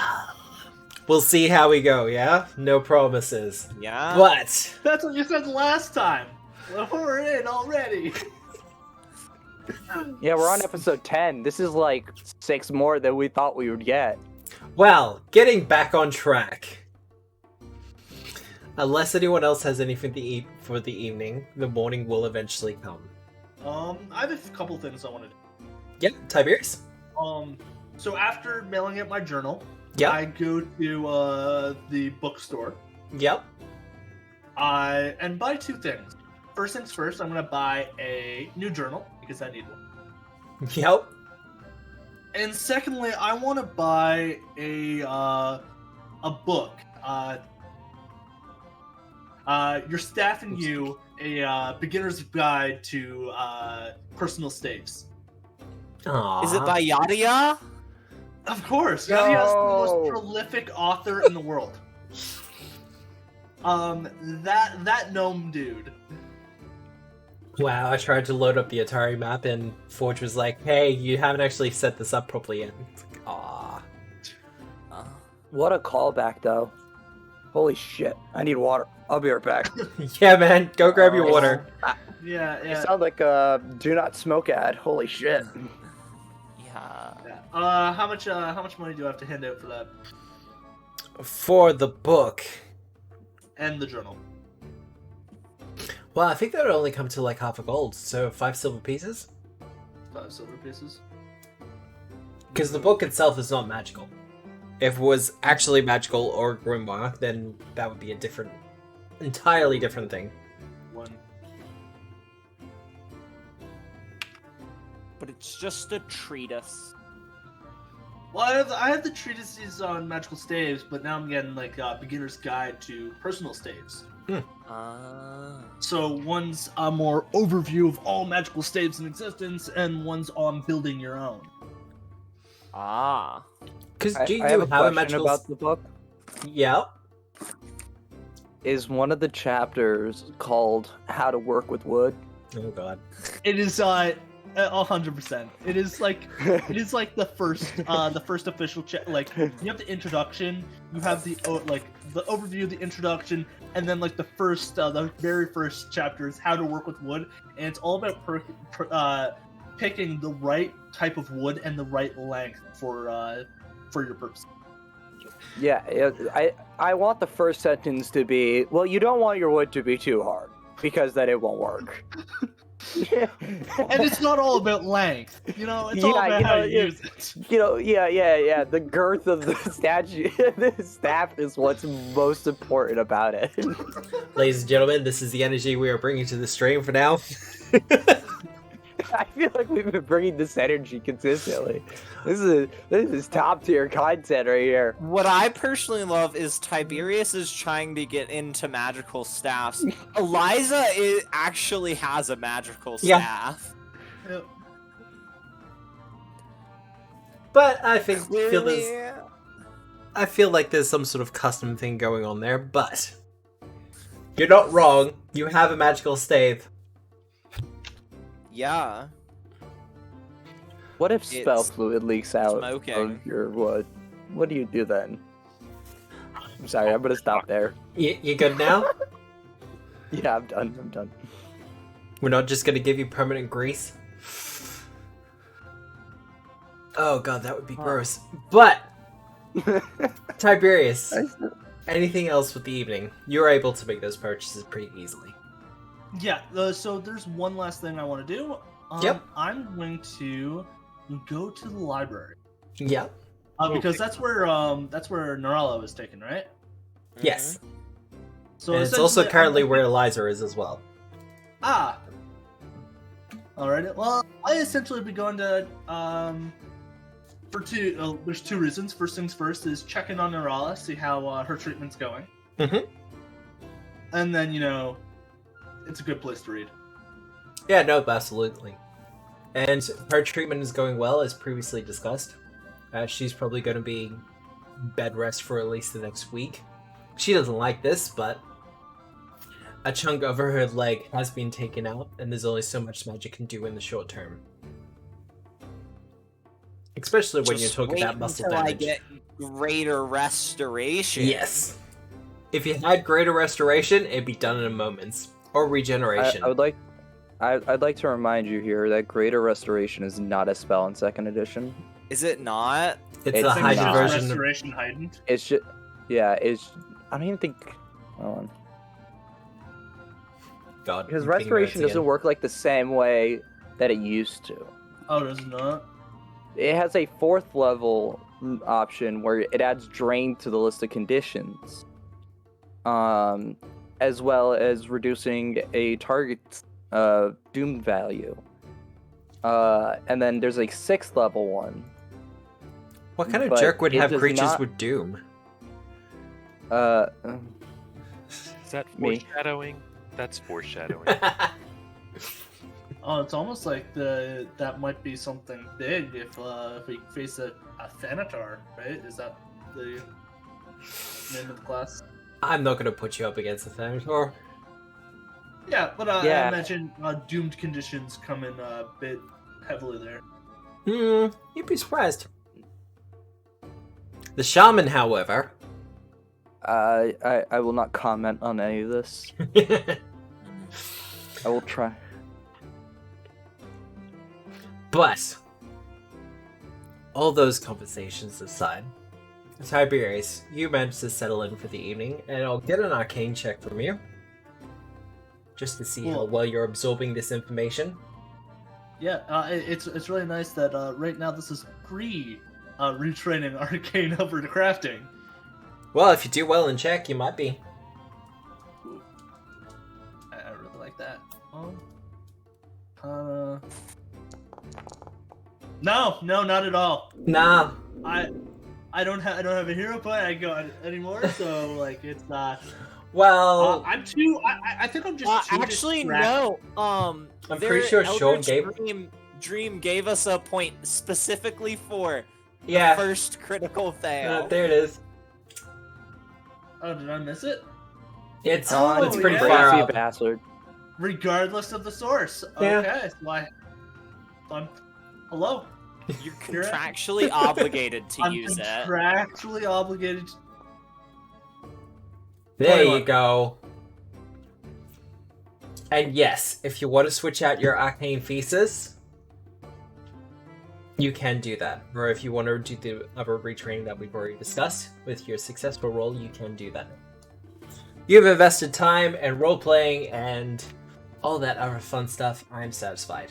[SPEAKER 1] We'll see how we go, yeah? No promises.
[SPEAKER 3] Yeah.
[SPEAKER 1] But
[SPEAKER 5] That's what you said last time. Well, we're in already.
[SPEAKER 6] Yeah, we're on episode 10. This is like 6 more than we thought we would get.
[SPEAKER 1] well, getting back on track. Unless anyone else has anything to eat for the evening, the morning will eventually come.
[SPEAKER 5] I have a couple things I want to do.
[SPEAKER 1] Yep, Tiberius.
[SPEAKER 5] So after mailing out my journal,
[SPEAKER 1] Yep.
[SPEAKER 5] I go to the bookstore.
[SPEAKER 1] Yep.
[SPEAKER 5] And buy 2 things. First things first, I'm gonna buy a new journal because I need one.
[SPEAKER 1] Yep.
[SPEAKER 5] And secondly, I want to buy a book. Your Staff and You, a beginner's guide to personal staves.
[SPEAKER 1] Aww.
[SPEAKER 3] Is it by Yadia?
[SPEAKER 5] Of course, Yadia's the most
[SPEAKER 6] No.
[SPEAKER 5] prolific author in the world. That gnome dude.
[SPEAKER 1] Wow, I tried to load up the Otari map and Forge was like, hey, you haven't actually set this up properly yet. It's like, aw.
[SPEAKER 6] What a callback, though. Holy shit. I need water. I'll be right back.
[SPEAKER 1] Yeah, man, go grab your water.
[SPEAKER 5] Yeah,
[SPEAKER 6] You
[SPEAKER 5] yeah.
[SPEAKER 6] sound like a do not smoke ad. Holy shit.
[SPEAKER 3] Yeah.
[SPEAKER 5] Yeah. How much money do I have to hand out for that?
[SPEAKER 1] For the book.
[SPEAKER 5] And the journal.
[SPEAKER 1] Well, I think that would only come to like half a gold, so 5 silver pieces?
[SPEAKER 5] 5 silver pieces.
[SPEAKER 1] Because the book itself is not magical. If it was actually magical or grimoire, then that would be a entirely different thing.
[SPEAKER 5] 1.
[SPEAKER 3] But it's just a treatise.
[SPEAKER 5] Well, I have the treatises on magical staves, but now I'm getting like a beginner's guide to personal staves. So one's a more overview of all magical staves in existence, and one's on building your own.
[SPEAKER 3] Ah.
[SPEAKER 1] Because
[SPEAKER 6] I
[SPEAKER 1] do you
[SPEAKER 6] have a
[SPEAKER 1] have a
[SPEAKER 6] question
[SPEAKER 1] magical...
[SPEAKER 6] about the book.
[SPEAKER 1] Yeah.
[SPEAKER 6] Is one of the chapters called How to Work with Wood?
[SPEAKER 1] Oh god.
[SPEAKER 5] It is 100%. It is like the first official like you have the introduction, you have the the overview, the introduction, and then like the very first chapter is how to work with wood, and it's all about picking the right type of wood and the right length for your purpose.
[SPEAKER 6] Yeah, I want the first sentence to be, well, you don't want your wood to be too hard, because then it won't work.
[SPEAKER 5] And it's not all about length, it's all about how you use it.
[SPEAKER 6] Yeah. The girth of the statue, the staff is what's most important about it.
[SPEAKER 1] Ladies and gentlemen, this is the energy we are bringing to the stream for now.
[SPEAKER 6] I feel like we've been bringing this energy consistently. This is top tier content right here.
[SPEAKER 3] What I personally love is Tiberius is trying to get into magical staffs. Eliza actually has a magical
[SPEAKER 1] Yeah.
[SPEAKER 3] staff.
[SPEAKER 5] Yep.
[SPEAKER 1] But I feel like there's some sort of custom thing going on there, but you're not wrong. You have a magical stave.
[SPEAKER 3] Yeah.
[SPEAKER 6] What if spell
[SPEAKER 3] It's
[SPEAKER 6] fluid leaks out
[SPEAKER 3] smoking.
[SPEAKER 6] of your wood? What do you do then? I'm sorry, I'm gonna stop there.
[SPEAKER 1] You good now?
[SPEAKER 6] Yeah, I'm done.
[SPEAKER 1] We're not just gonna give you permanent grease? Oh god, that would be gross. But, Tiberius, anything else with the evening? You're able to make those purchases pretty easily.
[SPEAKER 5] Yeah, so there's one last thing I want to do.
[SPEAKER 1] Yep.
[SPEAKER 5] I'm going to go to the library.
[SPEAKER 1] Yep.
[SPEAKER 5] Because that's where Narala was taken, right?
[SPEAKER 1] Yes.
[SPEAKER 5] So
[SPEAKER 1] And it's also
[SPEAKER 5] essentially,
[SPEAKER 1] currently where Eliza is as well.
[SPEAKER 5] Ah. Alright. Well, I essentially be going to there's two reasons. First things first is check in on Narala, see how her treatment's going.
[SPEAKER 1] Mm-hmm.
[SPEAKER 5] And then, it's a good place to read.
[SPEAKER 1] Yeah, no, absolutely. And her treatment is going well, as previously discussed. She's probably going to be bed rest for at least the next week. She doesn't like this, but a chunk of her leg has been taken out, and there's only so much magic can do in the short term. Especially when you're talking about muscle
[SPEAKER 3] until
[SPEAKER 1] damage.
[SPEAKER 3] I get greater restoration.
[SPEAKER 1] Yes. If you had greater restoration, it'd be done in a moment. Or regeneration.
[SPEAKER 6] I'd like to remind you here that Greater Restoration is not a spell in 2nd edition.
[SPEAKER 3] Is it not?
[SPEAKER 1] It's
[SPEAKER 6] It's
[SPEAKER 1] a
[SPEAKER 6] not.
[SPEAKER 1] heightened
[SPEAKER 5] Just
[SPEAKER 1] version of...
[SPEAKER 5] Restoration heightened.
[SPEAKER 6] It's just, I don't even think. Hold on.
[SPEAKER 1] God,
[SPEAKER 6] Because
[SPEAKER 1] I'm thinking
[SPEAKER 6] Restoration
[SPEAKER 1] about it
[SPEAKER 6] doesn't
[SPEAKER 1] again.
[SPEAKER 6] work like the same way that it used to.
[SPEAKER 5] Oh, does it not?
[SPEAKER 6] It has a 4th level option where it adds Drain to the list of conditions, as well as reducing a target's doom value. And then there's a 6th level one.
[SPEAKER 1] What kind of
[SPEAKER 6] but
[SPEAKER 1] jerk would
[SPEAKER 6] it
[SPEAKER 1] have
[SPEAKER 6] does
[SPEAKER 1] creatures
[SPEAKER 6] not-
[SPEAKER 1] with Doom?
[SPEAKER 2] Is that
[SPEAKER 6] Me.
[SPEAKER 2] foreshadowing? That's foreshadowing.
[SPEAKER 5] Oh, it's almost like that might be something big if we face a Thanatar, right? Is that the name of the class?
[SPEAKER 1] I'm not going to put you up against the Thanator.
[SPEAKER 5] Yeah, but
[SPEAKER 6] Yeah.
[SPEAKER 5] I imagine doomed conditions come in a bit heavily there.
[SPEAKER 1] You'd be surprised. The Shaman, however...
[SPEAKER 6] I will not comment on any of this. I will try.
[SPEAKER 1] But, all those conversations aside, Tiberius, you managed to settle in for the evening, and I'll get an arcane check from you. Just to see how
[SPEAKER 5] Cool.
[SPEAKER 1] well you're absorbing this information.
[SPEAKER 5] Yeah, it's really nice that right now this is retraining arcane over to crafting.
[SPEAKER 1] Well, if you do well in check, you might be.
[SPEAKER 5] I really like that. No, not at all.
[SPEAKER 1] Nah.
[SPEAKER 5] I don't have a hero point I go anymore, so like it's
[SPEAKER 1] Well,
[SPEAKER 5] I'm too. I think I'm just too
[SPEAKER 3] Actually,
[SPEAKER 5] distracted.
[SPEAKER 3] no.
[SPEAKER 1] I'm
[SPEAKER 3] their
[SPEAKER 1] pretty sure Sean
[SPEAKER 3] Eldritch
[SPEAKER 1] gave...
[SPEAKER 3] Dream gave us a point specifically for
[SPEAKER 1] Yeah,
[SPEAKER 3] first critical fail.
[SPEAKER 1] there it is.
[SPEAKER 5] Oh, did I miss it?
[SPEAKER 1] It's
[SPEAKER 5] Oh,
[SPEAKER 1] it's pretty
[SPEAKER 5] yeah.
[SPEAKER 1] far
[SPEAKER 6] Crazy
[SPEAKER 1] up.
[SPEAKER 6] bastard.
[SPEAKER 5] Regardless of the source.
[SPEAKER 1] Yeah.
[SPEAKER 5] Okay. Hello.
[SPEAKER 3] You're
[SPEAKER 5] You're right.
[SPEAKER 3] contractually obligated to
[SPEAKER 5] I'm
[SPEAKER 3] use it.
[SPEAKER 5] contractually obligated.
[SPEAKER 1] There
[SPEAKER 5] 21.
[SPEAKER 1] you go. And yes, if you want to switch out your arcane thesis, you can do that. Or if you want to do the other retraining that we've already discussed with your successful roll, you can do that. You've invested time and role playing and all that other fun stuff. I'm satisfied.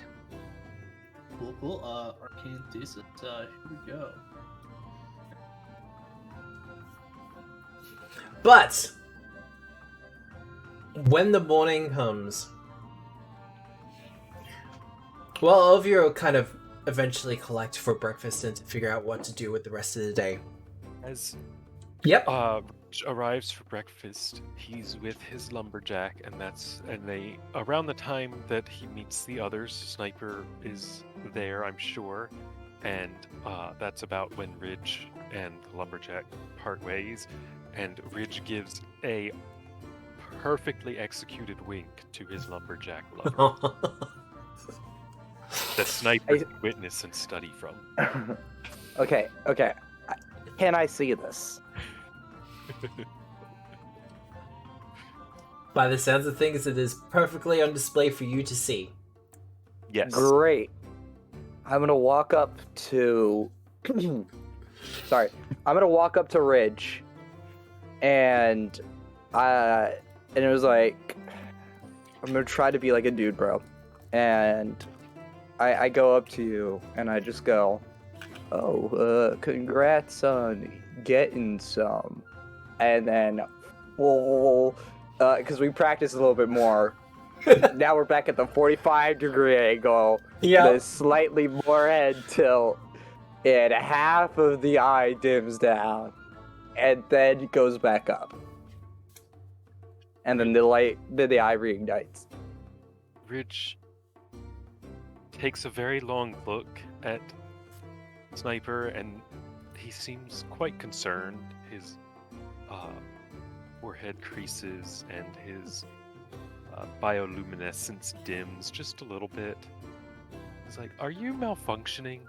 [SPEAKER 5] Cool. Arcane thesis. Here we go.
[SPEAKER 1] But when the morning comes, well, all of you kind of eventually collect for breakfast and to figure out what to do with the rest of the day.
[SPEAKER 2] As
[SPEAKER 1] Yep.
[SPEAKER 2] Rich arrives for breakfast, he's with his lumberjack, and they around the time that he meets the others, Sniper is there, I'm sure, and that's about when Ridge and the lumberjack part ways, and Ridge gives a perfectly executed wink to his lumberjack lover that Sniper can witness and study from.
[SPEAKER 6] Okay. Can I see this?
[SPEAKER 1] By the sounds of things, it is perfectly on display for you to see.
[SPEAKER 2] Yes.
[SPEAKER 6] Great. I'm gonna walk up to. Sorry. I'm gonna walk up to Ridge, and it was like, I'm gonna try to be like a dude, bro, and I go up to you and I just go, congrats on getting some, and then, because we practiced a little bit more. Now we're back at the 45-degree angle.
[SPEAKER 1] Yeah.
[SPEAKER 6] The slightly more head tilt. and half of the eye dims down, and then goes back up. And then the eye reignites.
[SPEAKER 2] Ridge takes a very long look at Sniper, and he seems quite concerned. His forehead creases and his bioluminescence dims just a little bit. He's like, "Are you malfunctioning?"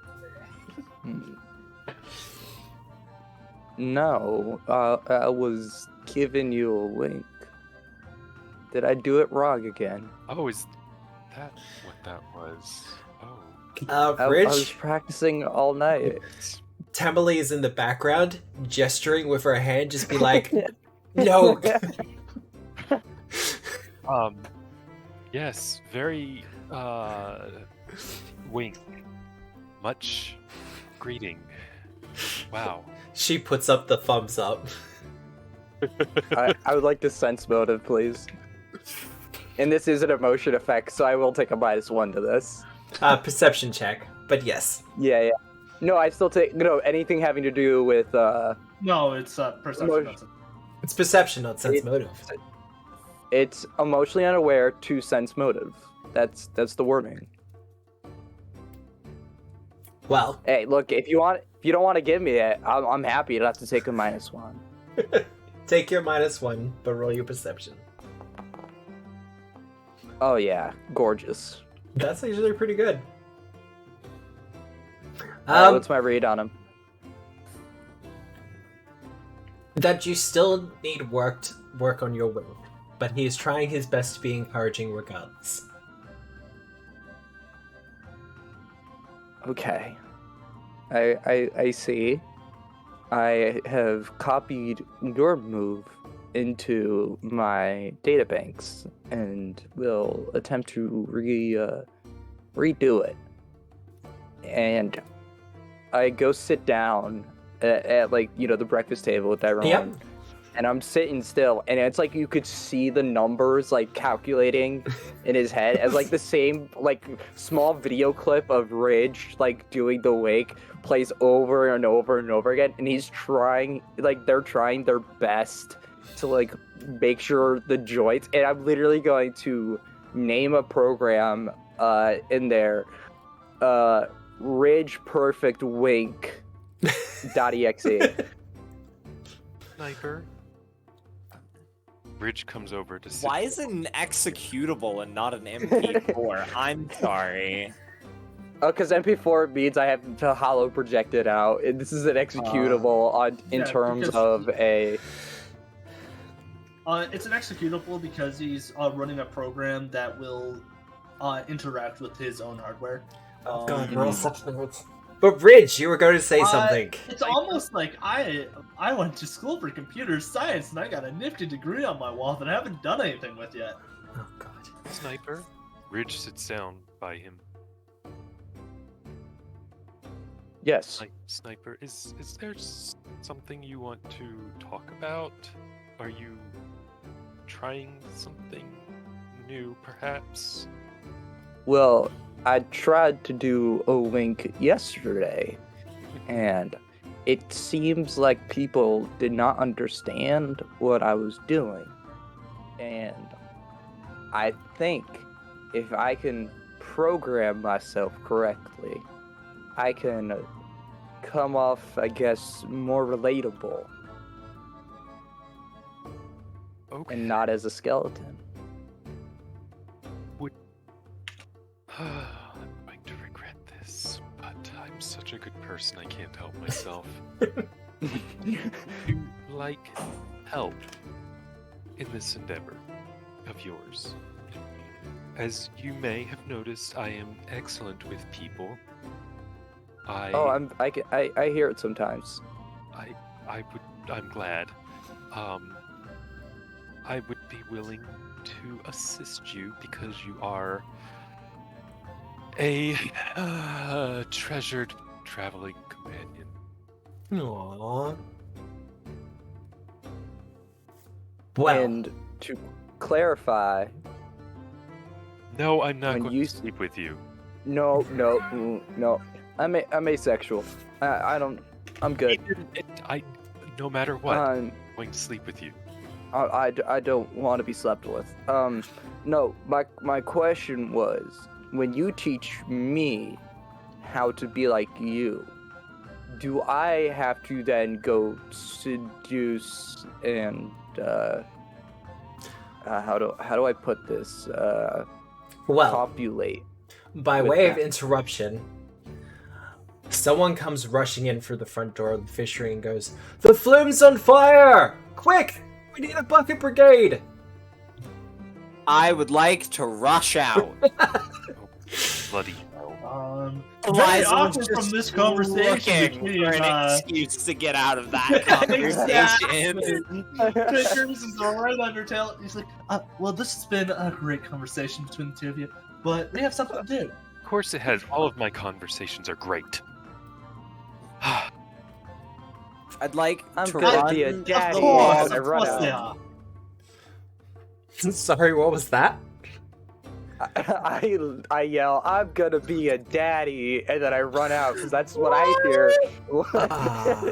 [SPEAKER 6] No, I was giving you a wink. Did I do it wrong again?
[SPEAKER 2] Oh, is that what that was? Oh.
[SPEAKER 6] I
[SPEAKER 1] Ridge,
[SPEAKER 6] was practicing all night.
[SPEAKER 1] Tamale is in the background, gesturing with her hand, just be like, no.
[SPEAKER 2] Yes, very, wink. Much greeting. Wow.
[SPEAKER 1] She puts up the thumbs up.
[SPEAKER 6] I would like to sense motive, please. And this is an emotion effect, so I will take a -1 to this.
[SPEAKER 1] Perception check, but yes.
[SPEAKER 6] Yeah. No, I still take anything having to do with
[SPEAKER 5] No, it's perception.
[SPEAKER 6] Emotion.
[SPEAKER 5] That's it.
[SPEAKER 1] It's perception, not sense motive.
[SPEAKER 6] It's emotionally unaware to sense motive. That's the wording.
[SPEAKER 1] Well,
[SPEAKER 6] Hey, look, if you don't want to give me it, I'm happy to have to take a -1.
[SPEAKER 1] take your -1, but roll your perception.
[SPEAKER 6] Oh yeah, gorgeous.
[SPEAKER 1] That's actually pretty good.
[SPEAKER 6] Alright, what's my read on him?
[SPEAKER 1] That you still need work on your will, but he is trying his best to be encouraging regardless.
[SPEAKER 6] Okay. I see. I have copied your move into my databanks and will attempt to redo it. And I go sit down at like, the breakfast table with everyone.
[SPEAKER 1] Yep.
[SPEAKER 6] And I'm sitting still, and it's like you could see the numbers like calculating in his head as like the same like small video clip of Ridge like doing the wake plays over and over and over again, and he's trying, like they're trying their best to like make sure the joints, and I'm literally going to name a program in there, Ridge Perfect Wink .exe.
[SPEAKER 2] Sniper. Ridge comes over to sit.
[SPEAKER 3] Why is it an executable and not an MP4? I'm sorry.
[SPEAKER 6] Because MP4 means I have to hollow project it out. And this is an executable in terms
[SPEAKER 5] because
[SPEAKER 6] of a.
[SPEAKER 5] It's an executable because he's running a program that will interact with his own hardware.
[SPEAKER 1] Oh god, we're all such nerds. But Ridge, you were going to say something.
[SPEAKER 5] It's almost like I went to school for computer science and I got a nifty degree on my wall that I haven't done anything with yet.
[SPEAKER 1] Oh god.
[SPEAKER 2] Sniper. Ridge sits down by him.
[SPEAKER 6] Yes.
[SPEAKER 2] Sniper, is there something you want to talk about? Are you trying something new, perhaps?
[SPEAKER 6] Well, I tried to do a wink yesterday, and it seems like people did not understand what I was doing. And I think if I can program myself correctly, I can come off, I guess, more relatable.
[SPEAKER 2] Okay.
[SPEAKER 6] And not as a skeleton.
[SPEAKER 2] I'm going to regret this, but I'm such a good person I can't help myself. You like help in this endeavor of yours. As you may have noticed, I am excellent with people. I
[SPEAKER 6] hear it sometimes.
[SPEAKER 2] I'm glad. I would be willing to assist you because you are a treasured traveling companion.
[SPEAKER 1] Aww. Well,
[SPEAKER 6] And to clarify,
[SPEAKER 2] No, I'm not
[SPEAKER 6] When
[SPEAKER 2] going
[SPEAKER 6] you
[SPEAKER 2] to sleep with you.
[SPEAKER 6] no. I'm asexual. I'm good.
[SPEAKER 2] No matter what, I'm going to sleep with you.
[SPEAKER 6] I don't want to be slept with. No, my question was, when you teach me how to be like you, do I have to then go seduce and how do I put this?
[SPEAKER 1] Well,
[SPEAKER 6] Copulate.
[SPEAKER 1] by
[SPEAKER 6] with
[SPEAKER 1] way of
[SPEAKER 6] that.
[SPEAKER 1] interruption, someone comes rushing in through the front door of the fishery and goes, "The flume's on fire! Quick! We need a bucket brigade!"
[SPEAKER 3] I would like to rush out.
[SPEAKER 2] Bloody hell.
[SPEAKER 5] Very
[SPEAKER 3] Liza
[SPEAKER 5] awkward
[SPEAKER 3] was
[SPEAKER 5] from
[SPEAKER 3] just
[SPEAKER 5] this conversation
[SPEAKER 3] looking
[SPEAKER 5] between,
[SPEAKER 3] for an excuse to get out of that conversation.
[SPEAKER 5] Triggers is right undertale. He's like, well, this has been a great conversation between the two of you, but we have something to do.
[SPEAKER 2] Of course it has. All of my conversations are great.
[SPEAKER 3] I'd like
[SPEAKER 6] I'm
[SPEAKER 3] to
[SPEAKER 6] gonna
[SPEAKER 3] run
[SPEAKER 6] be a
[SPEAKER 3] up
[SPEAKER 6] daddy.
[SPEAKER 3] the
[SPEAKER 5] Of course,
[SPEAKER 3] wall.
[SPEAKER 6] I
[SPEAKER 5] of
[SPEAKER 6] run
[SPEAKER 5] course
[SPEAKER 6] out.
[SPEAKER 5] they are.
[SPEAKER 1] Sorry, what was that?
[SPEAKER 6] I yell, "I'm gonna be a daddy," and then I run out because that's what I hear.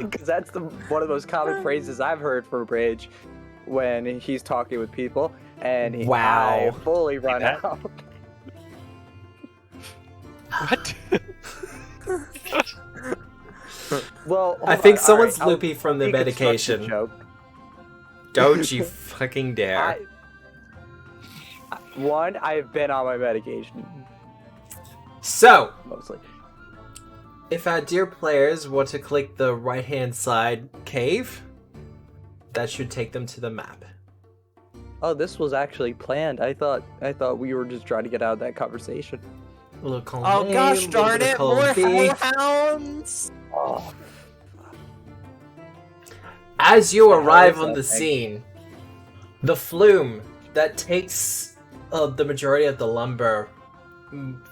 [SPEAKER 6] Because that's one of the most common phrases I've heard from Bridge when he's talking with people, and
[SPEAKER 1] Wow.
[SPEAKER 6] I fully run
[SPEAKER 2] that?
[SPEAKER 6] out.
[SPEAKER 2] What?
[SPEAKER 6] Well,
[SPEAKER 1] I
[SPEAKER 6] hold
[SPEAKER 1] think
[SPEAKER 6] on,
[SPEAKER 1] someone's
[SPEAKER 6] alright,
[SPEAKER 1] loopy from the
[SPEAKER 6] I'll deconstruct
[SPEAKER 1] medication.
[SPEAKER 6] joke.
[SPEAKER 1] Don't you fucking dare.
[SPEAKER 6] I've been on my medication
[SPEAKER 1] So,
[SPEAKER 6] mostly.
[SPEAKER 1] if our dear players want to click the right-hand side cave, that should take them to the map.
[SPEAKER 6] Oh, this was actually planned. I thought we were just trying to get out of that conversation.
[SPEAKER 1] A little column
[SPEAKER 3] Oh
[SPEAKER 1] A,
[SPEAKER 3] gosh
[SPEAKER 1] a little
[SPEAKER 3] darn
[SPEAKER 1] bit of
[SPEAKER 3] it,
[SPEAKER 1] column
[SPEAKER 3] more
[SPEAKER 1] B.
[SPEAKER 3] hellhounds!
[SPEAKER 6] Oh,
[SPEAKER 1] As you
[SPEAKER 6] The hell
[SPEAKER 1] arrive
[SPEAKER 6] is
[SPEAKER 1] on
[SPEAKER 6] that
[SPEAKER 1] the
[SPEAKER 6] thing?
[SPEAKER 1] scene, the flume that takes the majority of the lumber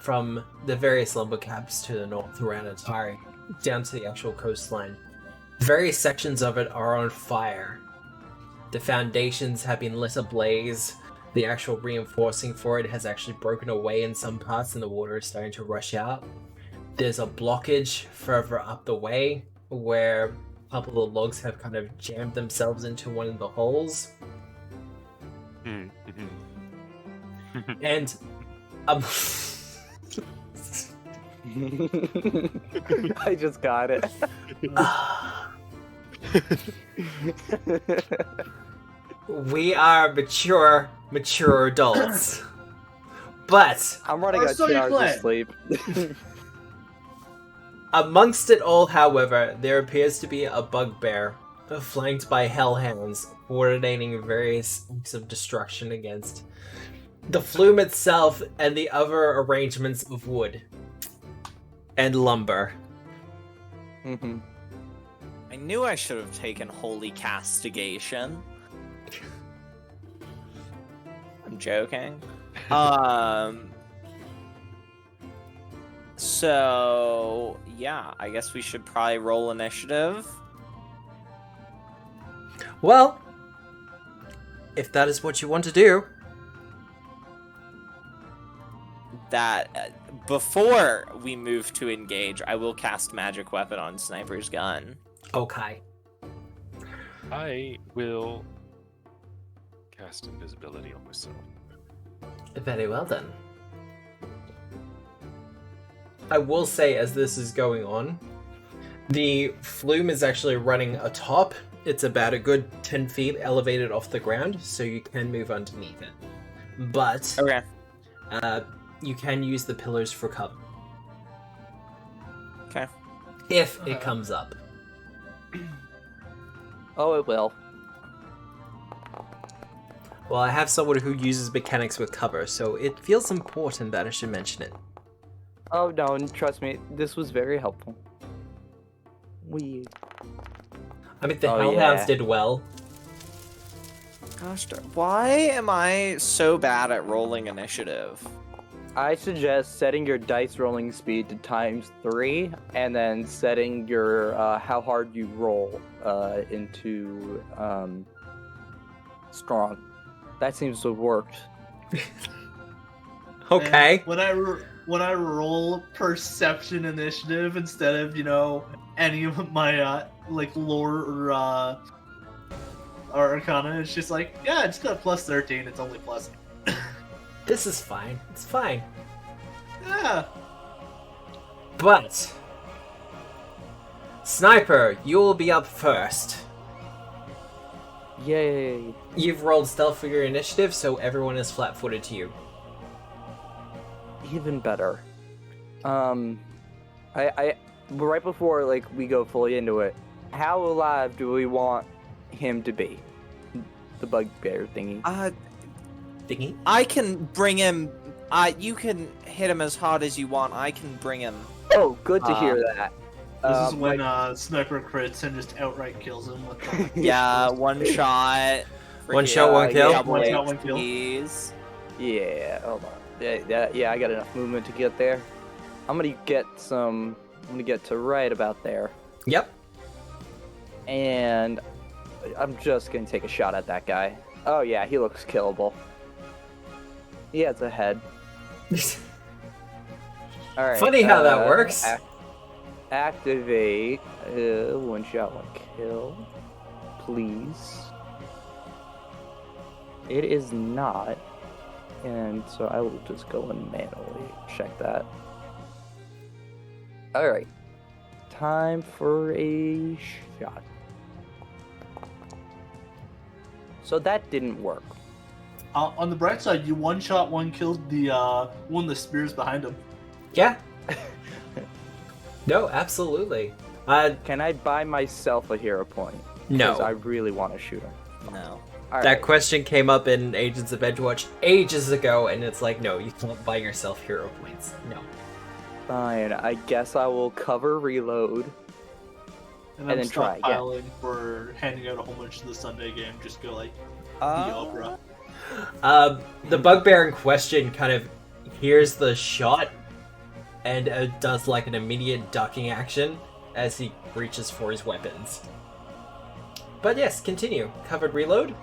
[SPEAKER 1] from the various lumber camps to the north around Otari down to the actual coastline, various sections of it are on fire. The foundations have been lit ablaze. The actual reinforcing for it has actually broken away in some parts and the water is starting to rush out. There's a blockage further up the way where a couple of logs have kind of jammed themselves into one of the holes. And
[SPEAKER 6] I just got it.
[SPEAKER 1] we are mature adults. But
[SPEAKER 6] I'm running
[SPEAKER 5] Or
[SPEAKER 6] out
[SPEAKER 5] so
[SPEAKER 6] 2
[SPEAKER 5] you
[SPEAKER 6] hours
[SPEAKER 5] claim.
[SPEAKER 6] of sleep.
[SPEAKER 1] amongst it all, however, there appears to be a bugbear flanked by hellhounds coordinating various acts of destruction against the flume itself and the other arrangements of wood and lumber.
[SPEAKER 6] Mhm.
[SPEAKER 3] I knew I should have taken Holy Castigation. I'm joking. So yeah, I guess we should probably roll initiative.
[SPEAKER 1] Well, if that is what you want to do.
[SPEAKER 3] That before we move to engage, I will cast Magic Weapon on Sniper's Gun.
[SPEAKER 1] Okay.
[SPEAKER 2] I will cast invisibility on myself.
[SPEAKER 1] Very well then. I will say, as this is going on, the flume is actually running atop. It's about a good 10 feet elevated off the ground, so you can move underneath it. But
[SPEAKER 3] Okay.
[SPEAKER 1] you can use the pillars for cover.
[SPEAKER 3] Okay.
[SPEAKER 1] If it comes up.
[SPEAKER 6] Oh, it will.
[SPEAKER 1] Well, I have someone who uses mechanics with cover, so it feels important that I should mention it.
[SPEAKER 6] Oh no, trust me, this was very helpful.
[SPEAKER 1] I mean, the
[SPEAKER 6] Oh,
[SPEAKER 1] Hellhounds
[SPEAKER 6] yeah.
[SPEAKER 1] did well.
[SPEAKER 3] Gosh, why am I so bad at rolling initiative?
[SPEAKER 6] I suggest setting your dice rolling speed to ×3, and then setting your how hard you roll into strong. That seems to have worked.
[SPEAKER 1] Okay.
[SPEAKER 5] And when I roll perception initiative instead of, any of my lore or arcana, it's just like, yeah, it's got plus 13, it's only plus.
[SPEAKER 1] This is fine. It's fine.
[SPEAKER 5] Yeah.
[SPEAKER 1] But Sniper, you will be up first.
[SPEAKER 6] Yay.
[SPEAKER 1] You've rolled stealth for your initiative, so everyone is flat-footed to you.
[SPEAKER 6] Even better. I right before we go fully into it, how alive do we want him to be? The bugbear thingy.
[SPEAKER 1] Thingy?
[SPEAKER 3] I can bring him. You can hit him as hard as you want. I can bring him.
[SPEAKER 6] Oh, good to hear that.
[SPEAKER 5] This is when Sniper crits and just outright kills him with
[SPEAKER 3] Yeah, one shot.
[SPEAKER 1] One shot, one kill?
[SPEAKER 3] Double
[SPEAKER 5] One shot, one kill.
[SPEAKER 3] HPs.
[SPEAKER 6] Yeah, hold on. Yeah, I got enough movement to get there. I'm gonna get to right about there.
[SPEAKER 1] Yep.
[SPEAKER 6] And I'm just gonna take a shot at that guy. Oh yeah, he looks killable. He has a head. Alright.
[SPEAKER 1] Funny how that works.
[SPEAKER 6] Activate. One shot, one kill. Please. It is not. And so I will just go and manually check that. Alright. Time for a shot. So that didn't work.
[SPEAKER 5] On the bright side, you one shot, one killed the one of the spears behind him.
[SPEAKER 1] Yeah. No, absolutely.
[SPEAKER 6] Can I buy myself a hero point?
[SPEAKER 1] No.
[SPEAKER 6] Because I really want to shoot him.
[SPEAKER 3] No.
[SPEAKER 1] That question came up in Agents of Edgewatch ages ago, and it's like, no, you can't buy yourself hero points. No.
[SPEAKER 6] Fine, I guess I will cover reload.
[SPEAKER 5] And
[SPEAKER 6] then try again.
[SPEAKER 5] stockpiling for handing out a whole bunch of the Sunday game. Just go the opera.
[SPEAKER 1] The bugbear in question kind of hears the shot and does an immediate ducking action as he reaches for his weapons. But yes, continue. Covered reload.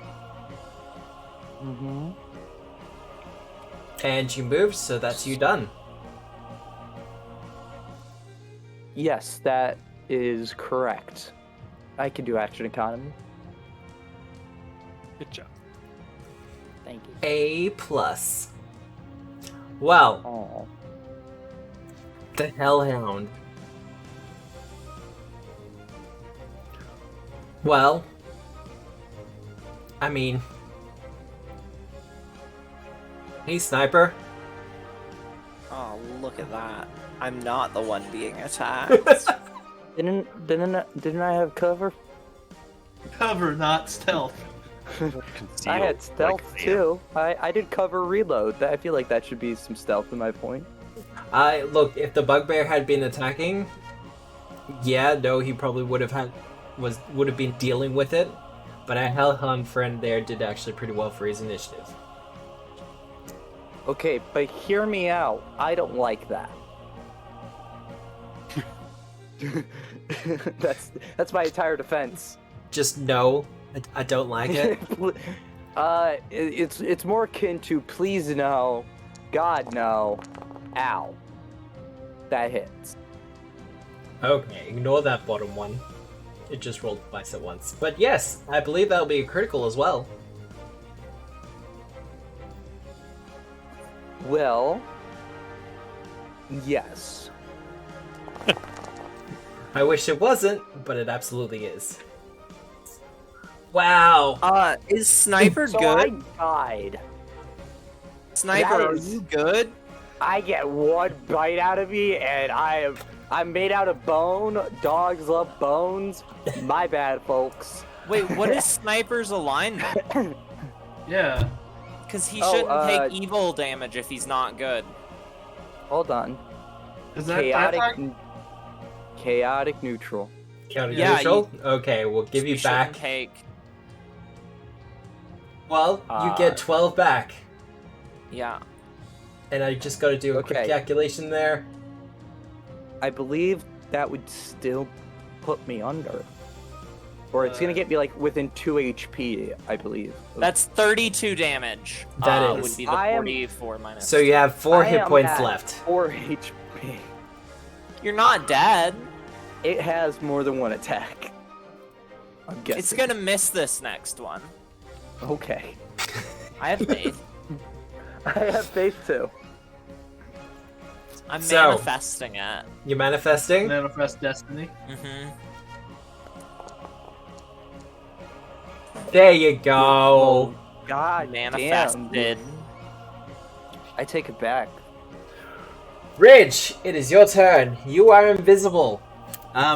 [SPEAKER 6] Mm-hmm.
[SPEAKER 1] And you moved, so that's you done.
[SPEAKER 6] Yes, that is correct. I can do action economy.
[SPEAKER 2] Good job.
[SPEAKER 6] Thank you.
[SPEAKER 1] A+. Well,
[SPEAKER 6] Oh.
[SPEAKER 1] the Hellhound. Well, I mean... Hey, Sniper.
[SPEAKER 3] Oh, look at that. I'm not the one being attacked.
[SPEAKER 6] Didn't I have cover?
[SPEAKER 5] Cover, not stealth.
[SPEAKER 6] I had stealth too. I did cover reload. I feel like that should be some stealth in my point.
[SPEAKER 1] Look, if the bugbear had been attacking, yeah, no, he probably would have been dealing with it. But our Hellhound friend there did actually pretty well for his initiative.
[SPEAKER 6] Okay, but hear me out. I don't like that. that's my entire defense.
[SPEAKER 1] Just no, I don't like it.
[SPEAKER 6] It's more akin to please no, God no, ow. That hits.
[SPEAKER 1] Okay, ignore that bottom one. It just rolled twice at once. But yes, I believe that'll be a critical as well.
[SPEAKER 6] Well, yes.
[SPEAKER 1] I wish it wasn't, but it absolutely is. Wow.
[SPEAKER 3] Is Sniper
[SPEAKER 6] So
[SPEAKER 3] good?
[SPEAKER 6] I died.
[SPEAKER 3] Sniper,
[SPEAKER 6] That
[SPEAKER 3] are
[SPEAKER 6] is-
[SPEAKER 3] you good?
[SPEAKER 6] I get one bite out of me, and I'm made out of bone. Dogs love bones. My bad, folks.
[SPEAKER 3] Wait, what is Sniper's alignment?
[SPEAKER 5] Yeah.
[SPEAKER 3] Because he
[SPEAKER 6] Oh,
[SPEAKER 3] shouldn't take evil damage if he's not good.
[SPEAKER 6] Hold on.
[SPEAKER 5] Is that
[SPEAKER 6] Chaotic neutral.
[SPEAKER 1] Counter
[SPEAKER 3] Yeah,
[SPEAKER 1] neutral? Okay, we'll give you back.
[SPEAKER 3] Shouldn't take.
[SPEAKER 1] Well, you get 12 back.
[SPEAKER 3] Yeah.
[SPEAKER 1] And I just gotta do a quick
[SPEAKER 6] Okay.
[SPEAKER 1] calculation there.
[SPEAKER 6] I believe that would still put me under. Or it's gonna get me like within 2 HP, I believe.
[SPEAKER 3] That's 32 damage.
[SPEAKER 1] That is.
[SPEAKER 3] Would be the
[SPEAKER 6] I am-
[SPEAKER 3] 44 minus.
[SPEAKER 1] So you have 4
[SPEAKER 6] I
[SPEAKER 1] hit
[SPEAKER 6] am
[SPEAKER 1] points
[SPEAKER 6] at
[SPEAKER 1] left.
[SPEAKER 6] 4 HP.
[SPEAKER 3] You're not dead.
[SPEAKER 6] It has more than one attack. I'm guessing.
[SPEAKER 3] It's gonna miss this next one.
[SPEAKER 6] Okay.
[SPEAKER 3] I have faith.
[SPEAKER 6] I have faith too.
[SPEAKER 3] I'm
[SPEAKER 1] So-
[SPEAKER 3] manifesting it.
[SPEAKER 1] You manifesting?
[SPEAKER 5] Manifest destiny.
[SPEAKER 3] Mm-hmm.
[SPEAKER 1] There you go.
[SPEAKER 6] God
[SPEAKER 3] Manifested.
[SPEAKER 6] damn. I take it back.
[SPEAKER 1] Ridge, it is your turn. You are invisible.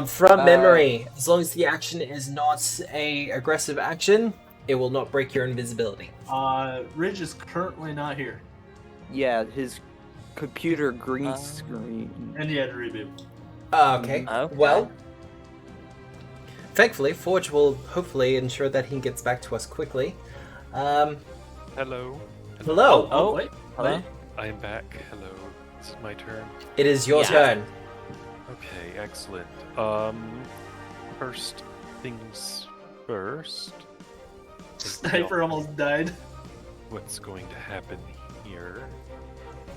[SPEAKER 1] From memory, as long as the action is not a aggressive action, it will not break your invisibility.
[SPEAKER 5] Ridge is currently not here,
[SPEAKER 6] Yeah, his computer green screen.
[SPEAKER 5] and he had to reboot.
[SPEAKER 1] Okay.
[SPEAKER 3] Okay.
[SPEAKER 1] Well, thankfully, Forge will hopefully ensure that he gets back to us quickly.
[SPEAKER 2] Hello.
[SPEAKER 1] Hello.
[SPEAKER 3] Oh,
[SPEAKER 5] wait.
[SPEAKER 3] hello?
[SPEAKER 2] I am back. Hello. It's my turn.
[SPEAKER 1] It is your
[SPEAKER 3] Yeah.
[SPEAKER 1] turn.
[SPEAKER 2] Okay, excellent. First things first.
[SPEAKER 5] Sniper almost died.
[SPEAKER 2] What's going to happen here?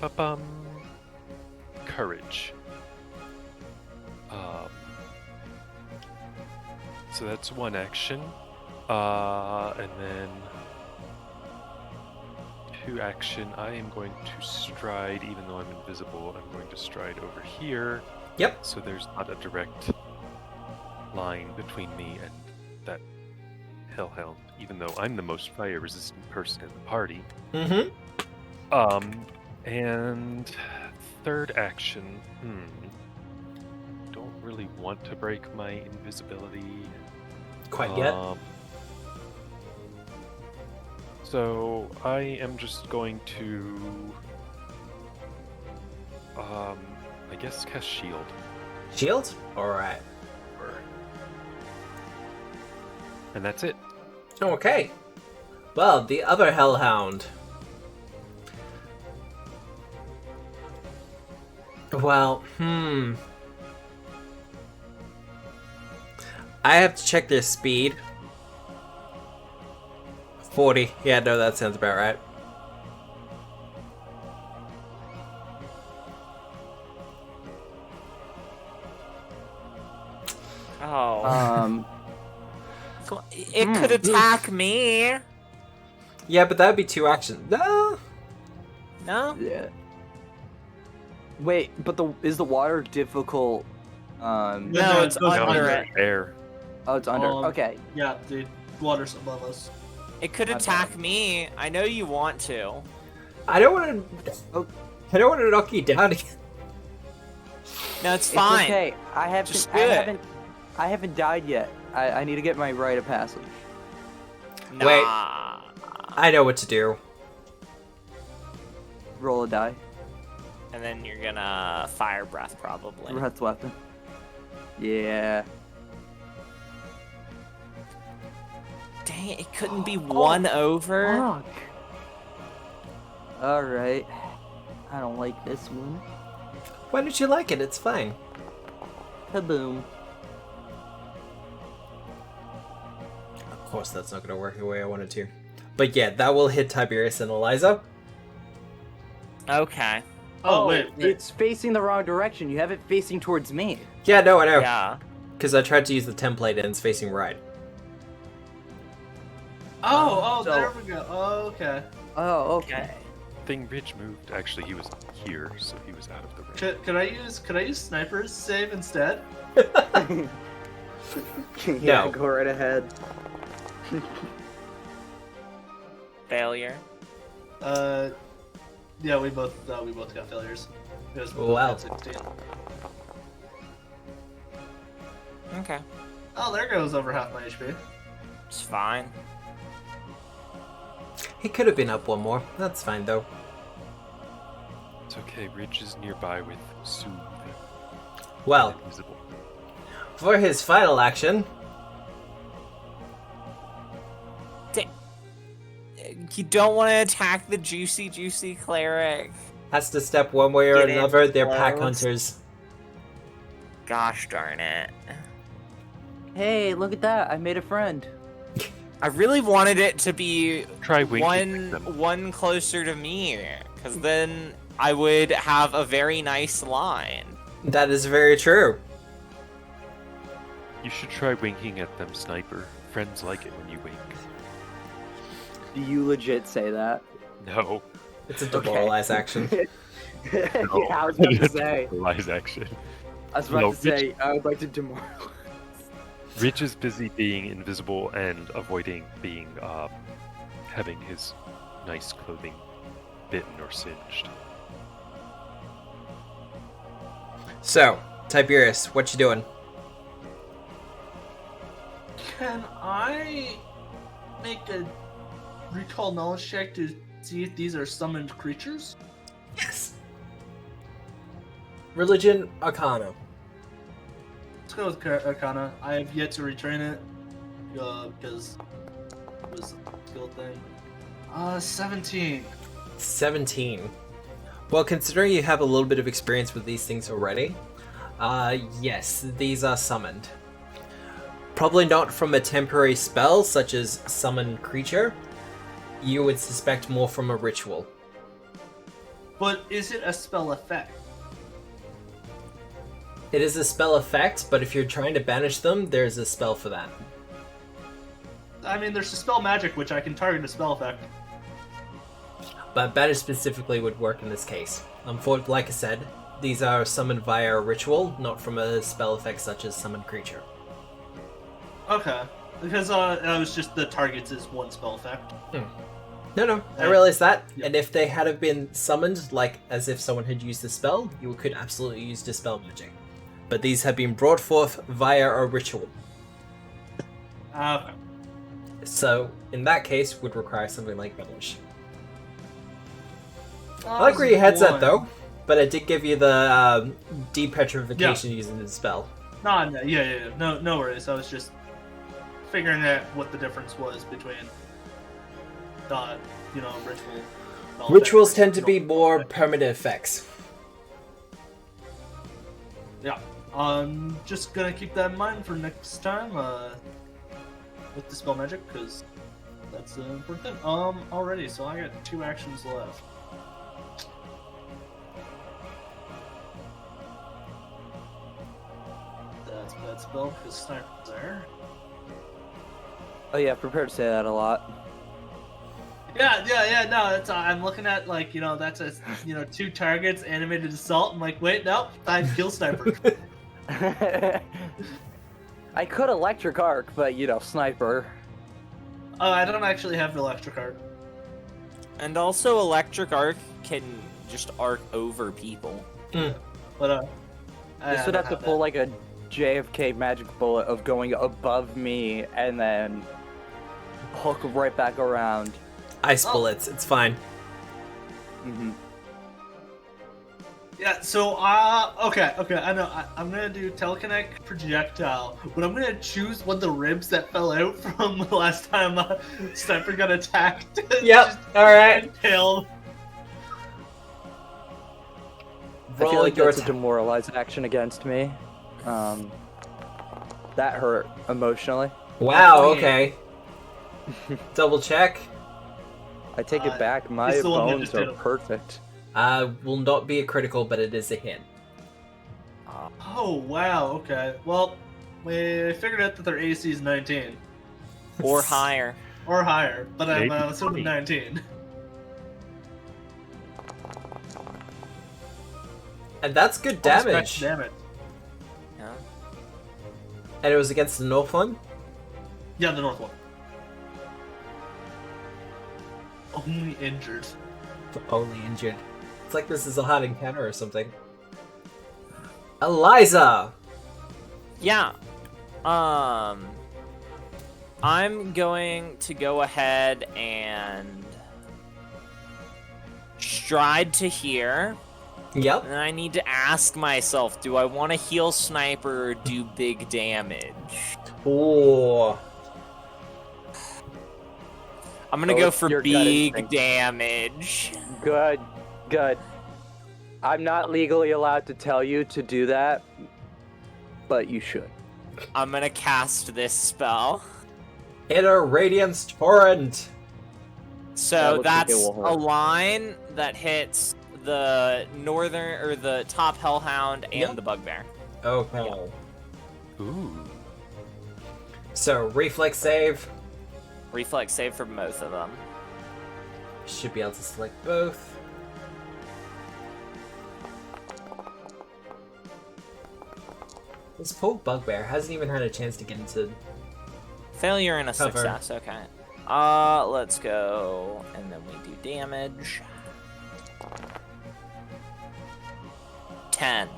[SPEAKER 2] Ba-bum. Courage. So that's one action. And then 2 action. I am going to stride, even though I'm invisible, I'm going to stride over here.
[SPEAKER 1] Yep.
[SPEAKER 2] So there's not a direct line between me and that hellhound, even though I'm the most fire resistant person in the party.
[SPEAKER 1] Mm-hmm.
[SPEAKER 2] And third action, don't really want to break my invisibility.
[SPEAKER 1] Quite yet.
[SPEAKER 2] So I am just going to, I guess cast shield.
[SPEAKER 1] Shield? Alright.
[SPEAKER 2] And that's it.
[SPEAKER 1] Okay. Well, the other hellhound. Well, I have to check their speed. 40. Yeah, no, that sounds about right.
[SPEAKER 3] Oh. It could attack me.
[SPEAKER 1] Yeah, but that would be 2 actions. No.
[SPEAKER 3] No?
[SPEAKER 6] Yeah. Wait, but is the water difficult?
[SPEAKER 3] No, it's
[SPEAKER 5] goes
[SPEAKER 3] under it.
[SPEAKER 2] Air.
[SPEAKER 6] Oh, it's under.
[SPEAKER 5] Um,
[SPEAKER 6] Okay.
[SPEAKER 5] Yeah, dude. Water's above us.
[SPEAKER 3] It could attack me. I know you want to.
[SPEAKER 1] I don't want to. I don't want to knock you down again.
[SPEAKER 3] No, it's fine.
[SPEAKER 6] It's okay.
[SPEAKER 3] Just do it.
[SPEAKER 6] I haven't died yet. I need to get my rite of passage.
[SPEAKER 3] Nah.
[SPEAKER 1] Wait. I know what to do.
[SPEAKER 6] Roll a die.
[SPEAKER 3] And then you're gonna fire breath probably.
[SPEAKER 6] Breath weapon. Yeah.
[SPEAKER 3] Dang it, it couldn't be 1 over.
[SPEAKER 6] Fuck. All right. I don't like this one.
[SPEAKER 1] Why don't you like it? It's fine.
[SPEAKER 6] Kaboom.
[SPEAKER 1] Of course, that's not going to work the way I wanted to. But yeah, that will hit Tiberius and Eliza.
[SPEAKER 3] Okay.
[SPEAKER 5] Oh, wait.
[SPEAKER 6] It's facing the wrong direction. You have it facing towards me.
[SPEAKER 1] Yeah, no, I know.
[SPEAKER 3] Yeah.
[SPEAKER 1] Because I tried to use the template and it's facing right.
[SPEAKER 5] Oh,
[SPEAKER 6] So-
[SPEAKER 5] there we go. Oh, okay.
[SPEAKER 6] Oh, okay.
[SPEAKER 2] Thing Ridge moved. Actually, he was here, so he was out of the range.
[SPEAKER 5] Could I use sniper's save instead?
[SPEAKER 6] Yeah,
[SPEAKER 1] No.
[SPEAKER 6] go right ahead.
[SPEAKER 3] Failure.
[SPEAKER 5] Yeah, we both got failures. Because we
[SPEAKER 1] Wow.
[SPEAKER 5] got 16.
[SPEAKER 3] Okay.
[SPEAKER 5] Oh, there goes over half my HP.
[SPEAKER 3] It's fine.
[SPEAKER 1] He could have been up 1 more. That's fine, though.
[SPEAKER 2] It's okay. Ridge is nearby with Soothe.
[SPEAKER 1] Well,
[SPEAKER 2] Invisible.
[SPEAKER 1] for his final action,
[SPEAKER 3] You don't want to attack the juicy cleric.
[SPEAKER 1] has to step one way or
[SPEAKER 3] Get in
[SPEAKER 1] another. They're pack
[SPEAKER 3] close.
[SPEAKER 1] hunters.
[SPEAKER 3] Gosh darn it.
[SPEAKER 4] Hey, look at that! I made a friend.
[SPEAKER 3] I really wanted it to be
[SPEAKER 2] Try winking at them.
[SPEAKER 3] one closer to me, because then I would have a very nice line.
[SPEAKER 1] That is very true.
[SPEAKER 2] You should try winking at them, Sniper. Friends like it when you wink.
[SPEAKER 6] Do you legit say that?
[SPEAKER 2] No.
[SPEAKER 1] It's a demoralize action.
[SPEAKER 6] Yeah, I was about to say.
[SPEAKER 2] Lies action.
[SPEAKER 6] I was about
[SPEAKER 2] No,
[SPEAKER 6] to say, I would like to demoralize.
[SPEAKER 2] Rich is busy being invisible and avoiding being, having his nice clothing bitten or singed.
[SPEAKER 1] So, Tiberius, what you doing?
[SPEAKER 5] Can I make a recall knowledge check to see if these are summoned creatures?
[SPEAKER 1] Yes. Religion, Arcana.
[SPEAKER 5] Let's go with Arcana. I have yet to retrain it because it was a skill thing. 17.
[SPEAKER 1] 17. Well, considering you have a little bit of experience with these things already, yes, these are summoned. Probably not from a temporary spell, such as summon creature. You would suspect more from a ritual.
[SPEAKER 5] But is it a spell effect?
[SPEAKER 1] It is a spell effect, but if you're trying to banish them, there's a spell for that.
[SPEAKER 5] I mean, there's a spell magic, which I can target a spell effect.
[SPEAKER 1] But banish specifically would work in this case. Like I said, these are summoned via a ritual, not from a spell effect such as summon creature.
[SPEAKER 5] Okay. Because I was just the targets is one spell effect.
[SPEAKER 1] No, I realized that. Yeah. And if they had have been summoned, like as if someone had used the spell, you could absolutely use Dispel Magic. But these have been brought forth via a ritual.
[SPEAKER 5] Okay.
[SPEAKER 1] So, in that case, would require something like Banish. I like where your head's at, though, but I did give you the depetrification using the spell.
[SPEAKER 5] Yeah. No worries. I was just figuring out what the difference was between ritual.
[SPEAKER 1] Rituals tend to be more permanent effects.
[SPEAKER 5] Yeah. I'm just gonna keep that in mind for next time with the spell magic, because that's an important thing. Alrighty, so I got 2 actions left. That's a bad spell because Sniper's there.
[SPEAKER 6] Oh yeah, prepare to say that a lot.
[SPEAKER 5] Yeah. No, that's I'm looking at that's a 2 targets, animated assault. I'm like, wait, nope, I kill Sniper.
[SPEAKER 6] I could electric arc, but sniper.
[SPEAKER 5] Oh, I don't actually have the electric arc.
[SPEAKER 3] And also, electric arc can just arc over people.
[SPEAKER 5] But
[SPEAKER 6] This would have to pull like a JFK magic bullet of going above me and then hook right back around.
[SPEAKER 1] Ice bullets, it's fine.
[SPEAKER 6] Mm-hmm.
[SPEAKER 5] Yeah, so, okay, I know, I'm gonna do telekinetic projectile, but I'm gonna choose one of the ribs that fell out from the last time Sniper got attacked.
[SPEAKER 1] Yep, alright.
[SPEAKER 5] Impaled.
[SPEAKER 6] I feel like that's a demoralized action against me. That hurt emotionally.
[SPEAKER 1] Wow, okay. Double check.
[SPEAKER 6] I take it back, my
[SPEAKER 5] it's the one that
[SPEAKER 6] bones
[SPEAKER 5] just
[SPEAKER 6] are
[SPEAKER 5] hit him.
[SPEAKER 6] perfect.
[SPEAKER 1] Will not be a critical, but it is a hit.
[SPEAKER 5] Oh, wow, okay. Well, we figured out that their AC is 19.
[SPEAKER 3] Or higher.
[SPEAKER 5] Or higher, but I'm
[SPEAKER 2] Maybe
[SPEAKER 5] assuming
[SPEAKER 2] 20.
[SPEAKER 5] 19.
[SPEAKER 1] And that's good
[SPEAKER 5] Almost
[SPEAKER 1] damage.
[SPEAKER 5] max damage.
[SPEAKER 3] Yeah.
[SPEAKER 1] And it was against the north one?
[SPEAKER 5] Yeah, the north one. Only injured.
[SPEAKER 1] Only injured. It's like this is a hard encounter or something. Eliza!
[SPEAKER 3] Yeah. I'm going to go ahead and stride to here.
[SPEAKER 1] Yep.
[SPEAKER 3] And I need to ask myself, do I want to heal Sniper or do big damage?
[SPEAKER 1] Ooh.
[SPEAKER 3] I'm gonna go for big damage.
[SPEAKER 6] Good. I'm not legally allowed to tell you to do that, but you should.
[SPEAKER 3] I'm gonna cast this spell.
[SPEAKER 1] Inner Radiance Torrent.
[SPEAKER 3] So
[SPEAKER 6] looks like it
[SPEAKER 3] that's
[SPEAKER 6] will
[SPEAKER 3] a
[SPEAKER 6] hurt.
[SPEAKER 3] line that hits the northern or the top hellhound and
[SPEAKER 1] Yep.
[SPEAKER 3] the bugbear.
[SPEAKER 1] Okay.
[SPEAKER 2] Ooh.
[SPEAKER 1] So, reflex save.
[SPEAKER 3] Reflex save for both of them.
[SPEAKER 1] Should be able to select both. This poor bugbear hasn't even had a chance to get into.
[SPEAKER 3] Failure and a
[SPEAKER 1] Cover.
[SPEAKER 3] success. Okay. Let's go, and then we do damage. 10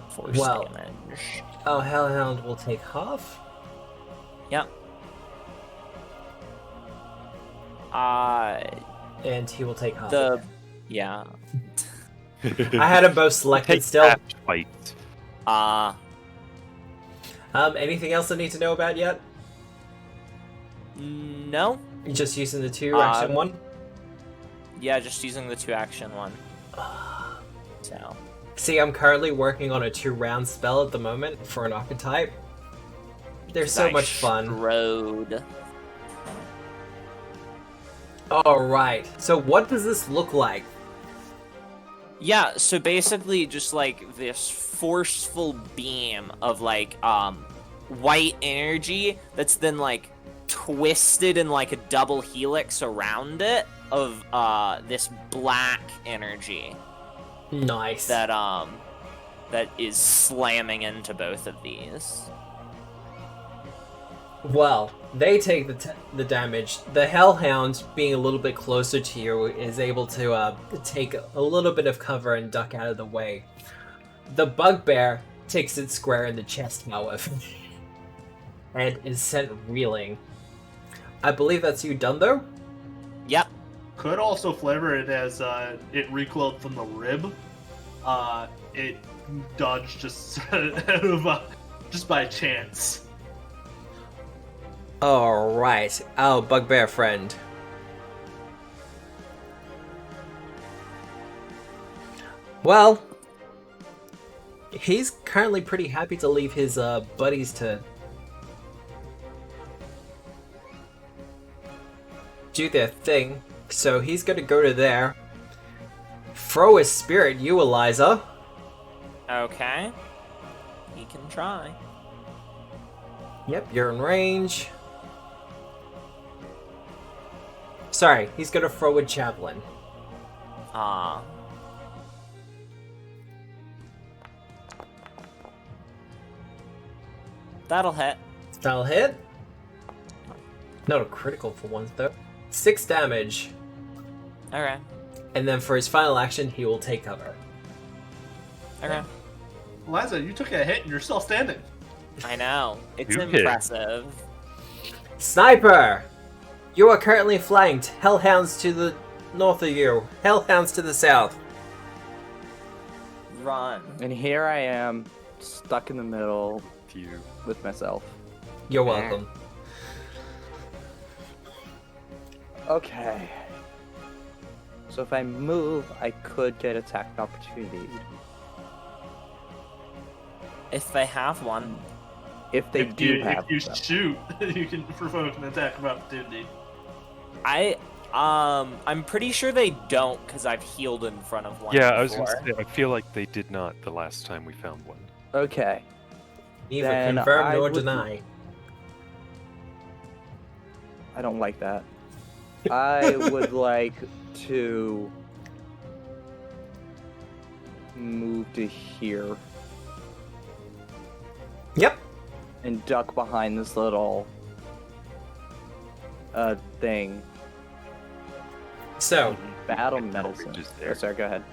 [SPEAKER 3] force
[SPEAKER 1] Well.
[SPEAKER 3] damage.
[SPEAKER 1] Oh, Hellhound will take half.
[SPEAKER 3] Yep.
[SPEAKER 1] And he will take half.
[SPEAKER 3] The yeah.
[SPEAKER 1] I had them both selected
[SPEAKER 2] Take
[SPEAKER 1] still.
[SPEAKER 2] that fight.
[SPEAKER 1] Anything else I need to know about yet?
[SPEAKER 3] No.
[SPEAKER 1] You're just using the 2 action one?
[SPEAKER 3] Yeah, just using the 2 action one. So.
[SPEAKER 1] See, I'm currently working on a 2-round spell at the moment for an archetype. They're so much fun.
[SPEAKER 3] Road.
[SPEAKER 1] Alright, so what does this look like?
[SPEAKER 3] Yeah, so basically just like this forceful beam of like white energy that's then like twisted in like a double helix around it of this black energy
[SPEAKER 1] Nice.
[SPEAKER 3] that is slamming into both of these.
[SPEAKER 1] Well, they take the damage. The Hellhound, being a little bit closer to you, is able to take a little bit of cover and duck out of the way. The Bugbear takes it square in the chest, however, and is sent reeling. I believe that's you done, though?
[SPEAKER 3] Yep.
[SPEAKER 5] Could also flavor it as it recoiled from the rib. It dodged just out of just by chance.
[SPEAKER 1] Alright. Oh, Bugbear friend. Well, he's currently pretty happy to leave his buddies to do their thing. So he's gonna go to there. Throw his spirit, you Eliza.
[SPEAKER 3] Okay. He can try.
[SPEAKER 1] Yep, you're in range. Sorry, he's gonna throw a javelin.
[SPEAKER 3] That'll hit.
[SPEAKER 1] That'll hit. Not a critical for once though. 6 damage.
[SPEAKER 3] Okay.
[SPEAKER 1] And then for his final action, he will take cover.
[SPEAKER 3] Okay.
[SPEAKER 5] Liza, you took a hit and you're still standing.
[SPEAKER 3] I know. It's
[SPEAKER 2] You hit.
[SPEAKER 3] impressive.
[SPEAKER 1] Sniper! You are currently flanked. Hellhounds to the north of you. Hellhounds to the south.
[SPEAKER 3] Run.
[SPEAKER 6] And here I am, stuck in the middle
[SPEAKER 2] You.
[SPEAKER 6] with myself.
[SPEAKER 1] You're welcome.
[SPEAKER 6] Okay. So if I move, I could get attack opportunity.
[SPEAKER 3] If they have one.
[SPEAKER 6] If they do have
[SPEAKER 5] if you
[SPEAKER 6] them.
[SPEAKER 5] shoot, you can provoke an attack of opportunity.
[SPEAKER 3] I'm pretty sure they don't because I've healed in front of one.
[SPEAKER 2] Yeah, I was
[SPEAKER 3] before.
[SPEAKER 2] gonna say, I feel like they did not the last time we found one.
[SPEAKER 6] Okay.
[SPEAKER 1] Neither
[SPEAKER 6] Then
[SPEAKER 1] confirm
[SPEAKER 6] I
[SPEAKER 1] nor
[SPEAKER 6] would-
[SPEAKER 1] deny.
[SPEAKER 6] I don't like that. I would like to move to here
[SPEAKER 1] Yep.
[SPEAKER 6] and duck behind this little thing.
[SPEAKER 1] So,
[SPEAKER 6] Battle
[SPEAKER 2] Reach
[SPEAKER 6] medicine.
[SPEAKER 2] is
[SPEAKER 6] Oh,
[SPEAKER 2] there.
[SPEAKER 6] sorry, go ahead.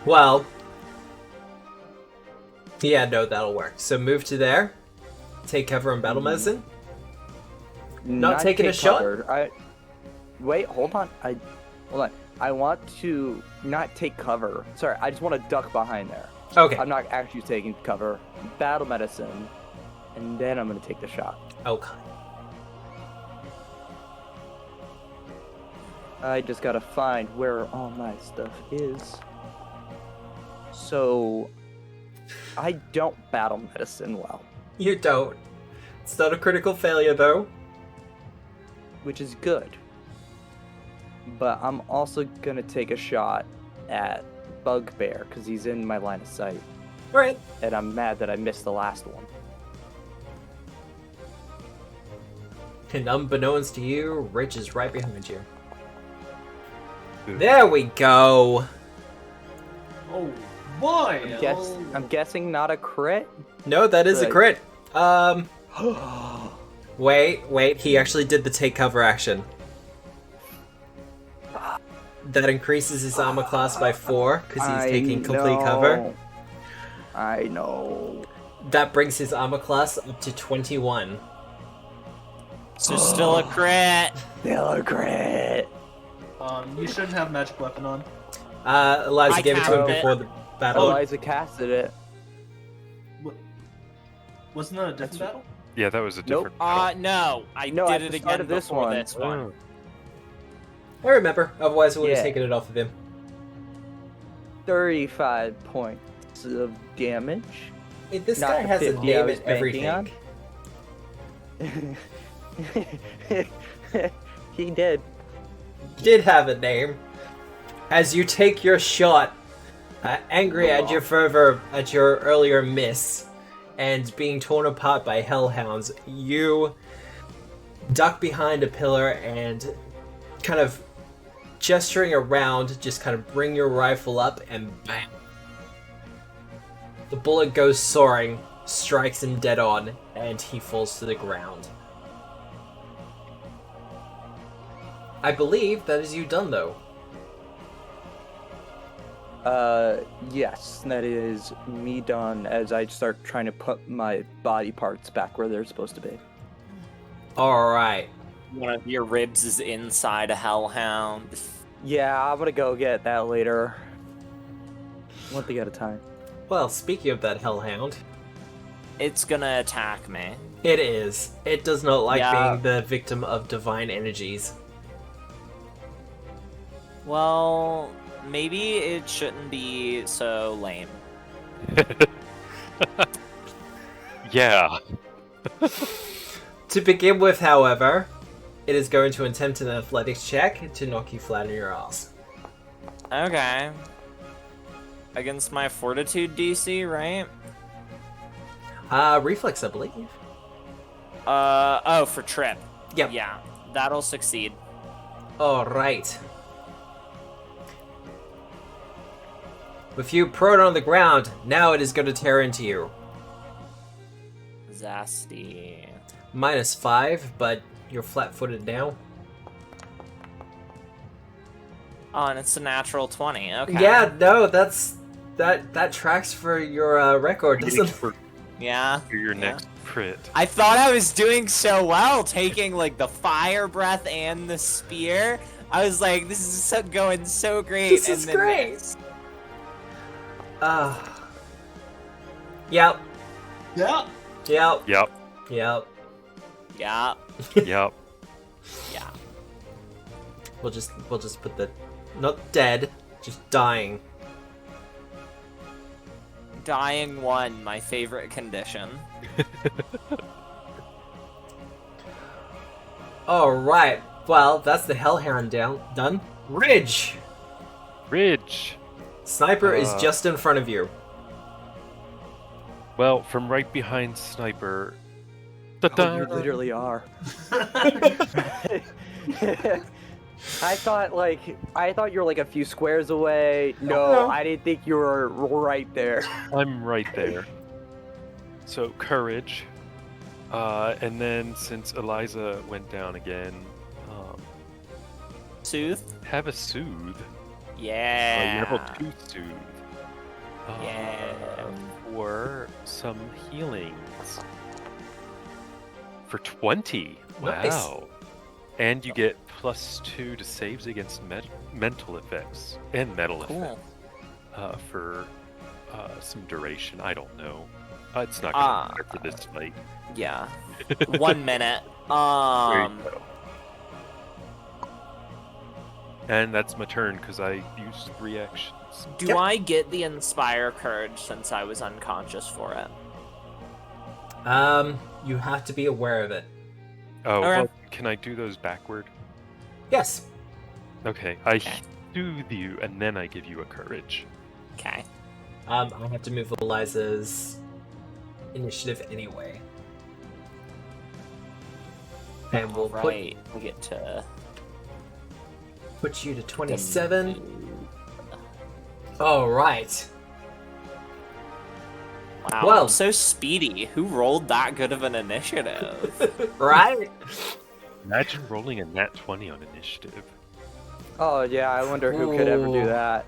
[SPEAKER 1] well. Yeah, no, that'll work. So move to there. Take cover in battle medicine. Not taking a
[SPEAKER 6] take
[SPEAKER 1] shot?
[SPEAKER 6] cover. Wait, hold on. Hold on. I want to not take cover. Sorry, I just want to duck behind there.
[SPEAKER 1] Okay.
[SPEAKER 6] I'm not actually taking cover. Battle medicine, and then I'm gonna take the shot.
[SPEAKER 1] Okay.
[SPEAKER 6] I just gotta find where all my stuff is. So, I don't battle medicine well,
[SPEAKER 1] You don't. It's not a critical failure, though.
[SPEAKER 6] which is good. But I'm also gonna take a shot at Bugbear because he's in my line of sight,
[SPEAKER 1] Right.
[SPEAKER 6] and I'm mad that I missed the last one.
[SPEAKER 1] And unbeknownst to you, Rich is right behind you.
[SPEAKER 2] Ooh.
[SPEAKER 1] There we go.
[SPEAKER 5] Oh boy!
[SPEAKER 6] I'm guessing not a crit.
[SPEAKER 1] No, that is a
[SPEAKER 6] Right.
[SPEAKER 1] crit. Wait, he actually did the take cover action. That increases his armor class by 4, because he's taking complete cover.
[SPEAKER 6] I know.
[SPEAKER 1] That brings his armor class up to 21.
[SPEAKER 3] So still a crit.
[SPEAKER 6] Still a crit.
[SPEAKER 5] You shouldn't have magic weapon on.
[SPEAKER 1] Eliza
[SPEAKER 3] I
[SPEAKER 1] gave it to him
[SPEAKER 3] cast it.
[SPEAKER 1] before the battle.
[SPEAKER 6] Eliza casted it.
[SPEAKER 5] Wasn't that a different battle?
[SPEAKER 2] Yeah, that was a
[SPEAKER 6] Nope.
[SPEAKER 2] different. battle.
[SPEAKER 3] No, I
[SPEAKER 6] No,
[SPEAKER 3] did
[SPEAKER 6] at
[SPEAKER 3] it
[SPEAKER 6] the start
[SPEAKER 3] again
[SPEAKER 6] of this
[SPEAKER 3] before
[SPEAKER 6] one.
[SPEAKER 3] this one.
[SPEAKER 2] Oh.
[SPEAKER 1] I remember, otherwise I would have
[SPEAKER 6] Yeah.
[SPEAKER 1] taken it off of him.
[SPEAKER 6] 35 points of damage.
[SPEAKER 1] Hey, this
[SPEAKER 6] Not
[SPEAKER 1] guy
[SPEAKER 6] the
[SPEAKER 1] has a
[SPEAKER 6] 50 I
[SPEAKER 1] name
[SPEAKER 6] was
[SPEAKER 1] and
[SPEAKER 6] banking
[SPEAKER 1] everything.
[SPEAKER 6] on. He did.
[SPEAKER 1] Did have a name. As you take your shot, angry at your earlier miss, and being torn apart by hellhounds, you duck behind a pillar and kind of gesturing around, just kind of bring your rifle up and bam. The bullet goes soaring, strikes him dead on, and he falls to the ground. I believe that is you done, though.
[SPEAKER 6] Yes, that is me done as I start trying to put my body parts back where they're supposed to be.
[SPEAKER 1] Alright.
[SPEAKER 3] One of your ribs is inside a hellhound.
[SPEAKER 6] Yeah, I'm gonna go get that later. One thing at a time.
[SPEAKER 1] Well, speaking of that hellhound,
[SPEAKER 3] It's gonna attack me.
[SPEAKER 1] it is. It does not like
[SPEAKER 3] Yeah.
[SPEAKER 1] being the victim of divine energies.
[SPEAKER 3] Well, maybe it shouldn't be so lame.
[SPEAKER 2] Yeah.
[SPEAKER 1] To begin with, however, it is going to attempt an athletics check to knock you flat on your ass.
[SPEAKER 3] Okay. Against my fortitude DC, right?
[SPEAKER 1] Reflex, I believe.
[SPEAKER 3] Oh, for trip.
[SPEAKER 1] Yep.
[SPEAKER 3] Yeah, that'll succeed.
[SPEAKER 1] Alright. With you prone on the ground, now it is going to tear into you.
[SPEAKER 3] Zasty.
[SPEAKER 1] -5, but you're flat-footed now.
[SPEAKER 3] Oh, and it's a natural 20. Okay.
[SPEAKER 1] Yeah, no, that tracks for your record, doesn't it?
[SPEAKER 2] For
[SPEAKER 3] Yeah.
[SPEAKER 2] your
[SPEAKER 3] yeah.
[SPEAKER 2] next crit.
[SPEAKER 3] I thought I was doing so well, taking like the fire breath and the spear. I was like, this is going so great.
[SPEAKER 1] This
[SPEAKER 3] and
[SPEAKER 1] is
[SPEAKER 3] then
[SPEAKER 1] great.
[SPEAKER 3] this.
[SPEAKER 1] Yep,
[SPEAKER 5] Yeah.
[SPEAKER 1] yep,
[SPEAKER 2] Yep.
[SPEAKER 1] yep.
[SPEAKER 3] Yeah.
[SPEAKER 2] Yep.
[SPEAKER 3] Yeah.
[SPEAKER 1] We'll just put the not dead, just dying.
[SPEAKER 3] Dying 1, my favorite condition.
[SPEAKER 1] Alright, well, that's the Hellhound done. Ridge!
[SPEAKER 2] Ridge.
[SPEAKER 1] Sniper is just in front of you.
[SPEAKER 2] Well, from right behind Sniper.
[SPEAKER 6] Oh, you literally are. I thought you were like a few squares away. No,
[SPEAKER 1] No.
[SPEAKER 6] I didn't think you were right there.
[SPEAKER 2] I'm right there. So courage, and then since Eliza went down again,
[SPEAKER 3] Soothe?
[SPEAKER 2] have a soothe.
[SPEAKER 3] Yeah.
[SPEAKER 2] Level 2 soothe.
[SPEAKER 3] Yeah.
[SPEAKER 2] For some healings. For 20.
[SPEAKER 1] Nice.
[SPEAKER 2] Wow. And you get +2 to saves against mental effects and metal
[SPEAKER 3] Cool.
[SPEAKER 2] effects for some duration. I don't know. It's not gonna matter for this fight.
[SPEAKER 3] Yeah. 1 minute.
[SPEAKER 2] There you go. And that's my turn because I used 3 actions.
[SPEAKER 3] Do
[SPEAKER 1] Yep.
[SPEAKER 3] I get the Inspire Courage since I was unconscious for it?
[SPEAKER 1] You have to be aware of it.
[SPEAKER 2] Oh,
[SPEAKER 3] Okay.
[SPEAKER 2] well, can I do those backward?
[SPEAKER 1] Yes.
[SPEAKER 2] Okay, I
[SPEAKER 3] Okay.
[SPEAKER 2] soothe you, and then I give you a courage.
[SPEAKER 3] Okay.
[SPEAKER 1] I have to move Eliza's initiative anyway. And we'll
[SPEAKER 3] Right. We get to
[SPEAKER 1] put you to 27. All right.
[SPEAKER 3] Wow,
[SPEAKER 1] Well-
[SPEAKER 3] I'm so speedy. Who rolled that good of an initiative?
[SPEAKER 1] Right?
[SPEAKER 2] Imagine rolling a nat 20 on initiative.
[SPEAKER 6] Oh yeah, I wonder who could ever do
[SPEAKER 1] Ooh.
[SPEAKER 6] that.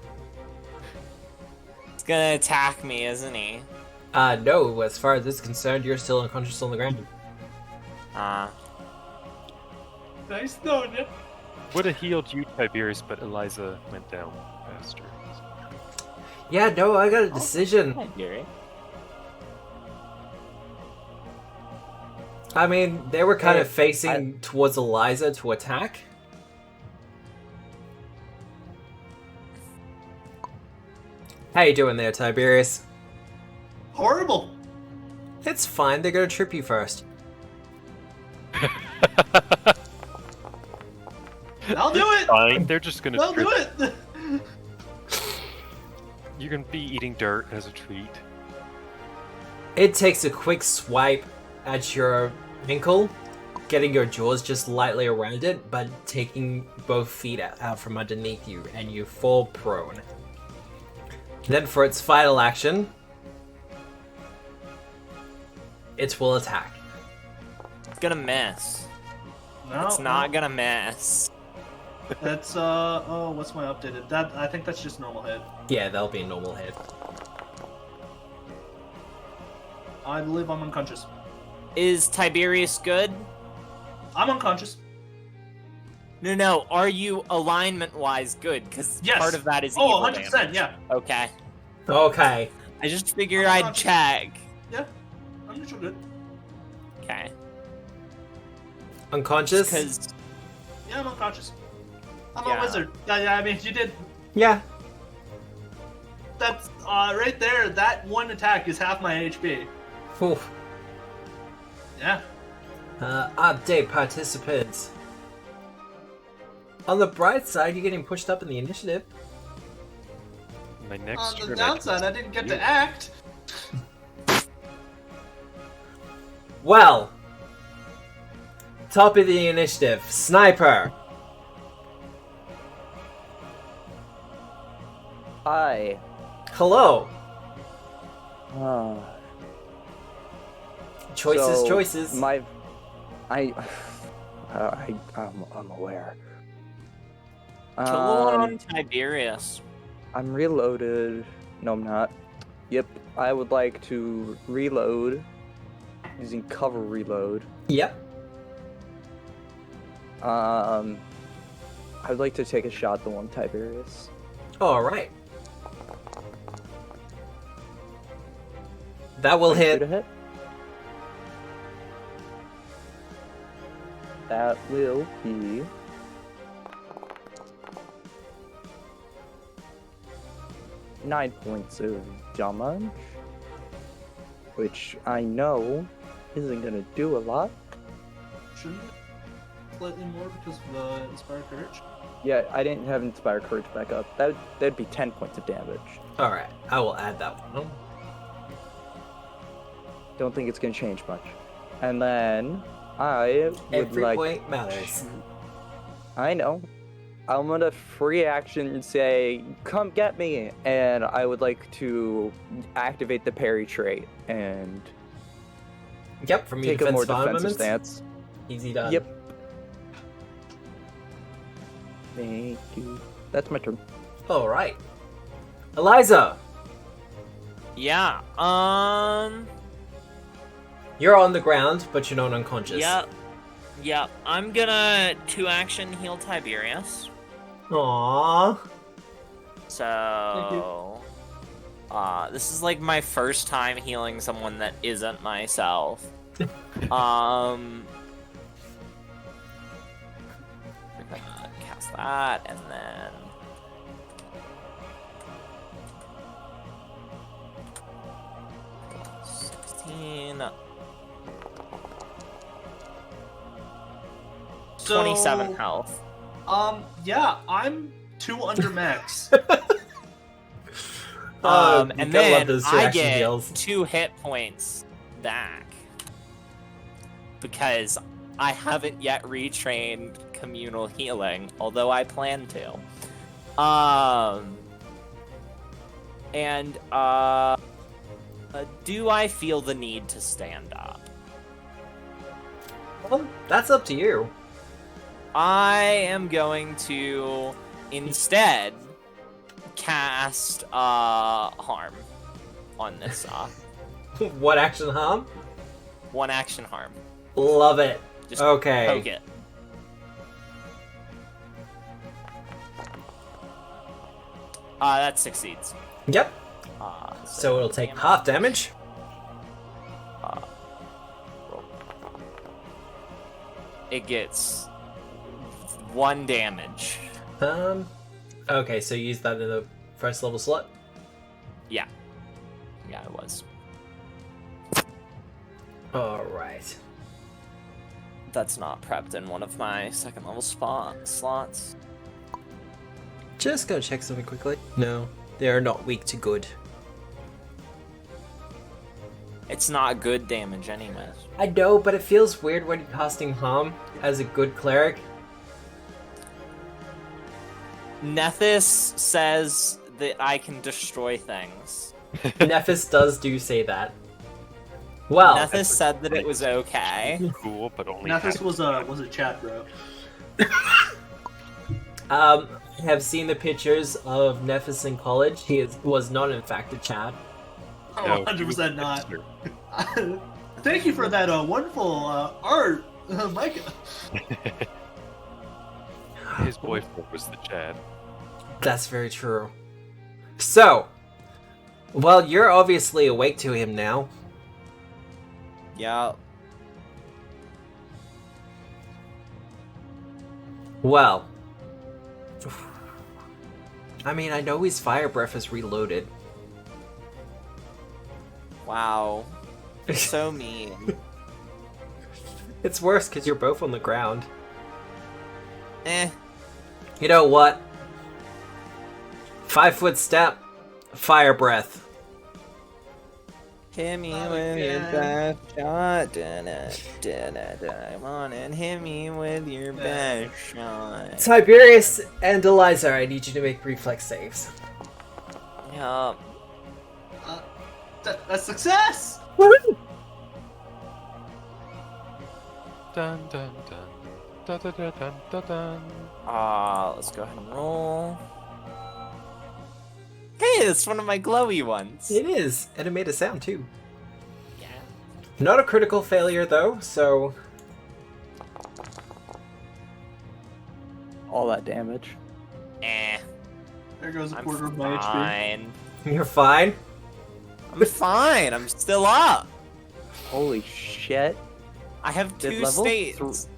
[SPEAKER 3] He's gonna attack me, isn't he?
[SPEAKER 1] No, as far as this is concerned, you're still unconscious on the ground.
[SPEAKER 5] Nice knowing you.
[SPEAKER 2] Would have healed you, Tiberius, but Eliza went down faster.
[SPEAKER 1] Yeah, no, I got a decision.
[SPEAKER 3] Hi, Gary.
[SPEAKER 1] I mean, they were kind
[SPEAKER 6] Hey,
[SPEAKER 1] of facing towards Eliza to attack. How you doing there, Tiberius?
[SPEAKER 5] Horrible.
[SPEAKER 1] It's fine, they're gonna trip you first.
[SPEAKER 5] I'll do it.
[SPEAKER 2] Fine, they're just gonna
[SPEAKER 5] I'll
[SPEAKER 2] trip.
[SPEAKER 5] do it.
[SPEAKER 2] You're gonna be eating dirt as a treat.
[SPEAKER 1] It takes a quick swipe at your ankle, getting your jaws just lightly around it, but taking both feet out from underneath you, and you fall prone. Then for its final action, it will attack.
[SPEAKER 3] It's gonna miss.
[SPEAKER 5] No,
[SPEAKER 3] It's not gonna miss.
[SPEAKER 5] That's oh, what's my updated? That I think that's just normal hit.
[SPEAKER 1] Yeah, that'll be a normal hit.
[SPEAKER 5] I believe I'm unconscious.
[SPEAKER 3] Is Tiberius good?
[SPEAKER 5] I'm unconscious.
[SPEAKER 3] No. Are you alignment-wise good? Because
[SPEAKER 5] Yes.
[SPEAKER 3] part of that is
[SPEAKER 5] Oh,
[SPEAKER 3] evil
[SPEAKER 5] 100%.
[SPEAKER 3] damage.
[SPEAKER 5] Yeah.
[SPEAKER 3] Okay.
[SPEAKER 1] Okay.
[SPEAKER 3] I just figured
[SPEAKER 5] I'm
[SPEAKER 3] I'd
[SPEAKER 5] unconscious.
[SPEAKER 3] check.
[SPEAKER 5] Yeah. I'm neutral good.
[SPEAKER 3] Okay.
[SPEAKER 1] Unconscious?
[SPEAKER 3] Because
[SPEAKER 5] Yeah, I'm unconscious. I'm
[SPEAKER 3] Yeah.
[SPEAKER 5] a wizard. Yeah. I mean, you did.
[SPEAKER 1] Yeah.
[SPEAKER 5] That's right there. That one attack is half my HP.
[SPEAKER 1] Oof.
[SPEAKER 5] Yeah.
[SPEAKER 1] Update participants. On the bright side, you're getting pushed up in the initiative.
[SPEAKER 2] My next
[SPEAKER 5] On the
[SPEAKER 2] turn,
[SPEAKER 5] downside, I didn't get to act.
[SPEAKER 1] Well, top of the initiative, Sniper.
[SPEAKER 6] Hi.
[SPEAKER 1] Hello.
[SPEAKER 6] Ah.
[SPEAKER 1] Choices,
[SPEAKER 6] So,
[SPEAKER 1] choices.
[SPEAKER 6] I'm aware.
[SPEAKER 3] kill on Tiberius.
[SPEAKER 6] I'm reloaded. No, I'm not. Yep, I would like to reload using cover reload.
[SPEAKER 1] Yep.
[SPEAKER 6] I would like to take a shot at the one Tiberius.
[SPEAKER 1] All right. That will
[SPEAKER 6] Shoot a
[SPEAKER 1] hit.
[SPEAKER 6] hit. That will be 9 points of damage, which I know isn't gonna do a lot.
[SPEAKER 5] Shouldn't it? Slightly more because of the Inspired Courage.
[SPEAKER 6] Yeah, I didn't have Inspire Courage back up. That'd be 10 points of damage.
[SPEAKER 1] All right. I will add that one.
[SPEAKER 6] Don't think it's gonna change much. And then I would
[SPEAKER 1] Every
[SPEAKER 6] like.
[SPEAKER 1] point matters.
[SPEAKER 6] I know. I'm gonna free action say, "Come get me," and I would like to activate the parry trait and
[SPEAKER 1] Yep. From your
[SPEAKER 6] take a more
[SPEAKER 1] defensive
[SPEAKER 6] defensive
[SPEAKER 1] armaments.
[SPEAKER 6] stance.
[SPEAKER 1] Easy done.
[SPEAKER 6] Yep. Thank you. That's my turn.
[SPEAKER 1] All right. Eliza,
[SPEAKER 3] Yeah.
[SPEAKER 1] you're on the ground, but you're not unconscious.
[SPEAKER 3] Yep. I'm gonna 2-action heal Tiberius.
[SPEAKER 1] Aww.
[SPEAKER 3] So, this is like my first time healing someone that isn't myself. We're gonna cast that, and then
[SPEAKER 5] So,
[SPEAKER 3] 27 health.
[SPEAKER 5] Yeah, I'm 2 under max.
[SPEAKER 3] And
[SPEAKER 1] gotta love
[SPEAKER 3] then
[SPEAKER 1] those
[SPEAKER 3] I
[SPEAKER 1] reaction
[SPEAKER 3] get
[SPEAKER 1] heals.
[SPEAKER 3] 2 hit points back because I haven't yet retrained communal healing, although I plan to. Do I feel the need to stand up?
[SPEAKER 1] Well, that's up to you.
[SPEAKER 3] I am going to instead cast harm on this
[SPEAKER 1] What action harm?
[SPEAKER 3] 1 action harm.
[SPEAKER 1] Love it.
[SPEAKER 3] Just
[SPEAKER 1] Okay.
[SPEAKER 3] poke it. That succeeds.
[SPEAKER 1] Yep.
[SPEAKER 3] So
[SPEAKER 1] So it'll take half damage.
[SPEAKER 3] roll. It gets 1 damage.
[SPEAKER 1] Okay, so use that in the first level slot.
[SPEAKER 3] Yeah. Yeah, it was.
[SPEAKER 1] Alright.
[SPEAKER 3] That's not prepped in one of my 2nd level slots.
[SPEAKER 1] Just go check something quickly. No, they are not weak to good.
[SPEAKER 3] It's not good damage anyways.
[SPEAKER 1] I know, but it feels weird when you're casting harm as a good cleric.
[SPEAKER 3] Nethys says that I can destroy things.
[SPEAKER 1] Nephis does say that. Well,
[SPEAKER 3] Nethys said that it was okay.
[SPEAKER 2] Cool, but only
[SPEAKER 5] Nethys
[SPEAKER 2] half.
[SPEAKER 5] was a chat, bro.
[SPEAKER 1] I have seen the pictures of Nephis in college. Was not in fact a Chad.
[SPEAKER 5] Oh,
[SPEAKER 2] No,
[SPEAKER 5] 100% not.
[SPEAKER 2] Sure.
[SPEAKER 5] Thank you for that wonderful art, Micah.
[SPEAKER 2] His boyfriend was the Chad.
[SPEAKER 1] That's very true. So, well, you're obviously awake to him now.
[SPEAKER 3] Yeah.
[SPEAKER 1] Well, I mean, I know his fire breath is reloaded.
[SPEAKER 3] Wow. So mean.
[SPEAKER 1] It's worse because you're both on the ground.
[SPEAKER 3] Eh.
[SPEAKER 1] You know what? 5-foot step, fire breath.
[SPEAKER 3] Hit me
[SPEAKER 5] Oh,
[SPEAKER 3] with your
[SPEAKER 5] God.
[SPEAKER 3] best shot. I wanna hit me with your best shot.
[SPEAKER 1] Tiberius and Eliza, I need you to make reflex saves.
[SPEAKER 3] Yup.
[SPEAKER 5] That's success!
[SPEAKER 1] Woohoo!
[SPEAKER 2] Dun dun dun. Dun dun dun dun dun dun.
[SPEAKER 3] Let's go ahead and roll. Hey, it's one of my glowy ones.
[SPEAKER 1] It is, and it made a sound too.
[SPEAKER 3] Yeah.
[SPEAKER 1] Not a critical failure though, so
[SPEAKER 6] All that damage.
[SPEAKER 3] Eh.
[SPEAKER 5] There goes a
[SPEAKER 3] I'm
[SPEAKER 5] quarter of my HP.
[SPEAKER 3] fine.
[SPEAKER 1] you're fine.
[SPEAKER 3] I'm fine. I'm still up.
[SPEAKER 6] Holy shit.
[SPEAKER 3] I have
[SPEAKER 6] Did
[SPEAKER 3] 2
[SPEAKER 6] level
[SPEAKER 3] states.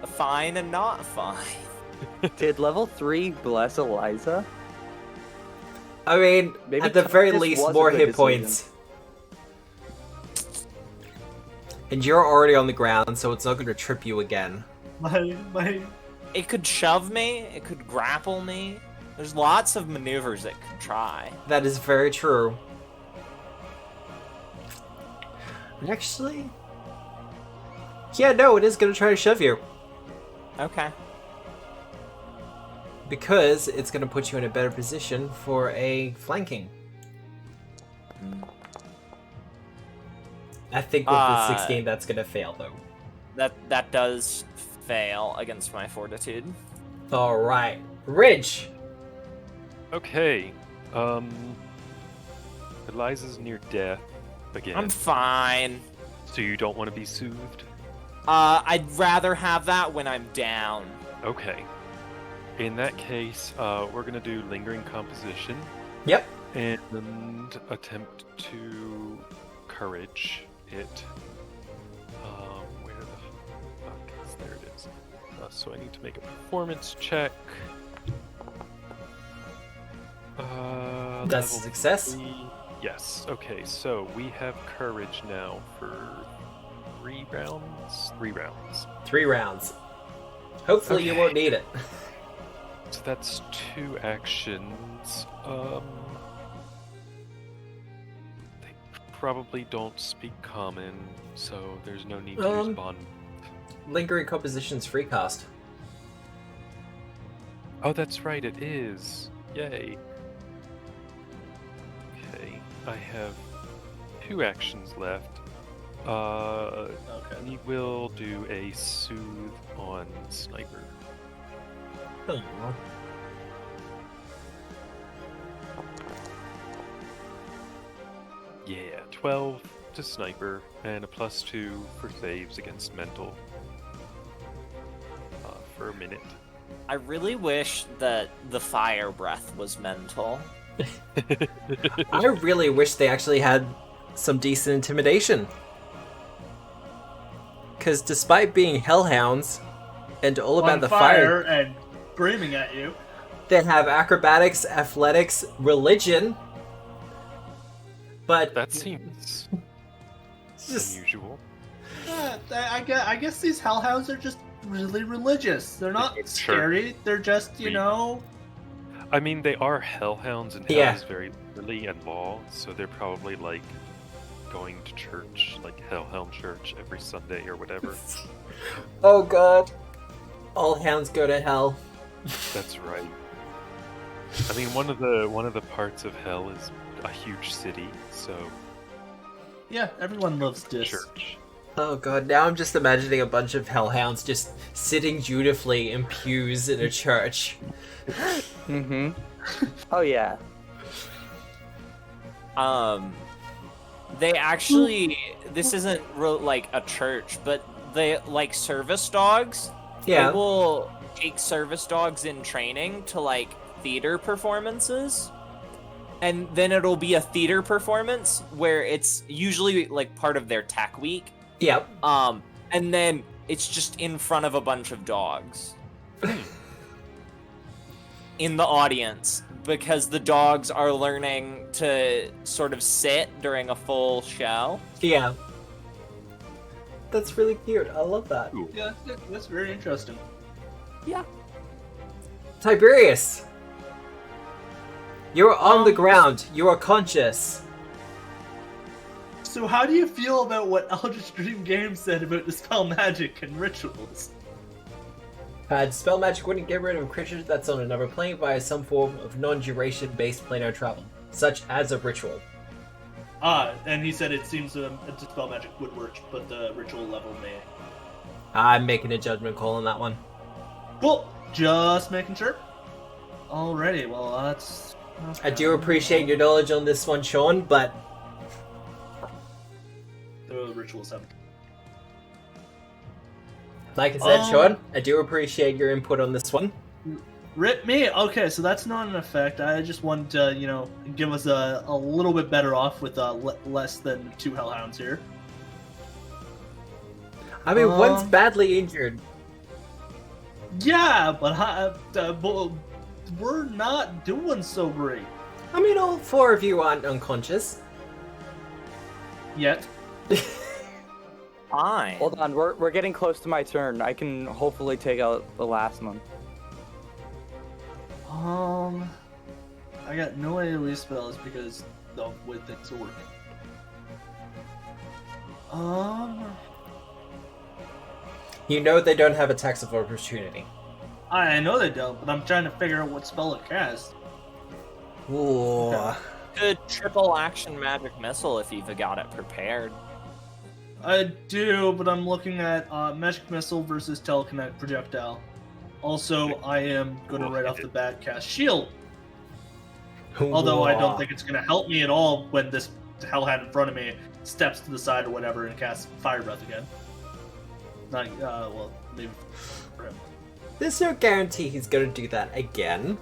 [SPEAKER 3] Fine and not fine.
[SPEAKER 6] Did level 3 bless Eliza?
[SPEAKER 1] I mean,
[SPEAKER 6] Maybe
[SPEAKER 1] at the very
[SPEAKER 6] toughness
[SPEAKER 1] least,
[SPEAKER 6] was a
[SPEAKER 1] more
[SPEAKER 6] good
[SPEAKER 1] hit
[SPEAKER 6] decision.
[SPEAKER 1] points. And you're already on the ground, so it's not going to trip you again.
[SPEAKER 5] My
[SPEAKER 3] It could shove me. It could grapple me. There's lots of maneuvers it could try.
[SPEAKER 1] That is very true. Actually, yeah, no, it is going to try to shove you.
[SPEAKER 3] Okay.
[SPEAKER 1] Because it's going to put you in a better position for a flanking. I think with the 16, that's going to fail, though.
[SPEAKER 3] That does fail against my fortitude.
[SPEAKER 1] Alright. Ridge!
[SPEAKER 2] Okay. Eliza's near death again.
[SPEAKER 3] I'm fine.
[SPEAKER 2] So you don't want to be soothed?
[SPEAKER 3] I'd rather have that when I'm down.
[SPEAKER 2] Okay. In that case, we're gonna do lingering composition
[SPEAKER 1] Yep.
[SPEAKER 2] and attempt to courage it. Where the fuck is there? It is. So I need to make a performance check.
[SPEAKER 1] That's a
[SPEAKER 2] level
[SPEAKER 1] success.
[SPEAKER 2] 3. Yes. Okay. So we have courage now for 3 rounds. 3 rounds.
[SPEAKER 1] 3 rounds. Hopefully you won't need it.
[SPEAKER 2] So that's 2 actions. They probably don't speak common, so there's no need to use bond.
[SPEAKER 1] Lingering Composition's free cast.
[SPEAKER 2] Oh, that's right, it is. Yay. Okay, I have 2 actions left. We will do a soothe on Sniper. Yeah, 12 to Sniper, and a +2 for saves against mental. For a minute.
[SPEAKER 3] I really wish that the fire breath was mental.
[SPEAKER 1] I really wish they actually had some decent intimidation. Because despite being hellhounds and all about the fire
[SPEAKER 5] and screaming at you,
[SPEAKER 1] they have acrobatics, athletics, religion. But
[SPEAKER 2] that seems unusual.
[SPEAKER 5] Yeah, I guess these hellhounds are just really religious. They're not scary. They're just, you know.
[SPEAKER 2] I mean, they are hellhounds, and hell is very literally and law, so they're probably like going to church, like Hellhound Church, every Sunday or whatever.
[SPEAKER 1] Oh god. All hounds go to hell.
[SPEAKER 2] That's right. I mean, one of the parts of hell is a huge city, so
[SPEAKER 5] yeah, everyone loves this
[SPEAKER 2] church.
[SPEAKER 1] Oh god, now I'm just imagining a bunch of hellhounds just sitting dutifully in pews in a church.
[SPEAKER 6] Mm-hmm. Oh yeah.
[SPEAKER 3] They actually, this isn't like a church, but they like service dogs.
[SPEAKER 1] Yeah.
[SPEAKER 3] They will take service dogs in training to like theater performances. And then it'll be a theater performance where it's usually like part of their tech week.
[SPEAKER 1] Yep.
[SPEAKER 3] And then it's just in front of a bunch of dogs in the audience because the dogs are learning to sort of sit during a full show.
[SPEAKER 1] Yeah. That's really cute. I love that.
[SPEAKER 5] Yeah, that's very interesting.
[SPEAKER 3] Yeah.
[SPEAKER 1] Tiberius! You're on the ground. You are conscious.
[SPEAKER 5] So how do you feel about what Eldritch Dream Games said about Dispel Magic and rituals?
[SPEAKER 1] Dispel Magic wouldn't get rid of a creature that's on another plane via some form of non-duration based planar travel, such as a ritual.
[SPEAKER 5] And he said it seems a Dispel Magic would work, but the ritual level may.
[SPEAKER 1] I'm making a judgment call on that one.
[SPEAKER 5] Cool! Just making sure. Alrighty, well that's... Okay.
[SPEAKER 1] I do appreciate your knowledge on this one, Sean, but...
[SPEAKER 5] The rituals haven't.
[SPEAKER 1] Like I said, Sean, I do appreciate your input on this one.
[SPEAKER 5] Rip me? Okay, so that's not an effect. I just wanted to, give us a little bit better off with less than 2 hellhounds here.
[SPEAKER 1] I mean, one's badly injured.
[SPEAKER 5] Yeah, but we're not doing so great.
[SPEAKER 1] I mean, all 4 of you aren't unconscious.
[SPEAKER 5] Yet.
[SPEAKER 3] Fine.
[SPEAKER 6] Hold on, we're getting close to my turn. I can hopefully take out the last one.
[SPEAKER 5] I got no AoE spells because the way things are working.
[SPEAKER 1] You know they don't have attacks of opportunity.
[SPEAKER 5] I know they don't, but I'm trying to figure out what spell it casts.
[SPEAKER 1] Ooh.
[SPEAKER 5] Okay.
[SPEAKER 3] Good triple action magic missile if you've got it prepared.
[SPEAKER 5] I do, but I'm looking at Magic Missile versus Telekinetic Projectile. Also, I am going to right off the bat cast Shield. Although I don't think it's going to help me at all when this hellhound in front of me steps to the side or whatever and casts Fire Breath again. Not, well, maybe for him.
[SPEAKER 1] There's no guarantee he's going to do that again.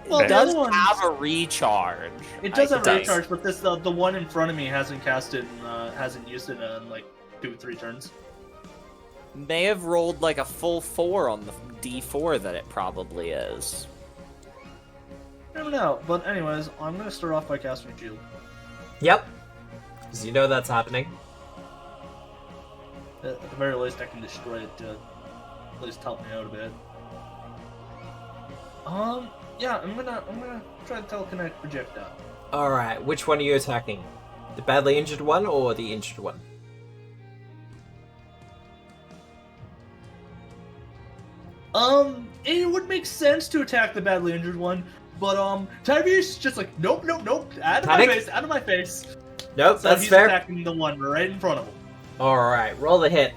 [SPEAKER 5] Well,
[SPEAKER 3] It
[SPEAKER 5] the
[SPEAKER 3] does
[SPEAKER 5] other ones,
[SPEAKER 3] have a recharge.
[SPEAKER 5] it does have a
[SPEAKER 1] does.
[SPEAKER 5] recharge, but this the one in front of me hasn't cast it, hasn't used it in like 2-3 turns.
[SPEAKER 3] May have rolled like a full 4 on the D4 that it probably is.
[SPEAKER 5] Never know. But anyways, I'm gonna start off by casting Shield.
[SPEAKER 1] Yep. Because you know that's happening.
[SPEAKER 5] At the very least, I can destroy it at least help me out a bit. Yeah, I'm gonna try to telekinetic projectile.
[SPEAKER 1] Alright, which one are you attacking? The badly injured one or the injured one?
[SPEAKER 5] It would make sense to attack the badly injured one, but Tiberius is just like, nope, out of
[SPEAKER 1] Panic?
[SPEAKER 5] my face, out of my face.
[SPEAKER 1] Nope,
[SPEAKER 5] So
[SPEAKER 1] that's
[SPEAKER 5] he's
[SPEAKER 1] fair.
[SPEAKER 5] attacking the one right in front of him.
[SPEAKER 1] Alright, roll the hit.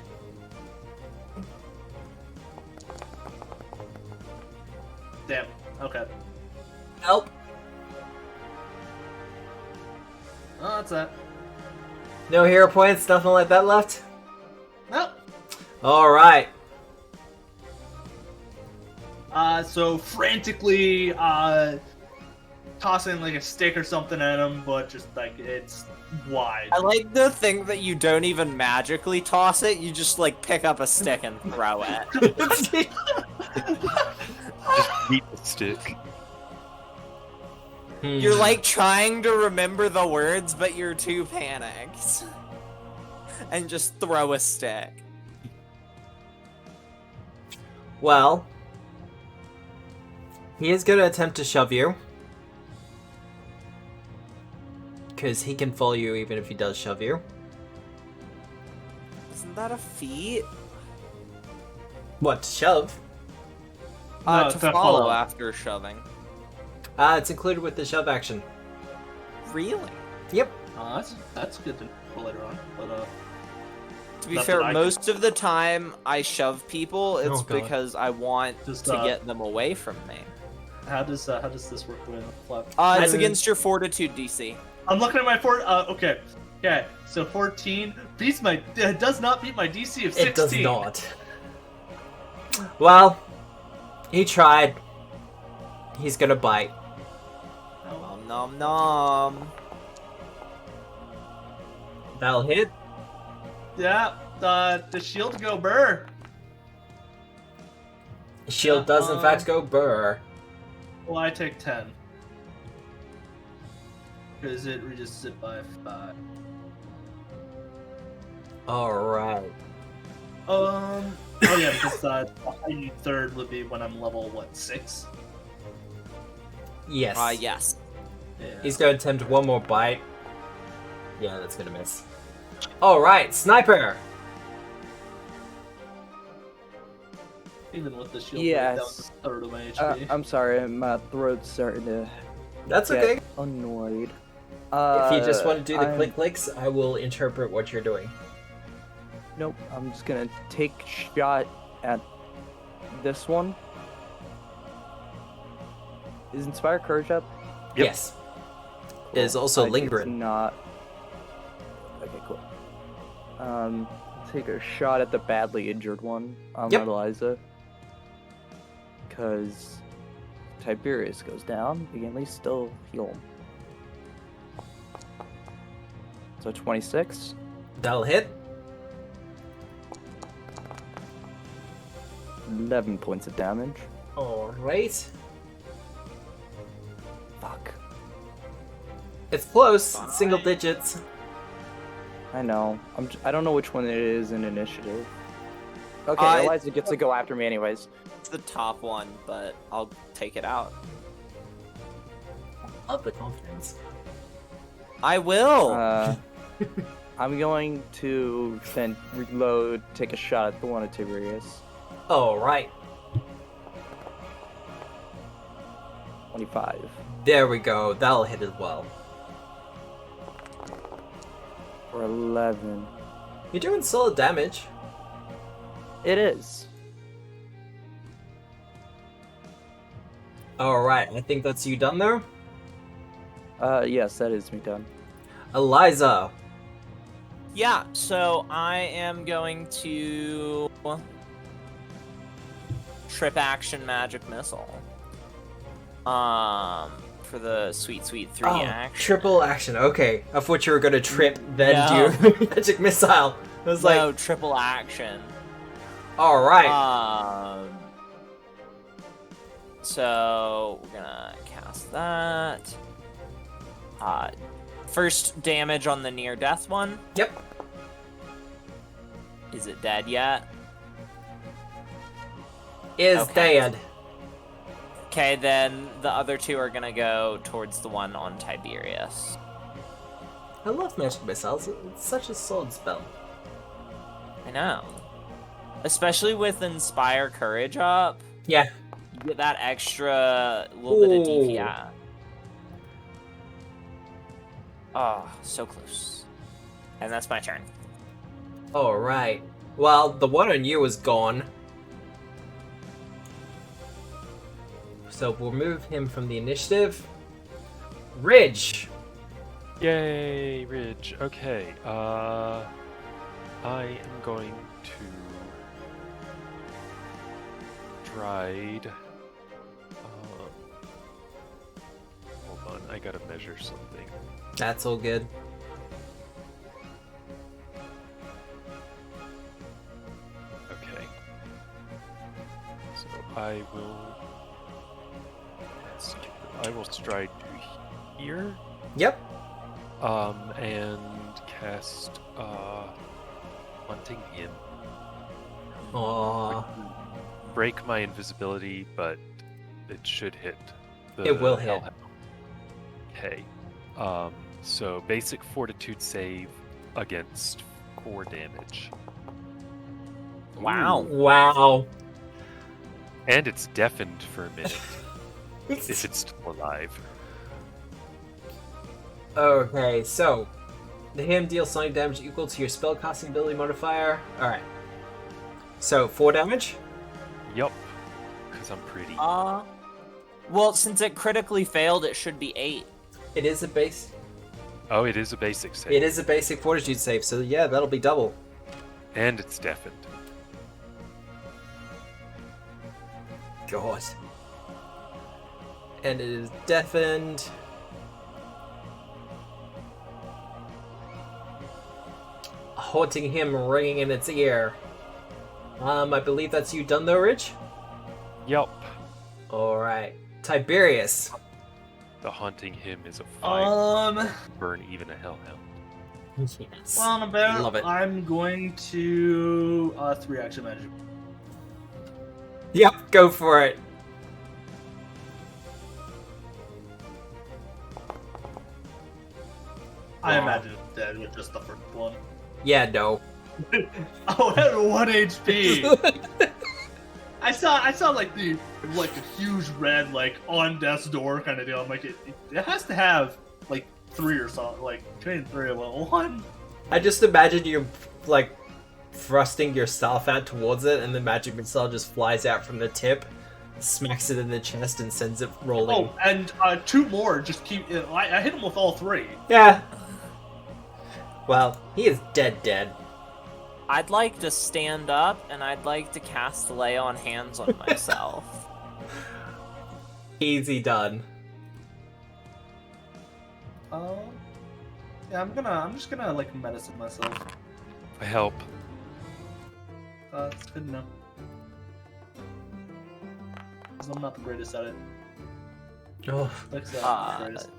[SPEAKER 5] Damn. Okay.
[SPEAKER 1] Help.
[SPEAKER 5] Oh, that's that.
[SPEAKER 1] No hero points, nothing like that left?
[SPEAKER 5] Nope.
[SPEAKER 1] Alright.
[SPEAKER 5] So frantically, tossing like a stick or something at him, but just like it's wide.
[SPEAKER 3] I like the thing that you don't even magically toss it, you just like pick up a stick and throw it.
[SPEAKER 2] Just beat the stick.
[SPEAKER 3] You're like trying to remember the words, but you're too panicked. And just throw a stick.
[SPEAKER 1] Well, he is going to attempt to shove you. Because he can follow you even if he does shove you.
[SPEAKER 3] Isn't that a feat?
[SPEAKER 1] What, to shove?
[SPEAKER 5] No,
[SPEAKER 3] To
[SPEAKER 5] to
[SPEAKER 3] follow
[SPEAKER 5] follow.
[SPEAKER 3] after shoving.
[SPEAKER 1] It's included with the shove action.
[SPEAKER 3] Really?
[SPEAKER 1] Yep.
[SPEAKER 5] That's good to know later on. But
[SPEAKER 3] To be
[SPEAKER 5] Not
[SPEAKER 3] fair,
[SPEAKER 5] that I
[SPEAKER 3] most of the time I shove people, it's
[SPEAKER 1] Oh, God.
[SPEAKER 3] because I want
[SPEAKER 5] Just,
[SPEAKER 3] to get them away from me.
[SPEAKER 5] how does this work with flap?
[SPEAKER 3] It's
[SPEAKER 1] I-
[SPEAKER 3] against your fortitude DC.
[SPEAKER 5] I'm looking at my okay. Okay, so 14 does not beat my DC of 16.
[SPEAKER 1] It does not. Well, he tried. He's gonna bite.
[SPEAKER 3] Nom nom nom.
[SPEAKER 1] That'll hit.
[SPEAKER 5] Yeah, the shield go burr.
[SPEAKER 1] Shield does in fact go burr.
[SPEAKER 5] Well, I take 10. Because it reduces it by 5.
[SPEAKER 1] Alright.
[SPEAKER 5] Oh yeah, because the hiding third would be when I'm level, what, 6?
[SPEAKER 1] Yes.
[SPEAKER 3] Yes.
[SPEAKER 5] Yeah.
[SPEAKER 1] He's gonna attempt one more bite. Yeah, that's gonna miss. Alright, sniper!
[SPEAKER 5] Even with the shield,
[SPEAKER 6] Yes.
[SPEAKER 5] that was a third of my HP.
[SPEAKER 6] I'm sorry, my throat's starting to
[SPEAKER 1] That's
[SPEAKER 6] get
[SPEAKER 1] okay.
[SPEAKER 6] annoyed.
[SPEAKER 1] If you just want to do the
[SPEAKER 6] I'm-
[SPEAKER 1] click clicks, I will interpret what you're doing.
[SPEAKER 6] Nope, I'm just gonna take shot at this one. Is Inspire Courage up?
[SPEAKER 2] Yep.
[SPEAKER 1] Yes. It is also
[SPEAKER 6] Like, it's
[SPEAKER 1] lingering.
[SPEAKER 6] not. Okay, cool. Take a shot at the badly injured one on
[SPEAKER 1] Yep.
[SPEAKER 6] Eliza. Because Tiberius goes down, we can at least still heal him. So 26.
[SPEAKER 1] That'll hit.
[SPEAKER 6] 11 points of damage.
[SPEAKER 1] Alright.
[SPEAKER 6] Fuck.
[SPEAKER 1] It's close.
[SPEAKER 3] Fine.
[SPEAKER 1] Single digits.
[SPEAKER 6] I know. I don't know which one it is in initiative. Okay, Eliza gets to go after me anyways.
[SPEAKER 3] It's the top one, but I'll take it out.
[SPEAKER 1] Love the confidence.
[SPEAKER 3] I will!
[SPEAKER 6] I'm going to then reload, take a shot at the one at Tiberius.
[SPEAKER 1] Alright.
[SPEAKER 6] 25.
[SPEAKER 1] There we go. That'll hit as well.
[SPEAKER 6] For 11.
[SPEAKER 1] You're doing solid damage.
[SPEAKER 6] It is.
[SPEAKER 1] Alright, I think that's you done there.
[SPEAKER 6] Yes, that is me done.
[SPEAKER 1] Eliza.
[SPEAKER 3] Yeah, so I am going to trip action magic missile. For the sweet 3 action.
[SPEAKER 1] Triple action. Okay. I thought you were gonna trip, then
[SPEAKER 3] No.
[SPEAKER 1] do magic missile. I was
[SPEAKER 3] No,
[SPEAKER 1] like,
[SPEAKER 3] triple action.
[SPEAKER 1] alright.
[SPEAKER 3] So we're gonna cast that. First damage on the near death one.
[SPEAKER 1] Yep.
[SPEAKER 3] Is it dead yet?
[SPEAKER 1] is
[SPEAKER 3] Okay.
[SPEAKER 1] dead.
[SPEAKER 3] Okay, then the other two are gonna go towards the one on Tiberius.
[SPEAKER 1] I love magic missiles. It's such a solid spell.
[SPEAKER 3] I know. Especially with Inspire Courage up,
[SPEAKER 1] Yeah.
[SPEAKER 3] you get that extra little bit of
[SPEAKER 1] Ooh.
[SPEAKER 3] DPI. Oh, so close. And that's my turn.
[SPEAKER 1] All right. Well, the one on you is gone. So we'll move him from the initiative. Ridge.
[SPEAKER 2] Yay, Ridge. Okay. I am going to stride. Hold on, I gotta measure something.
[SPEAKER 1] That's all good.
[SPEAKER 2] Okay. So I will. Let's see. I will stride to here.
[SPEAKER 1] Yep.
[SPEAKER 2] And cast Hunting Him.
[SPEAKER 1] Aww.
[SPEAKER 2] Break my invisibility, but it should hit.
[SPEAKER 1] It will hit.
[SPEAKER 2] hellhound. Okay. So basic fortitude save against 4 damage.
[SPEAKER 3] Wow.
[SPEAKER 1] Wow.
[SPEAKER 2] And it's deafened for a minute, if it's still alive.
[SPEAKER 1] Okay, so the him deals sonic damage equal to your spellcasting ability modifier. Alright. So 4 damage?
[SPEAKER 2] Yup. Because I'm pretty.
[SPEAKER 3] Well, since it critically failed, it should be 8.
[SPEAKER 1] It is a base.
[SPEAKER 2] Oh, it is a basic save.
[SPEAKER 1] It is a basic fortitude save, so yeah, that'll be double.
[SPEAKER 2] And it's deafened.
[SPEAKER 1] God. And it is deafened. Haunting him, ringing in its ear. I believe that's you done though, Ridge?
[SPEAKER 2] Yup.
[SPEAKER 1] Alright. Tiberius.
[SPEAKER 2] The Haunting Him is a 5. Burn even a hellhound.
[SPEAKER 1] Yes.
[SPEAKER 5] Well, about
[SPEAKER 1] Love it.
[SPEAKER 5] I'm going to 3 action magic.
[SPEAKER 1] Yep, go for it.
[SPEAKER 5] I imagine it's dead with just the first one.
[SPEAKER 1] Yeah, no.
[SPEAKER 5] Oh, it had 1 HP. I saw like a huge red on death's door kind of deal. I'm like, it has to have 3 or something, between 3 and 1.
[SPEAKER 1] I just imagine you thrusting your staff out towards it, and the magic missile just flies out from the tip, smacks it in the chest, and sends it rolling.
[SPEAKER 5] Oh, and 2 more just keep. I hit him with all 3.
[SPEAKER 1] Yeah. Well, he is dead.
[SPEAKER 3] I'd like to stand up, and I'd like to cast Lay on Hands on myself.
[SPEAKER 1] Easy done.
[SPEAKER 5] Yeah, I'm just gonna medicine myself.
[SPEAKER 2] I help.
[SPEAKER 5] It's good enough. 'Cause I'm not the greatest at it.
[SPEAKER 1] Oh,
[SPEAKER 5] Like I said, I'm not the greatest.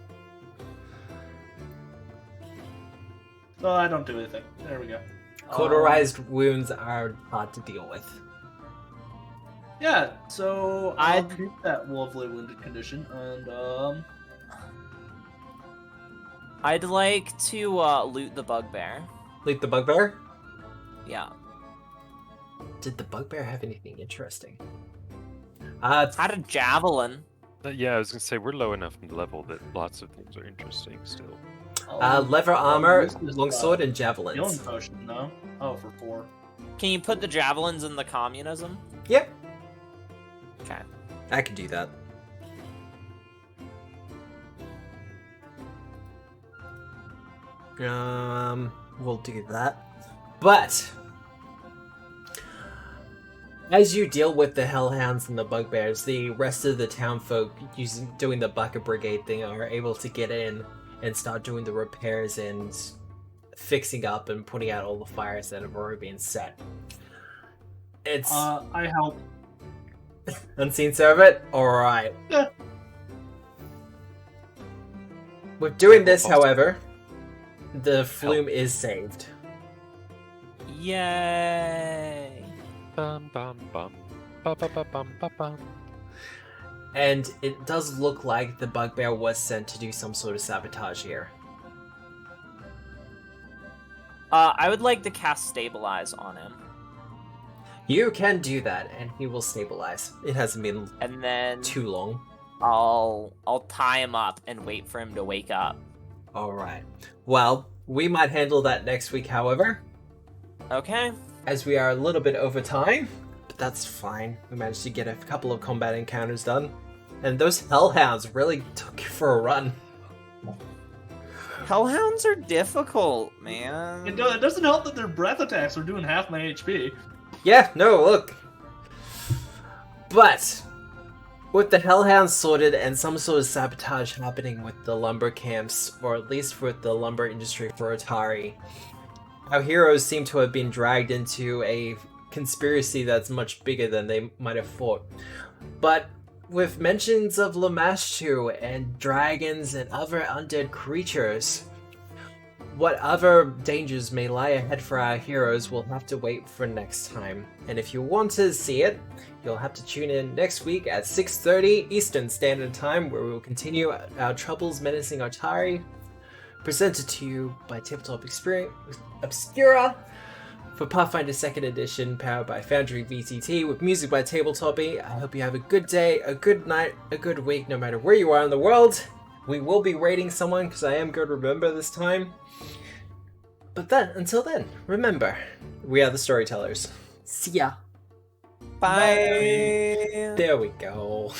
[SPEAKER 5] So I don't do anything. There we go.
[SPEAKER 1] cauterized wounds are hard to deal with.
[SPEAKER 5] Yeah, so I'll
[SPEAKER 3] I'd-
[SPEAKER 5] keep that lovely wounded condition, and
[SPEAKER 3] I'd like to loot the bugbear.
[SPEAKER 1] Like the bugbear?
[SPEAKER 3] Yeah.
[SPEAKER 1] Did the bugbear have anything interesting?
[SPEAKER 3] Had a javelin.
[SPEAKER 2] Yeah, I was gonna say we're low enough in level that lots of things are interesting still.
[SPEAKER 1] Leather armor,
[SPEAKER 5] this is,
[SPEAKER 1] longsword, and
[SPEAKER 5] healing
[SPEAKER 1] javelins.
[SPEAKER 5] potion, no? Oh, for 4.
[SPEAKER 3] Can you put the javelins in the communism?
[SPEAKER 1] Yep,
[SPEAKER 3] Okay.
[SPEAKER 1] I can do that. We'll do that. But as you deal with the hellhounds and the bugbears, the rest of the townfolk doing the bucket brigade thing are able to get in and start doing the repairs and fixing up and putting out all the fires that have already been set. It's
[SPEAKER 5] I help.
[SPEAKER 1] unseen servant. All right.
[SPEAKER 5] Yeah.
[SPEAKER 1] With doing this, however, the flume is saved.
[SPEAKER 3] Yay!
[SPEAKER 2] Bum bum bum Ba-ba-ba-bum-ba-bum.
[SPEAKER 1] And it does look like the bugbear was sent to do some sort of sabotage here.
[SPEAKER 3] I would like to cast Stabilize on him.
[SPEAKER 1] You can do that, and he will stabilize. It hasn't been
[SPEAKER 3] And then
[SPEAKER 1] too long.
[SPEAKER 3] I'll tie him up and wait for him to wake up.
[SPEAKER 1] Alright. Well, we might handle that next week, however,
[SPEAKER 3] Okay.
[SPEAKER 1] as we are a little bit over time. But that's fine. We managed to get a couple of combat encounters done. And those hellhounds really took you for a run.
[SPEAKER 3] Hellhounds are difficult, man.
[SPEAKER 5] It doesn't help that their breath attacks are doing half my HP.
[SPEAKER 1] Yeah, no, look. But with the hellhounds sorted and some sort of sabotage happening with the lumber camps, or at least with the lumber industry for Otari, our heroes seem to have been dragged into a conspiracy that's much bigger than they might have thought. But with mentions of Lamashtu and dragons and other undead creatures, what other dangers may lie ahead for our heroes will have to wait for next time. And if you want to see it, you'll have to tune in next week at 6:30 Eastern Standard Time, where we will continue our troubles menacing Otari, presented to you by Tabletop Experience Obscura for Pathfinder 2nd Edition, powered by Foundry VTT, with music by Tabletopy. I hope you have a good day, a good night, a good week, no matter where you are in the world. We will be rating someone, because I am going to remember this time. But until then, remember, we are the storytellers. See ya.
[SPEAKER 3] Bye.
[SPEAKER 1] There we go.